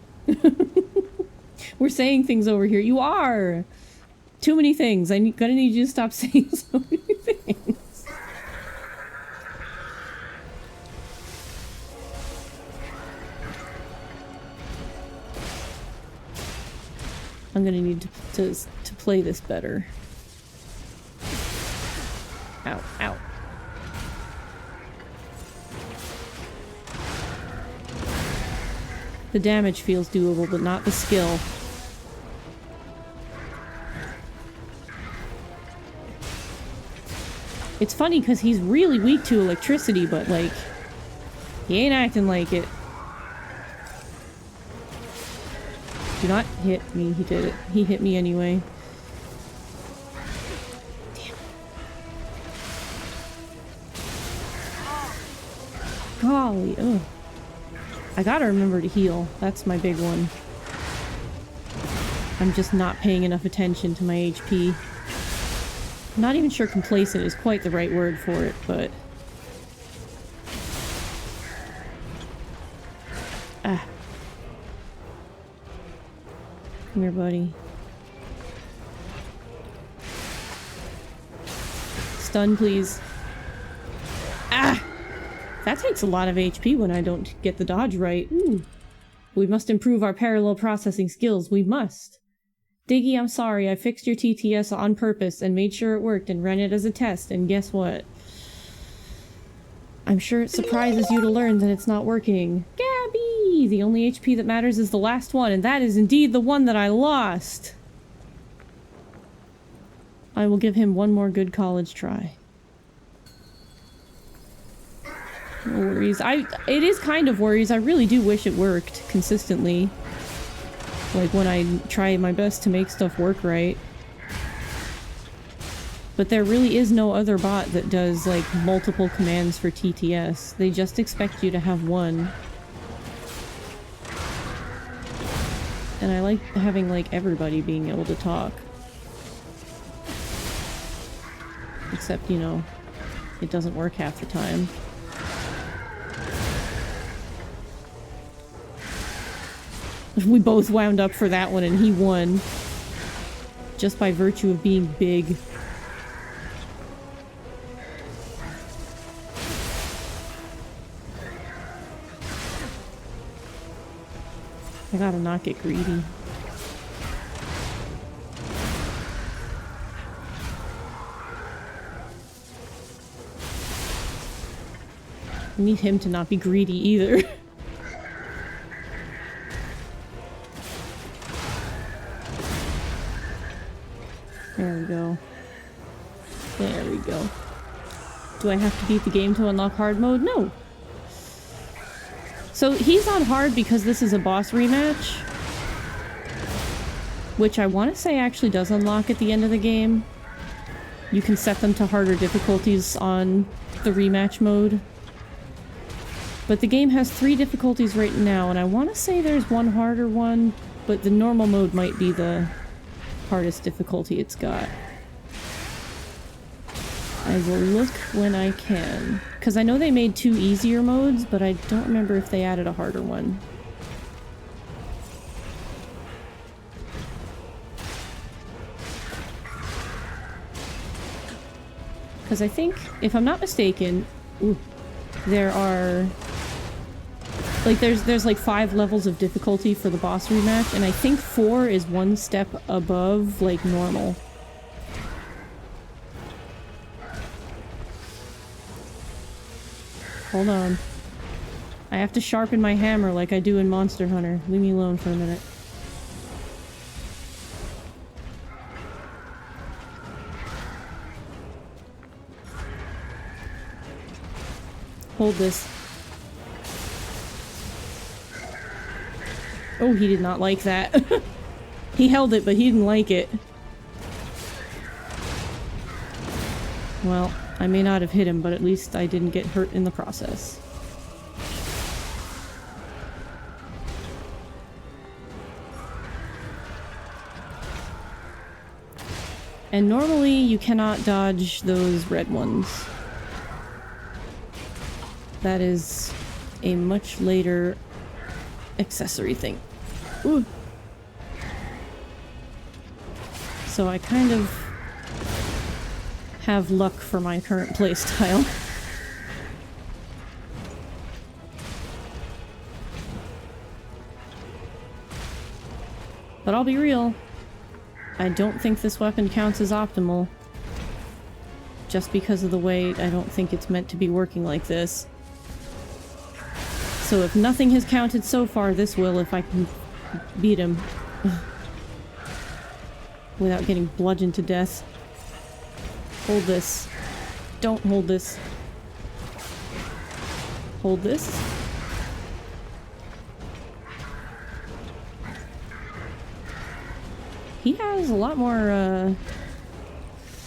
We're saying things over here. You are! Too many things. I'm gonna need you to stop saying so many things. I'm gonna need to play this better. Ow, ow. The damage feels doable, but not the skill. It's funny because he's really weak to electricity, but like, he ain't acting like it. Do not hit me. He did it. He hit me anyway. Damn. Golly, ugh. I gotta remember to heal. That's my big one. I'm just not paying enough attention to my HP. I'm not even sure complacent is quite the right word for it, but... Ah. Come here, buddy. Stun, please. Ah! That takes a lot of HP when I don't get the dodge right. Ooh. We must improve our parallel processing skills. We must. Diggy, I'm sorry. I fixed your TTS on purpose and made sure it worked and ran it as a test, and guess what? I'm sure it surprises you to learn that it's not working. Gabby! The only HP that matters is the last one, and that is indeed the one that I lost. I will give him one more good college try. No worries. It is kind of worries. I really do wish it worked consistently. Like when I try my best to make stuff work right. But there really is no other bot that does like multiple commands for TTS. They just expect you to have one. And I like having like everybody being able to talk. Except, you know, it doesn't work half the time. We both wound up for that one and he won. Just by virtue of being big. I gotta not get greedy. I need him to not be greedy either. There we go. There we go. Do I have to beat the game to unlock hard mode? No! So he's on hard because this is a boss rematch. Which I want to say actually does unlock at the end of the game. You can set them to harder difficulties on the rematch mode. But the game has 3 difficulties right now, and I want to say there's one harder one, but the normal mode might be the hardest difficulty it's got. I will look when I can. Because I know they made 2 easier modes, but I don't remember if they added a harder one. Because I think, if I'm not mistaken, there are... like, there's like 5 levels of difficulty for the boss rematch, and I think 4 is 1 step above, like, normal. Hold on. I have to sharpen my hammer like I do in Monster Hunter. Leave me alone for a minute. Hold this. Oh, he did not like that. He held it, but he didn't like it. Well, I may not have hit him, but at least I didn't get hurt in the process. And normally you cannot dodge those red ones. That is a much later accessory thing. Ooh. So I kind of have luck for my current playstyle. But I'll be real, I don't think this weapon counts as optimal. Just because of the way I don't think it's meant to be working like this. So if nothing has counted so far, this will if I can beat him. Without getting bludgeoned to death. Hold this. Don't hold this. Hold this. He has a lot more,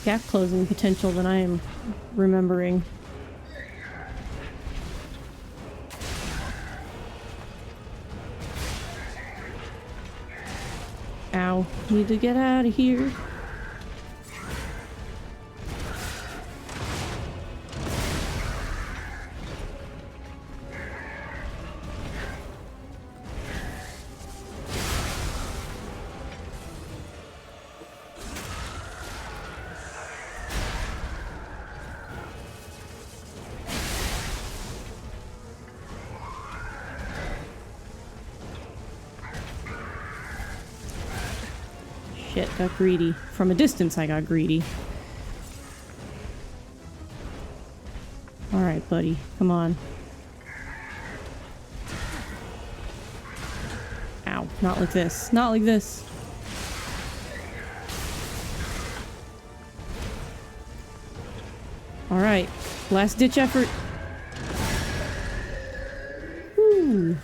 gap closing potential than I am remembering. Ow. Need to get out of here. Shit, got greedy. From a distance I got greedy. Alright, buddy. Come on. Ow. Not like this. Not like this. Alright. Last ditch effort. Ooh.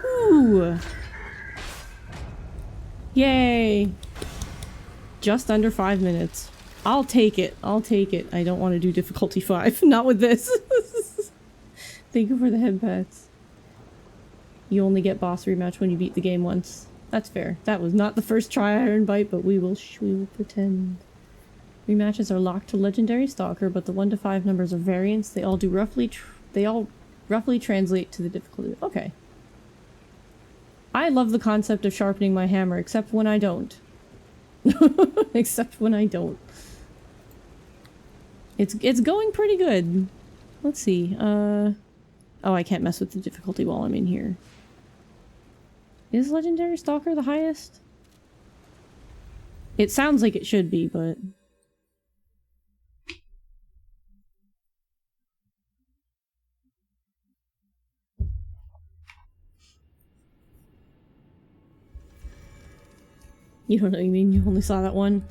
Ooh. Yay! Just under 5 minutes. I'll take it. I'll take it. I don't want to do difficulty 5. Not with this. Thank you for the head pats. You only get boss rematch when you beat the game once. That's fair. That was not the first try Iron Bite, but we will pretend. Rematches are locked to Legendary Stalker, but the 1 to 5 numbers are variants. They all roughly translate to the difficulty. Okay. I love the concept of sharpening my hammer, except when I don't. Except when I don't. It's going pretty good. Let's see. Oh, I can't mess with the difficulty while I'm in here. Is Legendary Stalker the highest? It sounds like it should be, but... You don't know what you mean? You only saw that one?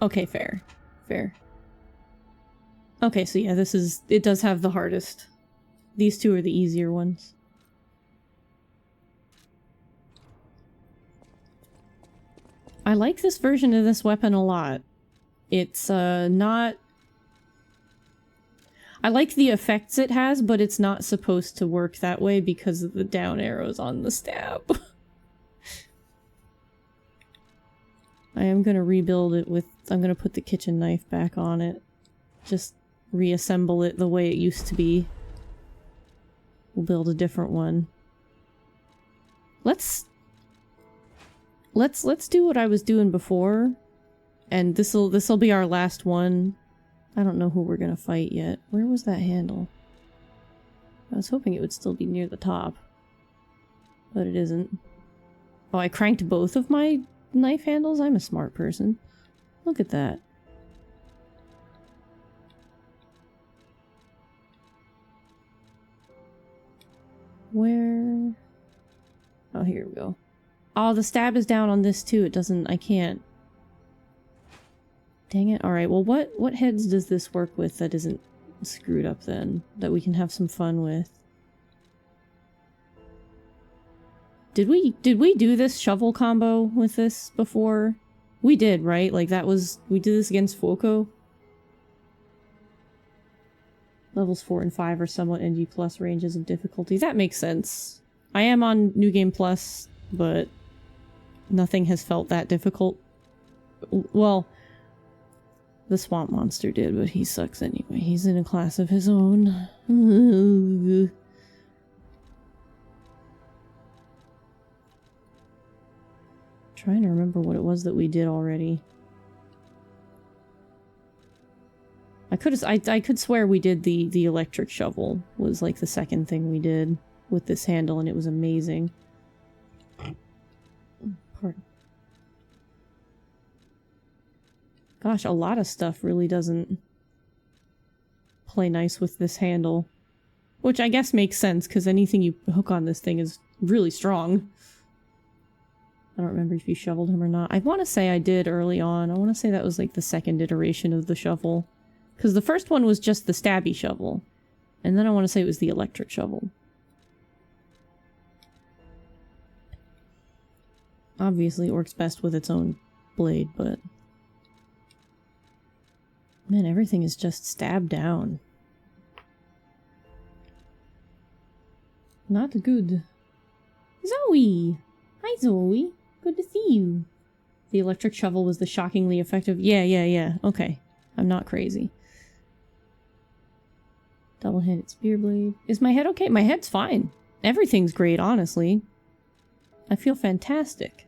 Okay, fair. Fair. Okay, so yeah, this is... It does have the hardest. These two are the easier ones. I like this version of this weapon a lot. It's, not... I like the effects it has, but it's not supposed to work that way because of the down arrows on the stab. I am gonna rebuild it with... I'm gonna put the kitchen knife back on it. just reassemble it the way it used to be. We'll build a different one. Let's do what I was doing before, and this'll be our last one. I don't know who we're gonna fight yet. Where was that handle? I was hoping it would still be near the top, but it isn't. Oh, I cranked both of my knife handles? I'm a smart person. Look at that. Where? Oh, here we go. Oh, the stab is down on this too. It doesn't... I can't. Dang it. Alright, well what heads does this work with that isn't screwed up then? That we can have some fun with? Did we do this shovel combo with this before? We did, right? Like that was... We did this against Fuoco? Levels 4 and 5 are somewhat NG plus ranges of difficulty. That makes sense. I am on New Game Plus, but nothing has felt that difficult. Well, the swamp monster did, but he sucks anyway. He's in a class of his own. Trying to remember what it was that we did already. I could swear we did the electric shovel was like the second thing we did with this handle, and it was amazing. Pardon. Gosh, a lot of stuff really doesn't play nice with this handle. Which I guess makes sense, because anything you hook on this thing is really strong. I don't remember if you shoveled him or not. I want to say I did early on. I want to say that was like the second iteration of the shovel. Because the first one was just the stabby shovel. And then I want to say it was the electric shovel. Obviously it works best with its own blade, but... Man, everything is just stabbed down. Not good. Zoe! Hi, Zoe. Good to see you. The electric shovel was the shockingly effective... Yeah. Okay. I'm not crazy. Double-handed spear blade. Is my head okay? My head's fine. Everything's great, honestly. I feel fantastic.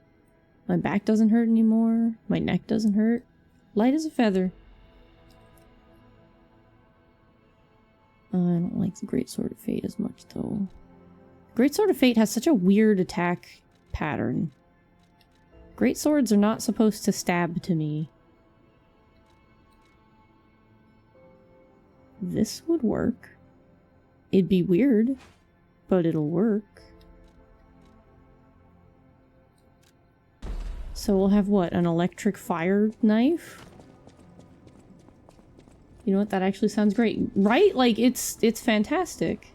My back doesn't hurt anymore. My neck doesn't hurt. Light as a feather. I don't like the Great Sword of Fate as much, though. Great Sword of Fate has such a weird attack pattern. Great swords are not supposed to stab to me. This would work. It'd be weird, but it'll work. So we'll have what? An electric fire knife? You know what? That actually sounds great. Right? Like, it's fantastic.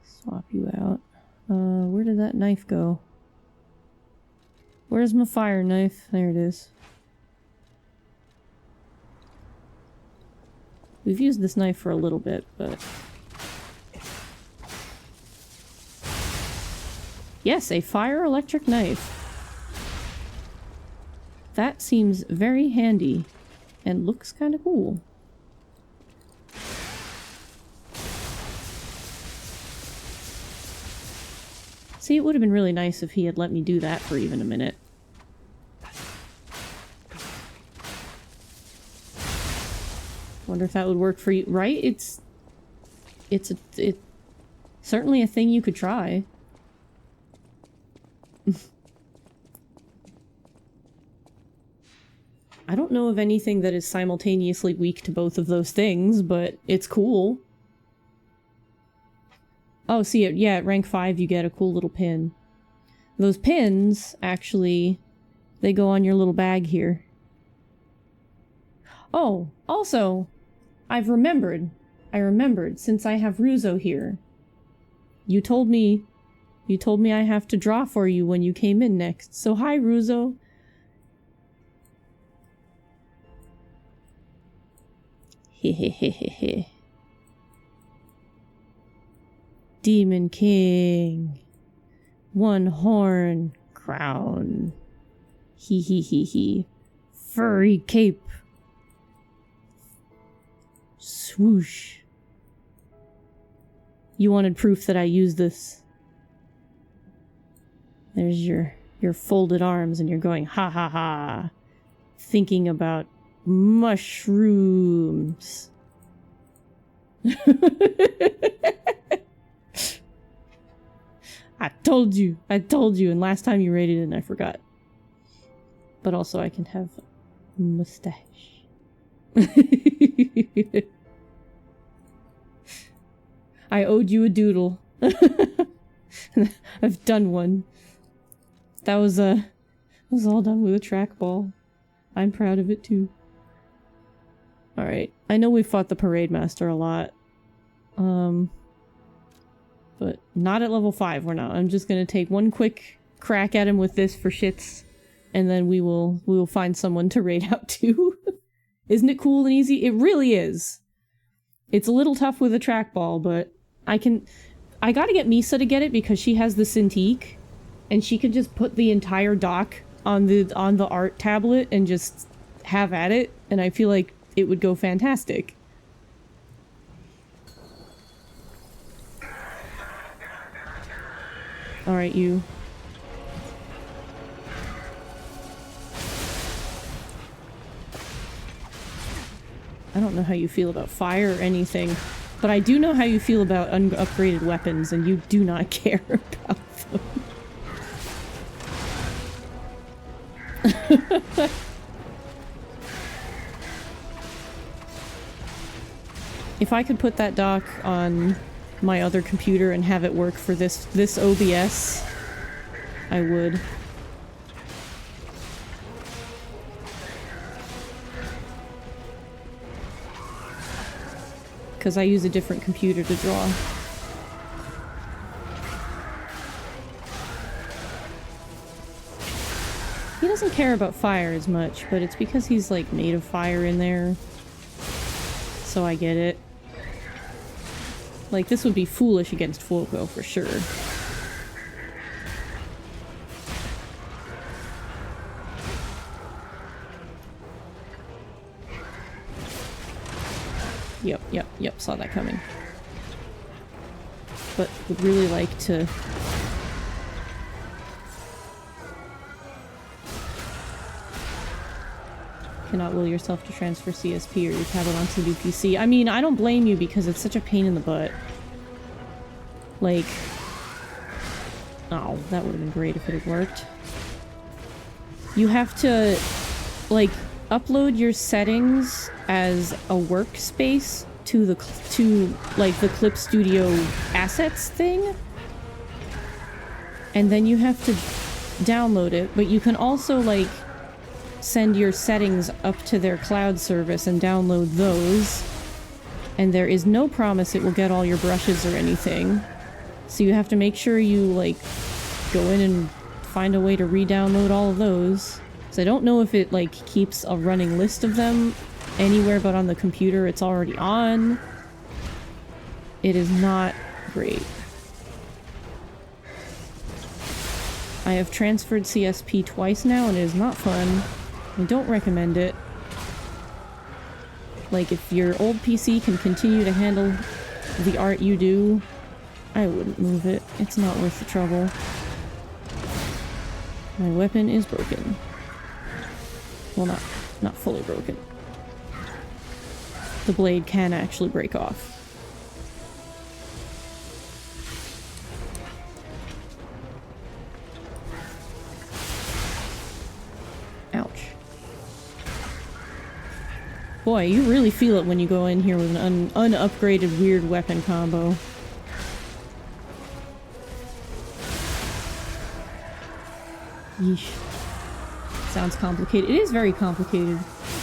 Swap you out. Where did that knife go? Where's my fire knife? There it is. We've used this knife for a little bit, but... Yes, a fire electric knife. That seems very handy. And looks kind of cool. See, it would have been really nice if he had let me do that for even a minute. Wonder if that would work for you, right? It's certainly a thing you could try. I don't know of anything that is simultaneously weak to both of those things, but it's cool. Oh, see it, yeah, at rank 5 you get a cool little pin. Those pins, actually, they go on your little bag here. Oh, also, I remembered, since I have Ruzo here. You told me I have to draw for you when you came in next, so hi, Ruzo. Hehehehe. Demon King. One horn crown. He. Furry cape. Swoosh. You wanted proof that I used this. There's your folded arms and you're going ha ha ha. Thinking about mushrooms. I told you, and last time you rated it and I forgot. But also I can have a mustache. I owed you a doodle. I've done one. That was all done with a trackball. I'm proud of it too. Alright, I know we fought the Parade Master a lot. But not at level 5, we're not. I'm just gonna take one quick crack at him with this for shits, and then we will find someone to raid out to. Isn't it cool and easy? It really is. It's a little tough with a trackball, but I gotta get Misa to get it because she has the Cintiq, and she can just put the entire dock on the art tablet and just have at it, and I feel like it would go fantastic. Alright, you. I don't know how you feel about fire or anything, but I do know how you feel about upgraded weapons, and you do not care about them. If I could put that dock on my other computer and have it work for this OBS, I would. Because I use a different computer to draw. He doesn't care about fire as much, but it's because he's like made of fire in there. So I get it. Like, this would be foolish against Fuoco for sure. Yep, saw that coming. But would really like to... Cannot will yourself to transfer CSP or your tablet onto the new PC. I mean, I don't blame you because it's such a pain in the butt. Like... Oh, that would have been great if it had worked. You have to, like, upload your settings as a workspace to the Clip Studio assets thing. And then you have to download it, but you can also, like, send your settings up to their cloud service and download those. And there is no promise it will get all your brushes or anything. So you have to make sure you, like, go in and find a way to re-download all of those. So I don't know if it, like, keeps a running list of them anywhere but on the computer it's already on. It is not great. I have transferred CSP twice now and it is not fun. I don't recommend it. Like, if your old PC can continue to handle the art you do, I wouldn't move it. It's not worth the trouble. My weapon is broken. Well, not fully broken. The blade can actually break off. Ouch. Boy, you really feel it when you go in here with an unupgraded weird weapon combo. Yeesh. Sounds complicated. It is very complicated.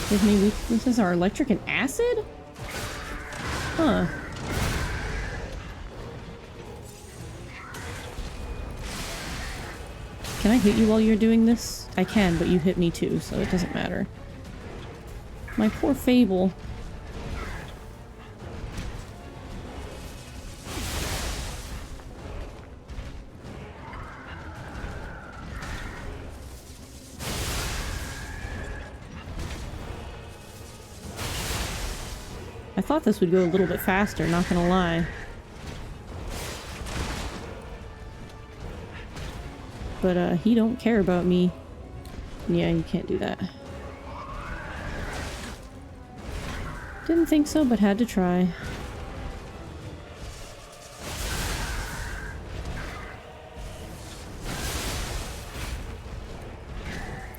Give me weaknesses are electric and acid? Huh. Can I hit you while you're doing this? I can, but you hit me too, so it doesn't matter. My poor Fable. I thought this would go a little bit faster, not gonna lie. But, he don't care about me. Yeah, you can't do that. Didn't think so, but had to try.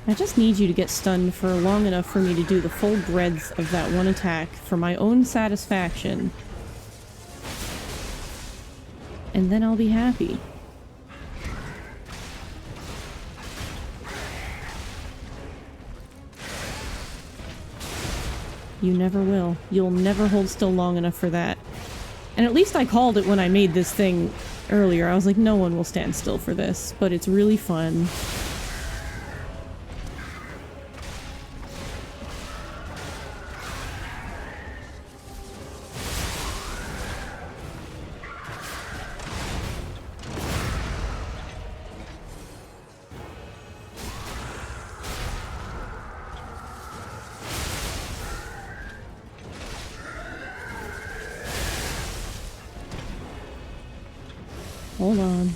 I just need you to get stunned for long enough for me to do the full breadth of that one attack for my own satisfaction. And then I'll be happy. You never will. You'll never hold still long enough for that. And at least I called it when I made this thing earlier. I was like, no one will stand still for this, but it's really fun. Hold on.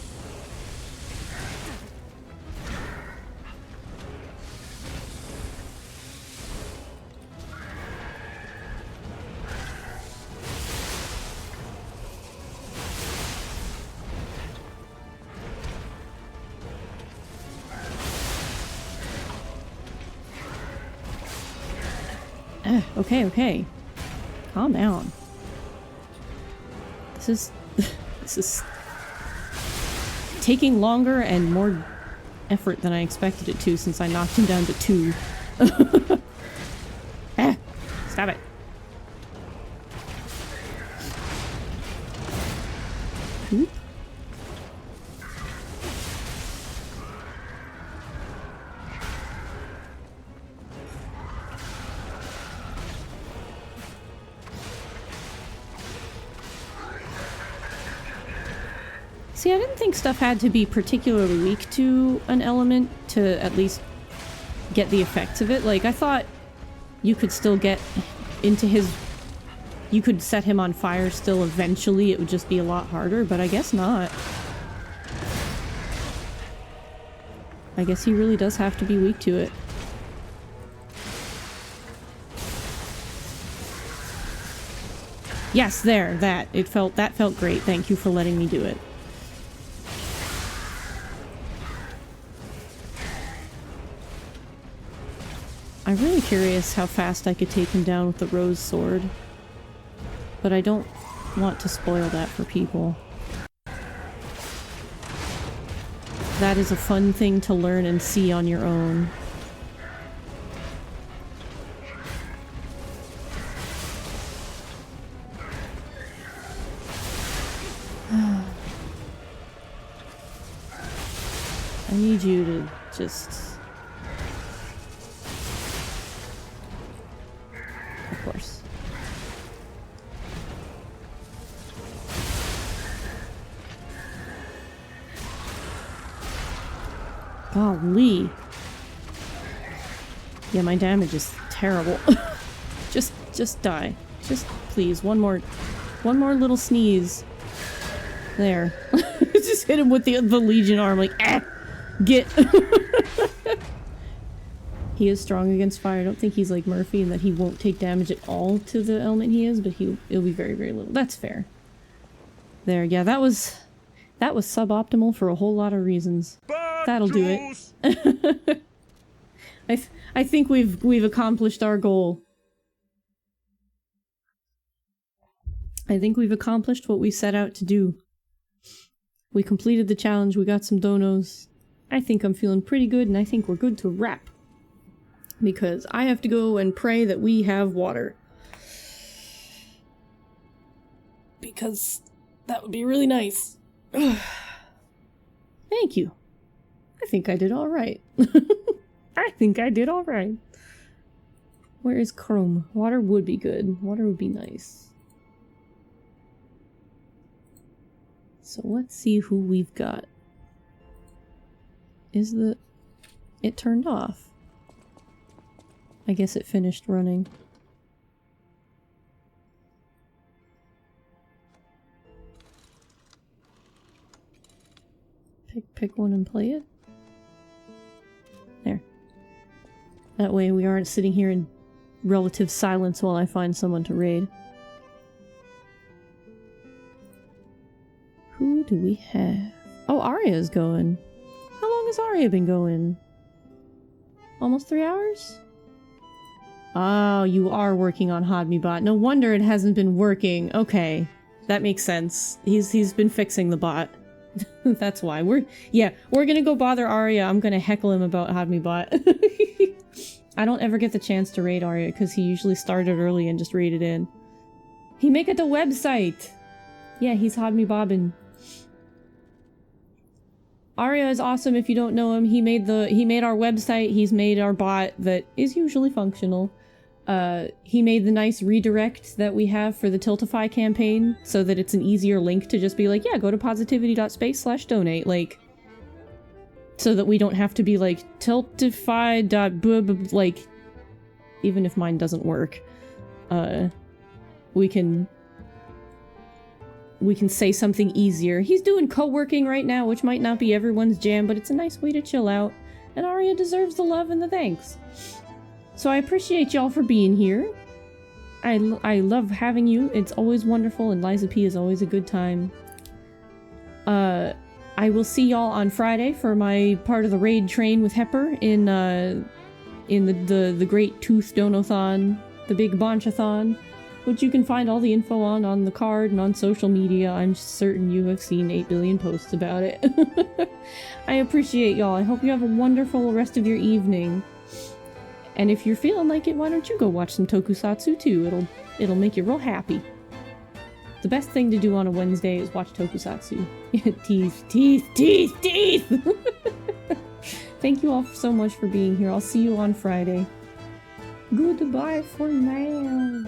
Okay, okay. Calm down. This is taking longer and more effort than I expected it to since I knocked him down to 2. Stop it. Oop. See, I didn't think stuff had to be particularly weak to an element to at least get the effects of it. Like, I thought you could still get into his... You could set him on fire still eventually, it would just be a lot harder, but I guess not. I guess he really does have to be weak to it. Yes, there, that. That felt great. Thank you for letting me do it. I'm really curious how fast I could take him down with the rose sword. But I don't want to spoil that for people. That is a fun thing to learn and see on your own. I need you to just... Of course. Golly. Yeah, my damage is terrible. Just die. Just please, one more little sneeze. There. Just hit him with the Legion arm, like, get. He is strong against fire. I don't think he's like Murphy and that he won't take damage at all to the element he is, but it'll be very, very little. That's fair. There, yeah, that was suboptimal for a whole lot of reasons. That'll do it. I think we've accomplished our goal. I think we've accomplished what we set out to do. We completed the challenge, we got some donos. I think I'm feeling pretty good, and I think we're good to wrap. Because I have to go and pray that we have water. Because that would be really nice. Thank you. I think I did alright. I think I did alright. Where is Chrome? Water would be good. Water would be nice. So let's see who we've got. It turned off. I guess it finished running. Pick one and play it. There. That way we aren't sitting here in relative silence while I find someone to raid. Who do we have? Oh, Arya's going. How long has Arya been going? Almost 3 hours? Oh, you are working on HodMeBot. No wonder it hasn't been working. Okay. That makes sense. He's been fixing the bot. That's why. We're gonna go bother Arya. I'm gonna heckle him about HodMeBot. I don't ever get the chance to raid Arya because he usually started early and just raided in. He make it a website! Yeah, he's HodMeBobbin. Arya is awesome if you don't know him. He made our website, he's made our bot that is usually functional. He made the nice redirect that we have for the Tiltify campaign so that it's an easier link to just be like, yeah, go to positivity.space/donate, like, so that we don't have to be like, tiltify.bub, like, even if mine doesn't work, we can say something easier. He's doing co-working right now, which might not be everyone's jam, but it's a nice way to chill out, and Arya deserves the love and the thanks. So I appreciate y'all for being here. I love having you. It's always wonderful, and Lies of P is always a good time. I will see y'all on Friday for my part of the raid train with Hepper in the Great Tooth Donathon, the big Bonchathon, which you can find all the info on the card and on social media. I'm certain you have seen 8 billion posts about it. I appreciate y'all. I hope you have a wonderful rest of your evening. And if you're feeling like it, why don't you go watch some tokusatsu too? It'll make you real happy. The best thing to do on a Wednesday is watch tokusatsu. Teeth, teeth, teeth, teeth! Thank you all so much for being here. I'll see you on Friday. Goodbye for now.